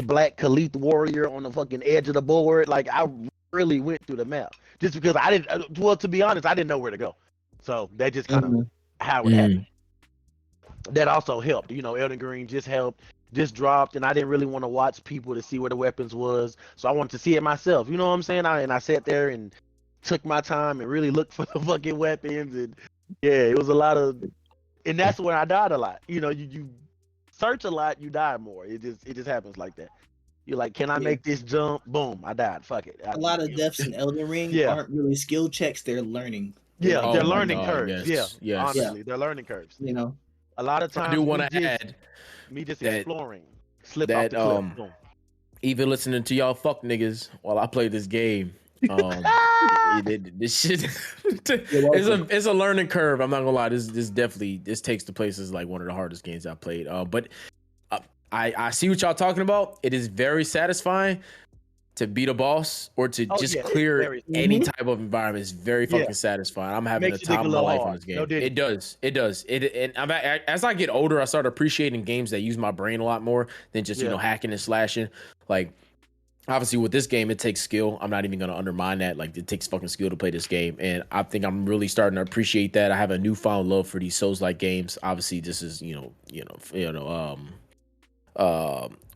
black Khalith warrior on the fucking edge of the board. Like, I really went through the map just because I didn't. Well, to be honest, I didn't know where to go. So that just kind of how it happened. That also helped. Elden Ring just dropped, and I didn't really want to watch people to see where the weapons was. So I wanted to see it myself. You know what I'm saying? I sat there and took my time and really looked for the fucking weapons. And it was a lot of, and that's when I died a lot. You search a lot, you die more. It just happens like that. You're like, can I make this jump? Boom, I died. Fuck it. A lot of deaths in Elden Ring aren't really skill checks, they're learning Yeah, Oh they're my learning God, curves. yes, Yeah, yes. honestly, they're learning curves. You know, A lot of I times do want to add me just that exploring, slip off that the cliff. Boom. even listening to y'all fuck niggas while I play this game, this shit it's a learning curve. I'm not gonna lie. This definitely takes the place as like one of the hardest games I played. But I see what y'all talking about. It is very satisfying to beat a boss or to just clear any type of environment. Is very fucking satisfying. I'm having Makes the you time dig a of my little life hard. on this game. No diddy. It does. And as I get older, I start appreciating games that use my brain a lot more than just hacking and slashing. Like, obviously with this game, it takes skill. I'm not even going to undermine that. Like, it takes fucking skill to play this game. And I think I'm really starting to appreciate that. I have a newfound love for these Souls-like games. Obviously, this is,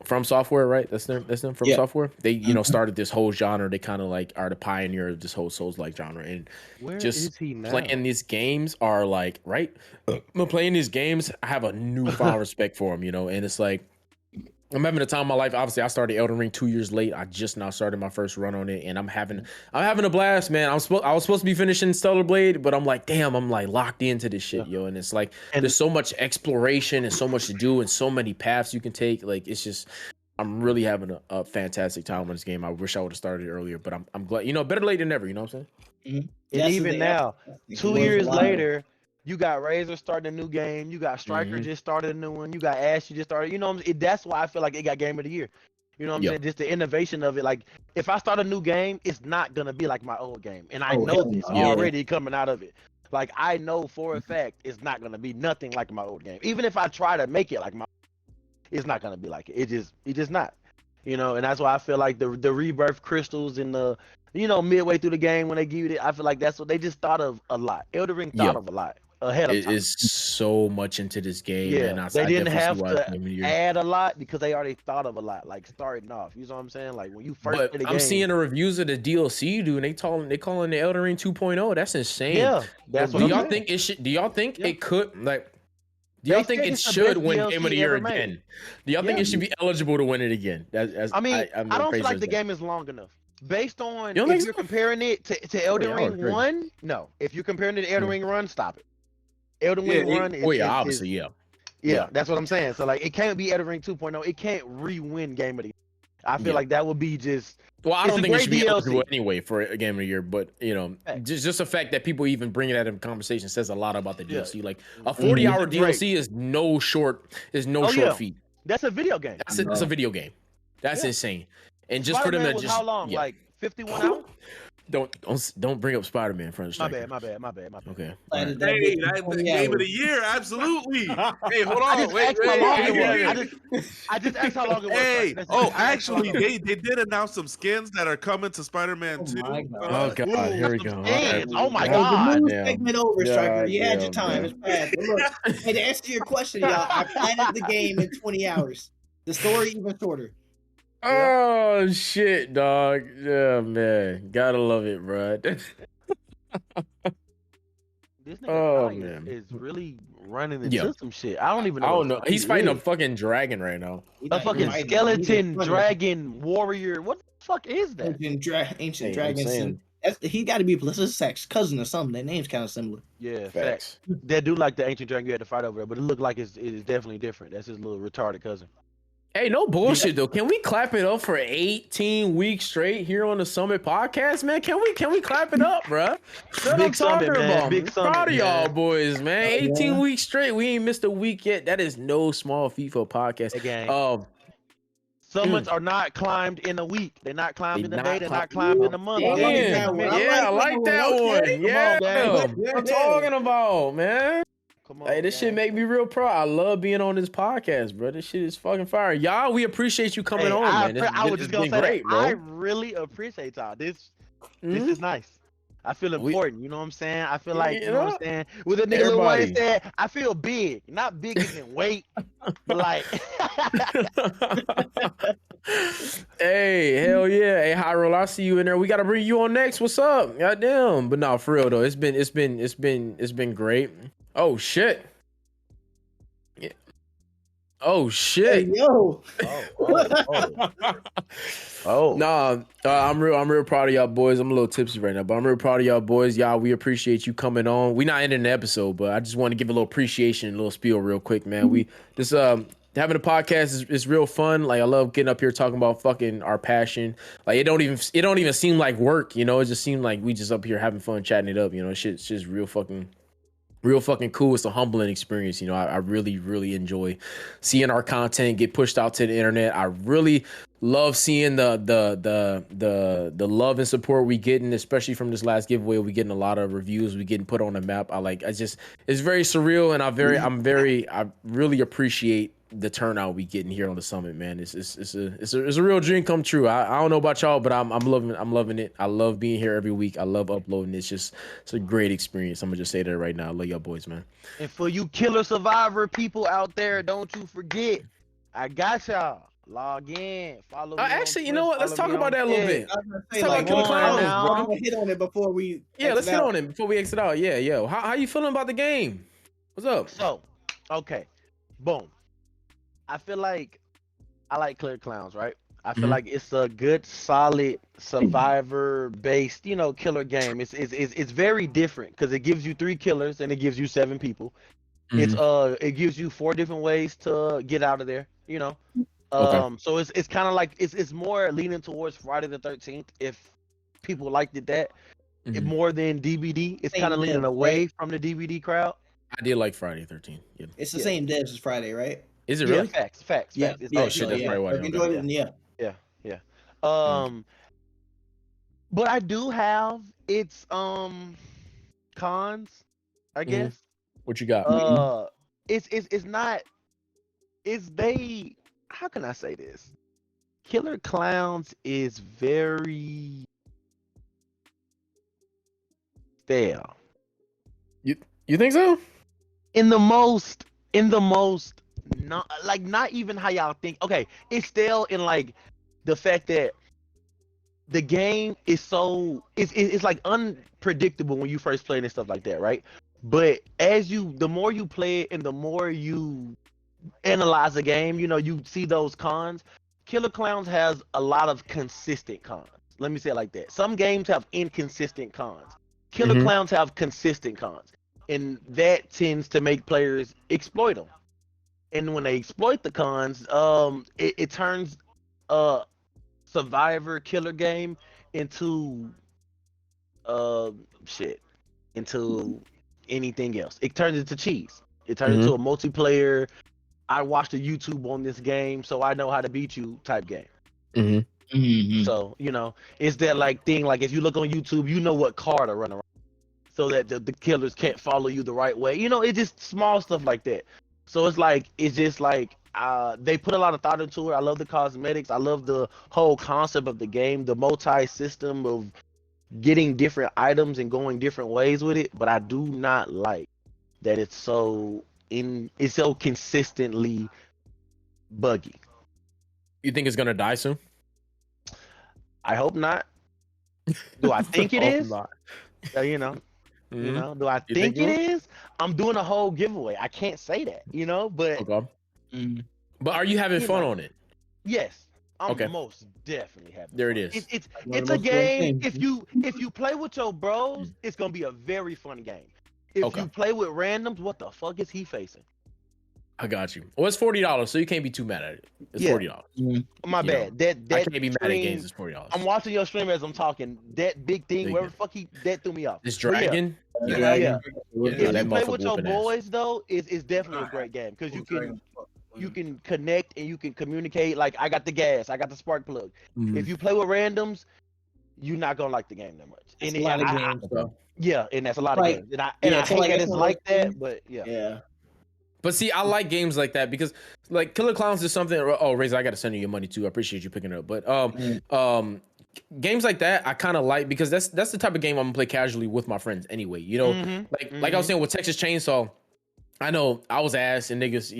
From Software, right? That's them From Software. They, started this whole genre. They kind of like are the pioneer of this whole Souls-like genre. And Where just is he now? playing these games are like, right? Playing these games, I have a newfound respect for them, and it's like, I'm having the time of my life. Obviously, I started Elden Ring 2 years late. I just now started my first run on it, and I'm having a blast, man. I was supposed to be finishing Stellar Blade, but I'm like, damn, I'm like locked into this shit, yo. And it's like there's so much exploration and so much to do and so many paths you can take. Like, it's just, I'm really having a fantastic time on this game. I wish I would have started earlier, but I'm glad. Better late than never. You know what I'm saying? And even now, 2 years later, you got Razor starting a new game. You got Striker just started a new one. You got Ash, you just started. You know what I'm saying? That's why I feel like it got Game of the Year. You know what I'm saying? Just the innovation of it. Like, if I start a new game, it's not going to be like my old game. And I know this already coming out of it. Like, I know for a fact it's not going to be nothing like my old game. Even if I try to make it like my it's not going to be like it. It's just not. And that's why I feel like the rebirth crystals and the, midway through the game when they give you it, I feel like that's what they just thought of a lot. Elden Ring thought of a lot. Ahead of time. It is so much into this game. Yeah, and they didn't have to add a lot because they already thought of a lot, like starting off. You know what I'm saying? Like when you first play the game. I'm seeing the reviews of the DLC, dude, and they calling the Elden Ring 2.0. That's insane. Yeah, that's what do y'all think it should? Do y'all think it could like? Do y'all think it should win Game of the Year again? Do y'all think it should be eligible to win it again? I don't feel like the game is long enough. Based on if you're comparing it to Elden Ring 1, no. If you're comparing it to Elden Ring Run, stop it. Elden Ring Run is obviously, yeah, that's what I'm saying. So like, it can't be Elden Ring 2.0. It can't re-win Game of the Year. I feel like that would be just. Well, I don't think it should be eligible anyway for a Game of the Year, but just the fact that people even bring that in conversation says a lot about the DLC. Like a 40-hour DLC is no short feat. That's a video game. That's a video game. That's insane. And just for them to just how long? Like 51 hours? Don't bring up Spider-Man in front of Striker. My bad. Okay. Hey, that Game of the Year, absolutely. Hey, hold on. Wait. I just asked how long it was. Hey, actually, they did announce some skins that are coming to Spider-Man 2. Oh god, here we go. Oh my god. The segment over, Striker. You had your time. It's past. But look, hey, to answer your question, y'all, I planted the game in 20 hours. The story even shorter. Oh shit, dog. Yeah, man. Gotta love it, bro. This nigga is really running into some shit. I don't even know. I don't know. He's fighting a fucking dragon right now. A fucking skeleton dragon warrior. What the fuck is that? Ancient dragon. He got to be Bliss's cousin or something. Their name's kind of similar. Yeah, facts. They do like the ancient dragon you had to fight over there, but it looked like it is definitely different. That's his little retarded cousin. Hey, no bullshit though. Can we clap it up for 18 weeks straight here on the Summit Podcast, man? Can we clap it up, bro? What I'm talking about. Big Summit, proud of y'all boys, man. 18 weeks straight. We ain't missed a week yet. That is no small feat for a podcast. Again. Summits are not climbed in a week. They're not climbed in a day. They're not climbed in a month. I like that one. Yeah, what I'm talking about, man. Come on, this shit make me real proud. I love being on this podcast, bro. This shit is fucking fire. Y'all, we appreciate you coming on, man. I was just gonna say great, bro. I really appreciate y'all. This is nice. I feel important, you know what I'm saying? I feel like, you know what I'm saying? With a nigga Lil Wayne said, I feel big. Not big as in weight, but like. Hey, hell yeah. Hey, Hyrule, I see you in there. We gotta bring you on next. What's up? Goddamn. But no, for real though, it's been great. Oh shit. Yeah. Oh Hey, shit. yo. Oh. Nah, I'm real proud of y'all boys. I'm a little tipsy right now, but I'm real proud of y'all boys. Y'all, we appreciate you coming on. We not ending the episode, but I just want to give a little appreciation, a little spiel real quick, man. We just having a podcast is real fun. Like I love getting up here talking about fucking our passion. Like it don't even seem like work, you know. It just seems like we just up here having fun, chatting it up, you know. Shit's just real fucking cool. It's a humbling experience. You know, I really, really enjoy seeing our content get pushed out to the internet. I really love seeing the love and support we getting, especially from this last giveaway. We getting a lot of reviews. We getting put on the map. It's very surreal, and I really appreciate the turnout we getting here on the summit, man. It's a real dream come true. I don't know about y'all, but I'm loving it. I love being here every week. I love uploading. It's a great experience. I'm gonna just say that right now. I love y'all boys, man. And for you killer survivor people out there, don't you forget, I got y'all. Log in, follow me. Actually, you on know what? Twitch, Let's follow talk me about on that a little Twitch. bit. I was gonna Let's say, talk like, about Killer come on Clowns, now. I'm bro. gonna hit on it before we. Yeah, let's exit hit out. on it before we exit out. Yeah, yo. How you feeling about the game? What's up? So, okay, boom. I feel like I like Clear Clowns, right? I feel Mhm. like it's a good, solid survivor-based, killer game. It's very different because it gives you 3 killers and it gives you 7 people. It gives you 4 different ways to get out of there. Okay. So it's kind of like it's more leaning towards Friday the 13th if people liked it that Mhm. more than DVD. It's Same kind of leaning devs, away right? from the DVD crowd. I did like Friday 13. Yeah. It's the Yeah. same devs as Friday, right? Is it Yeah, really? facts. Yeah. It's Yeah. Oh the shit, So that's same. yeah, probably why. if you Okay. enjoyed it, then yeah. Yeah. Mm. But I do have its cons, I Mhm. guess. What you got? It's not. It's they. How can I say this? Killer Clowns is very stale. You think so? In the most not even how y'all think. Okay, it's stale in like the fact that the game is it's like unpredictable when you first play it and stuff like that, right? But the more you play it and the more you analyze the game, you see those cons. Killer Clowns has a lot of consistent cons. Let me say it like that. Some games have inconsistent cons. Killer Mhm. Clowns have consistent cons, and that tends to make players exploit them. And when they exploit the cons, it turns a survivor killer game into uh shit into anything else. It turns into cheese. It turns into a multiplayer. I watched a YouTube on this game, so I know how to beat you type game. Mhm. So it's that like thing. Like if you look on YouTube, you know what car to run around, so that the killers can't follow you the right way. It's just small stuff like that. So it's just like they put a lot of thought into it. I love the cosmetics. I love the whole concept of the game, the multi-system of getting different items and going different ways with it. But I do not like that it's so consistently buggy. You think it's gonna die soon? I hope not. Do I think it Hope is? not. Do I You think think it it is? I'm doing a whole giveaway. I can't say that, but Okay. But are you having fun on it? yes, I'm Okay. most definitely having There fun. it is. It's a game. If you play with your bros, it's gonna be a very fun game. If Okay. you play with randoms, what the fuck is he facing? I got you. Well, it's $40, so you can't be too mad at it. It's Yeah. $40. My You bad. That I can't be mad at stream- games. It's $40. I'm watching your stream as I'm talking. That big thing, There you wherever go. the fuck that threw me off. This But yeah. dragon. Yeah. Yeah, If no, you that play motherfucker with your whooping ass. boys though, it's definitely a great game because you can connect and you can communicate. Like I got the gas, I got the spark plug. If you play with randoms, you're not gonna like the game that much. It's a lot of games. Yeah, and that's a lot of Like, games. And I so hate like, that it's it's one of like those that, things- but yeah. Yeah. But see, I like games like that because, like, Killer Clowns is something. Oh, Razor, I gotta send you your money too. I appreciate you picking it up. But games like that, I kind of like because that's the type of game I'm gonna play casually with my friends anyway. Like I was saying with Texas Chainsaw, I know I was asked and niggas,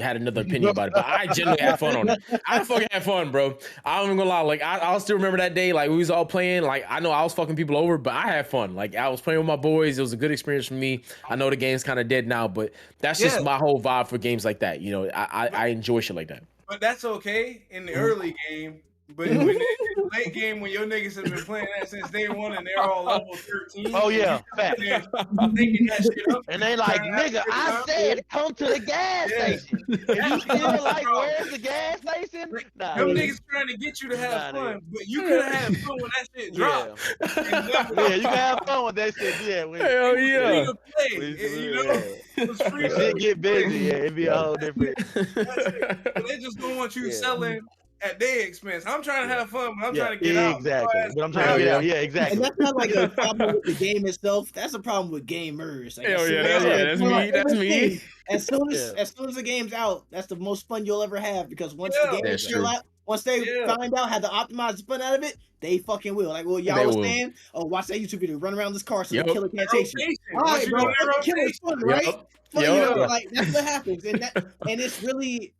had another opinion about it, but I genuinely had fun on it. I fucking had fun, bro. I'm even gonna lie. Like I'll still remember that day. Like we was all playing. Like I know I was fucking people over, but I had fun. Like I was playing with my boys. It was a good experience for me. I know the game's kind of dead now, but that's just my whole vibe for games like that. I enjoy shit like that. But that's okay in the early game. But when in the late game, when your niggas have been playing that since day one and they're all level 13. Oh yeah, fact. Thinking that shit up. And they like, nigga, I said come to the gas station. And you still like, where's the gas station? Nah, them niggas trying to get you to have fun, but you could have had fun when that shit dropped. Yeah, you can have fun with that shit. Yeah, Hell yeah. It was free. Shit get busy. Yeah, it'd be a whole different. They just don't want you selling at their expense. I'm trying to have fun, but I'm trying to get out. Exactly. But I'm trying to get out. Yeah, exactly. And that's not like a problem with the game itself. That's a problem with gamers. Like, Hell yeah, that's me. That's me. As soon as the game's out, that's the most fun you'll ever have, because once the game is out, once they find out how to optimize the fun out of it, they fucking will. Like, well, y'all was saying, watch that YouTube video, run around this car so the killer can't chase you. All right, bro, killer's fun, right? Like that's what happens, and it's really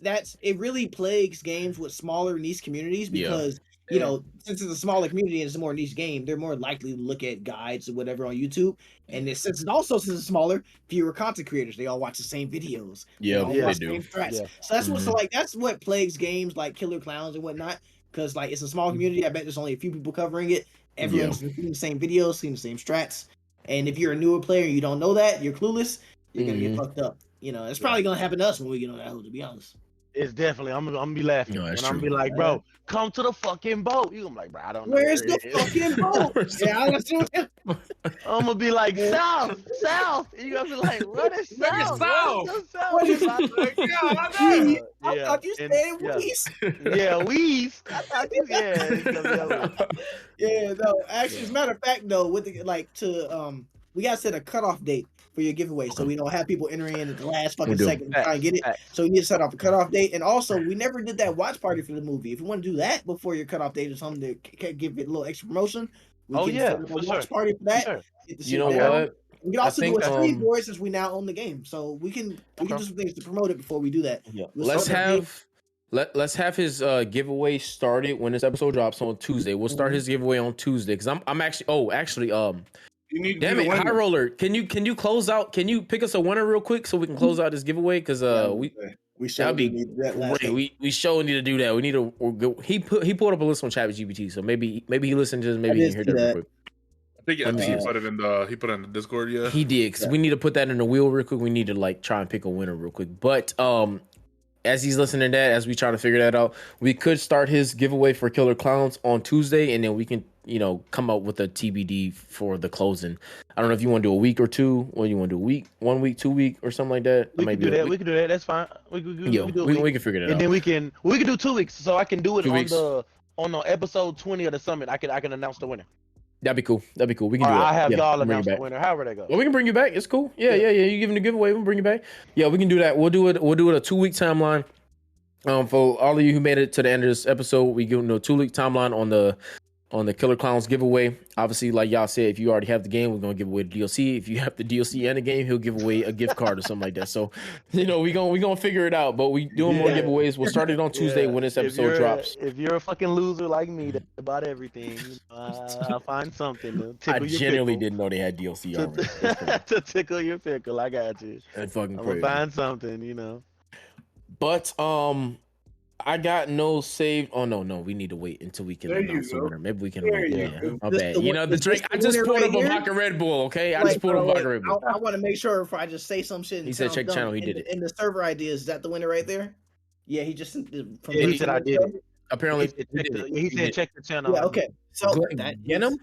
it really plagues games with smaller niche communities, because since it's a smaller community and it's a more niche game, they're more likely to look at guides or whatever on YouTube. And since it's smaller, fewer content creators, they all watch the same videos. Yeah, they do. So that's that's what plagues games like Killer Klowns and whatnot, because like it's a small community. I bet there's only a few people covering it. Everyone's seeing the same videos, seeing the same strats. And if you're a newer player and you don't know that, you're clueless, you're gonna get fucked up. It's probably gonna happen to us when we get on that hill, to be honest. It's definitely. I'm gonna be laughing. And I'm gonna be like, bro, come to the fucking boat. You gonna be like, bro, I don't know. Where's the fucking boat? I'm gonna be like, south. And you gonna be like, what is south? What is south? I thought you said west. Yeah, west. I thought you no. Actually, as a matter of fact, though, with we gotta set a cutoff date for your giveaway, so we don't have people entering in at the last fucking second to try and get it. So we need to set off a cutoff date, and also we never did that watch party for the movie. If you want to do that before your cutoff date or something to give it a little extra promotion, we can set up a watch party for that. Sure. You know what? We can also do a stream for it, since we now own the game, so we can do some things to promote it before we do that. Yeah. Let's have his giveaway started when this episode drops on Tuesday. We'll start his giveaway on Tuesday, because I'm actually you need damn it, High Roller. Can you close out? Can you pick us a winner real quick so we can close out this giveaway? Because we should be great. We sure need to do that. We need to. He pulled up a list on ChatGPT, so maybe he listened to this. Maybe he can hear that real quick. I think he put it in the Discord. Yeah, he did. Because we need to put that in the wheel real quick. We need to try and pick a winner real quick. But as he's listening to that, as we try to figure that out, we could start his giveaway for Killer Klowns on Tuesday, and then we can come up with a TBD for the closing. I don't know if you want to do a week or two, or you want to do a week, 1 week, 2 week, or something like that. We can do that. We can do that. That's fine. We can figure that out. And then we can do 2 weeks, so I can do it on the episode 20 of the summit. I can announce the winner. That'd be cool. We can do that. I have y'all announce the winner. However that goes. Well, we can bring you back. It's cool. Yeah. You giving the giveaway, we can bring you back. Yeah, we can do that. We'll do it a 2 week timeline. For all of you who made it to the end of this episode, we give a 2 week timeline on the Killer Klowns giveaway. Obviously, like y'all said, if you already have the game, we're gonna give away the DLC. If you have the DLC and the game, he'll give away a gift card or something like that. So, we gonna figure it out. But we doing more giveaways. We'll start it on Tuesday when this episode drops. If you're a fucking loser like me about everything, I'll find something to tickle I genuinely didn't know they had DLC already. To tickle your pickle. I got you. That's fucking I'm crazy. gonna find something, But I got no saved. Oh no, we need to wait until we can announce the winner. Maybe we can. My bad. The drink. I just poured up a vodka Red Bull. Okay, I just poured up a vodka Red Bull. I want to make sure before I just say some shit. He said check the channel. He did it. And the server ID, is that the winner right there? Yeah, he just. He said I did it. Apparently, he said check the channel. Yeah. Okay. So get him.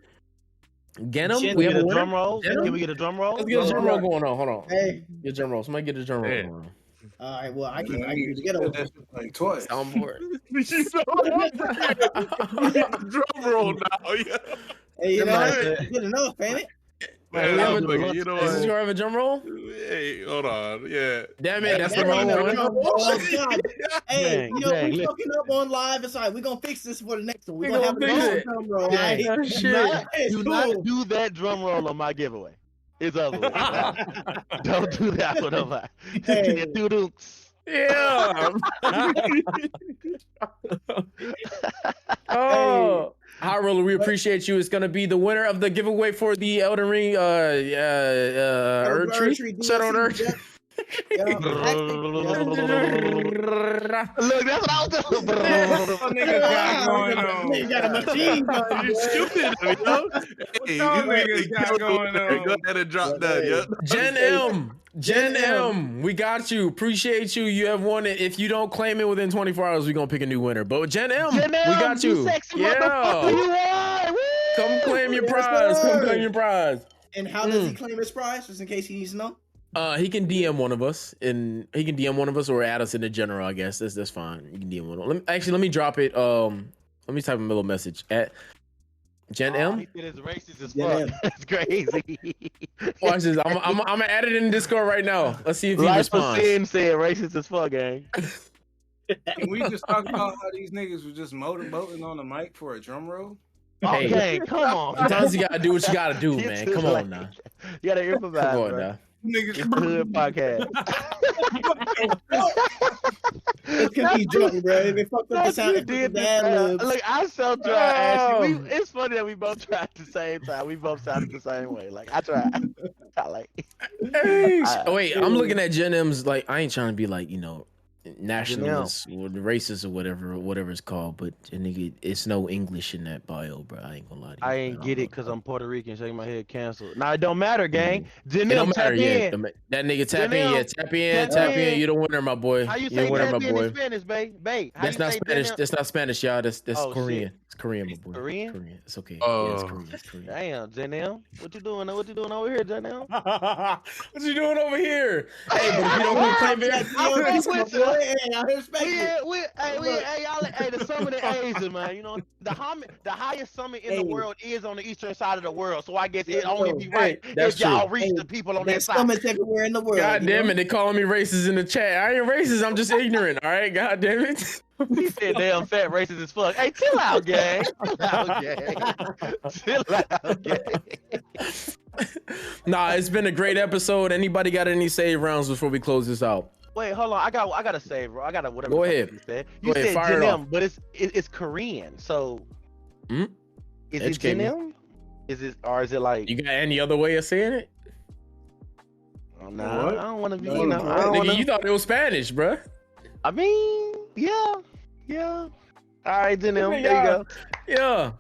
We have a drum roll. Can we get a drum roll? Let's get a drum roll going on. Hold on. Hey, get a drum roll. Somebody get a drum roll going on. All right, well, I can get over like twice. Soundboard. Drum roll now. Yeah. Hey, good enough, ain't it? Man, is this gonna have a drum roll? Hey, hold on. Yeah. Damn it, that's the wrong one. Oh, God. Hey, we're fucking up on live. It's all right. We're gonna fix this for the next one. We're gonna have a drum roll. Do not do that drum roll on my giveaway. It's ugly. Don't do that one, nobody. Hey. Doo-dooks. Yeah. Oh, High Roller, we appreciate you. It's gonna be the winner of the giveaway for the Elden Ring Erdtree. DLC, Shout out Erdtree. yep. Look, that's what I was doing. What niggas got going on? You got a machine gun. You're stupid, yo. Hey, y'all niggas got going on? Go ahead and drop that, yo. Gen M, we got you. Appreciate you. You have won it. If you don't claim it within 24 hours, we're gonna pick a new winner. But Gen M, we got you. Sexy Yeah. motherfucker, you are. Woo! Come claim your Yes, prize. Come sir. claim your prize. And how does he claim his prize? Just in case he needs to know. He can DM one of us, and he can DM one of us or add us in the general. I guess that's fine. You can DM one. Let me drop it. Let me type him a little message at Gen M. He said it's racist as Gen fuck. M. That's crazy. Watch this. I'm gonna add it in Discord right now. Let's see if he Life responds. Sin said racist as fuck, gang. Can we just talk about how these niggas were just motorboating on the mic for a drum roll? Hey. Okay, come on. Sometimes you gotta do what you gotta do, Get man. to Come the on now. You gotta improvise, Come on bro. now. It's Niggas the hood podcast. It's because he's drunk, bro. They fucked up the sound. You did the this, ad man. libs. Look, I so tried. Ashley. It's funny that we both tried at the same time. We both sounded the same way. Like I tried. I like. Hey, wait, I'm looking at Gen M's. Like, I ain't trying to be like, nationalist or racist or whatever it's called, but nigga, it's no English in that bio, bro. I ain't gonna lie to you. I ain't get it because I'm Puerto Rican. Shaking my head, canceled. Now it don't matter, gang. It Janelle, don't matter tap yet. in. That nigga tap Janelle, in, yeah, tap in. You the winner, my boy. How you You say the winner, tap my in boy. in Spanish, babe? How That's you not say Spanish. Janelle? That's not Spanish, y'all. That's Oh, Korean. shit. It's Korean, my boy. Korean? Korean. It's okay. Oh. Yeah, it's Korean. It's Korean. Damn, Janelle, what you doing? What you doing over here, Janelle? What you doing over here? Hey, but if you don't claim it, I respect it. Hey, the summit of Asia, man. You know, the highest summit in the world is on the eastern side of the world. So I guess it only be right that's if y'all true. reach the people on that There's side. summits everywhere in the world. God damn it, they calling me racist in the chat. I ain't racist, I'm just ignorant, all right? God damn it. He said damn fat racist as fuck. Hey, chill out, gang. Chill out, gang. Nah, it's been a great episode. Anybody got any save rounds before we close this out? Wait, hold on. I got to save, bro. I got to whatever. Go the fuck ahead. You said, Go ahead, fire it off. but it's Korean. So is Educate it me. Jenem? Is it like? You got any other way of saying it? Oh, nah, I don't want to be. No, You know, I don't Nigga, wanna, you thought it was Spanish, bruh. I mean, yeah. All right, Jenem. There you go. Yeah.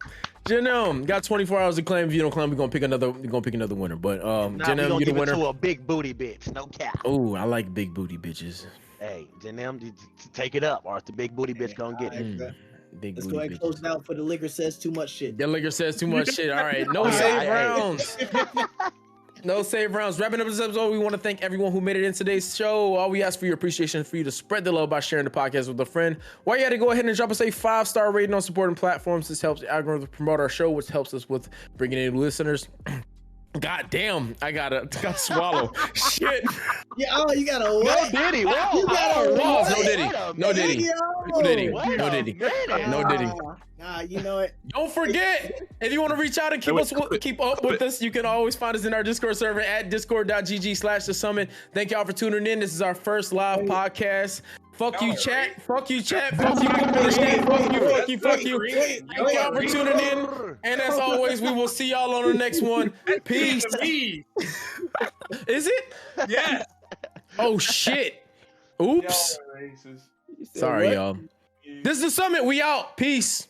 Janelle, got 24 hours to claim. If you don't claim, we're gonna pick another winner. But Nah, we Janelle, gonna you the give it winner. to a big booty bitch. No cap. Oh, I like big booty bitches. Hey, Jenem, take it up, or if the big booty bitch gonna get it. Big Let's go booty ahead and bitches. close it out for the liquor says too much shit. The liquor says too much shit. All right, no Yeah, save hey. rounds. No save rounds. Wrapping up this episode, we want to thank everyone who made it in today's show. All we ask for your appreciation for you to spread the love by sharing the podcast with a friend. While you had to go ahead and drop us a 5-star rating on supporting platforms. This helps the algorithm promote our show, which helps us with bringing in listeners. God damn, I gotta swallow. Shit. Yeah, oh, you gotta No what? Diddy. Whoa. You gotta Pause. what? No Diddy. No Diddy. No Diddy. Wait No a Diddy. minute. No Diddy. Nah, you know it. Don't forget, if you want to reach out and keep up with us, you can always find us in our Discord server at discord.gg/the summit. Thank y'all for tuning in. This is our first live podcast. Fuck you, chat. Fuck you, chat. Fuck you, comment, chat. Fuck you. Fuck you. Thank y'all for tuning in. And as always, we will see y'all on the next one. Peace. Is it? Yeah. Oh, shit. Oops. Y'all are racist. Sorry, y'all. This is the summit. We out. Peace.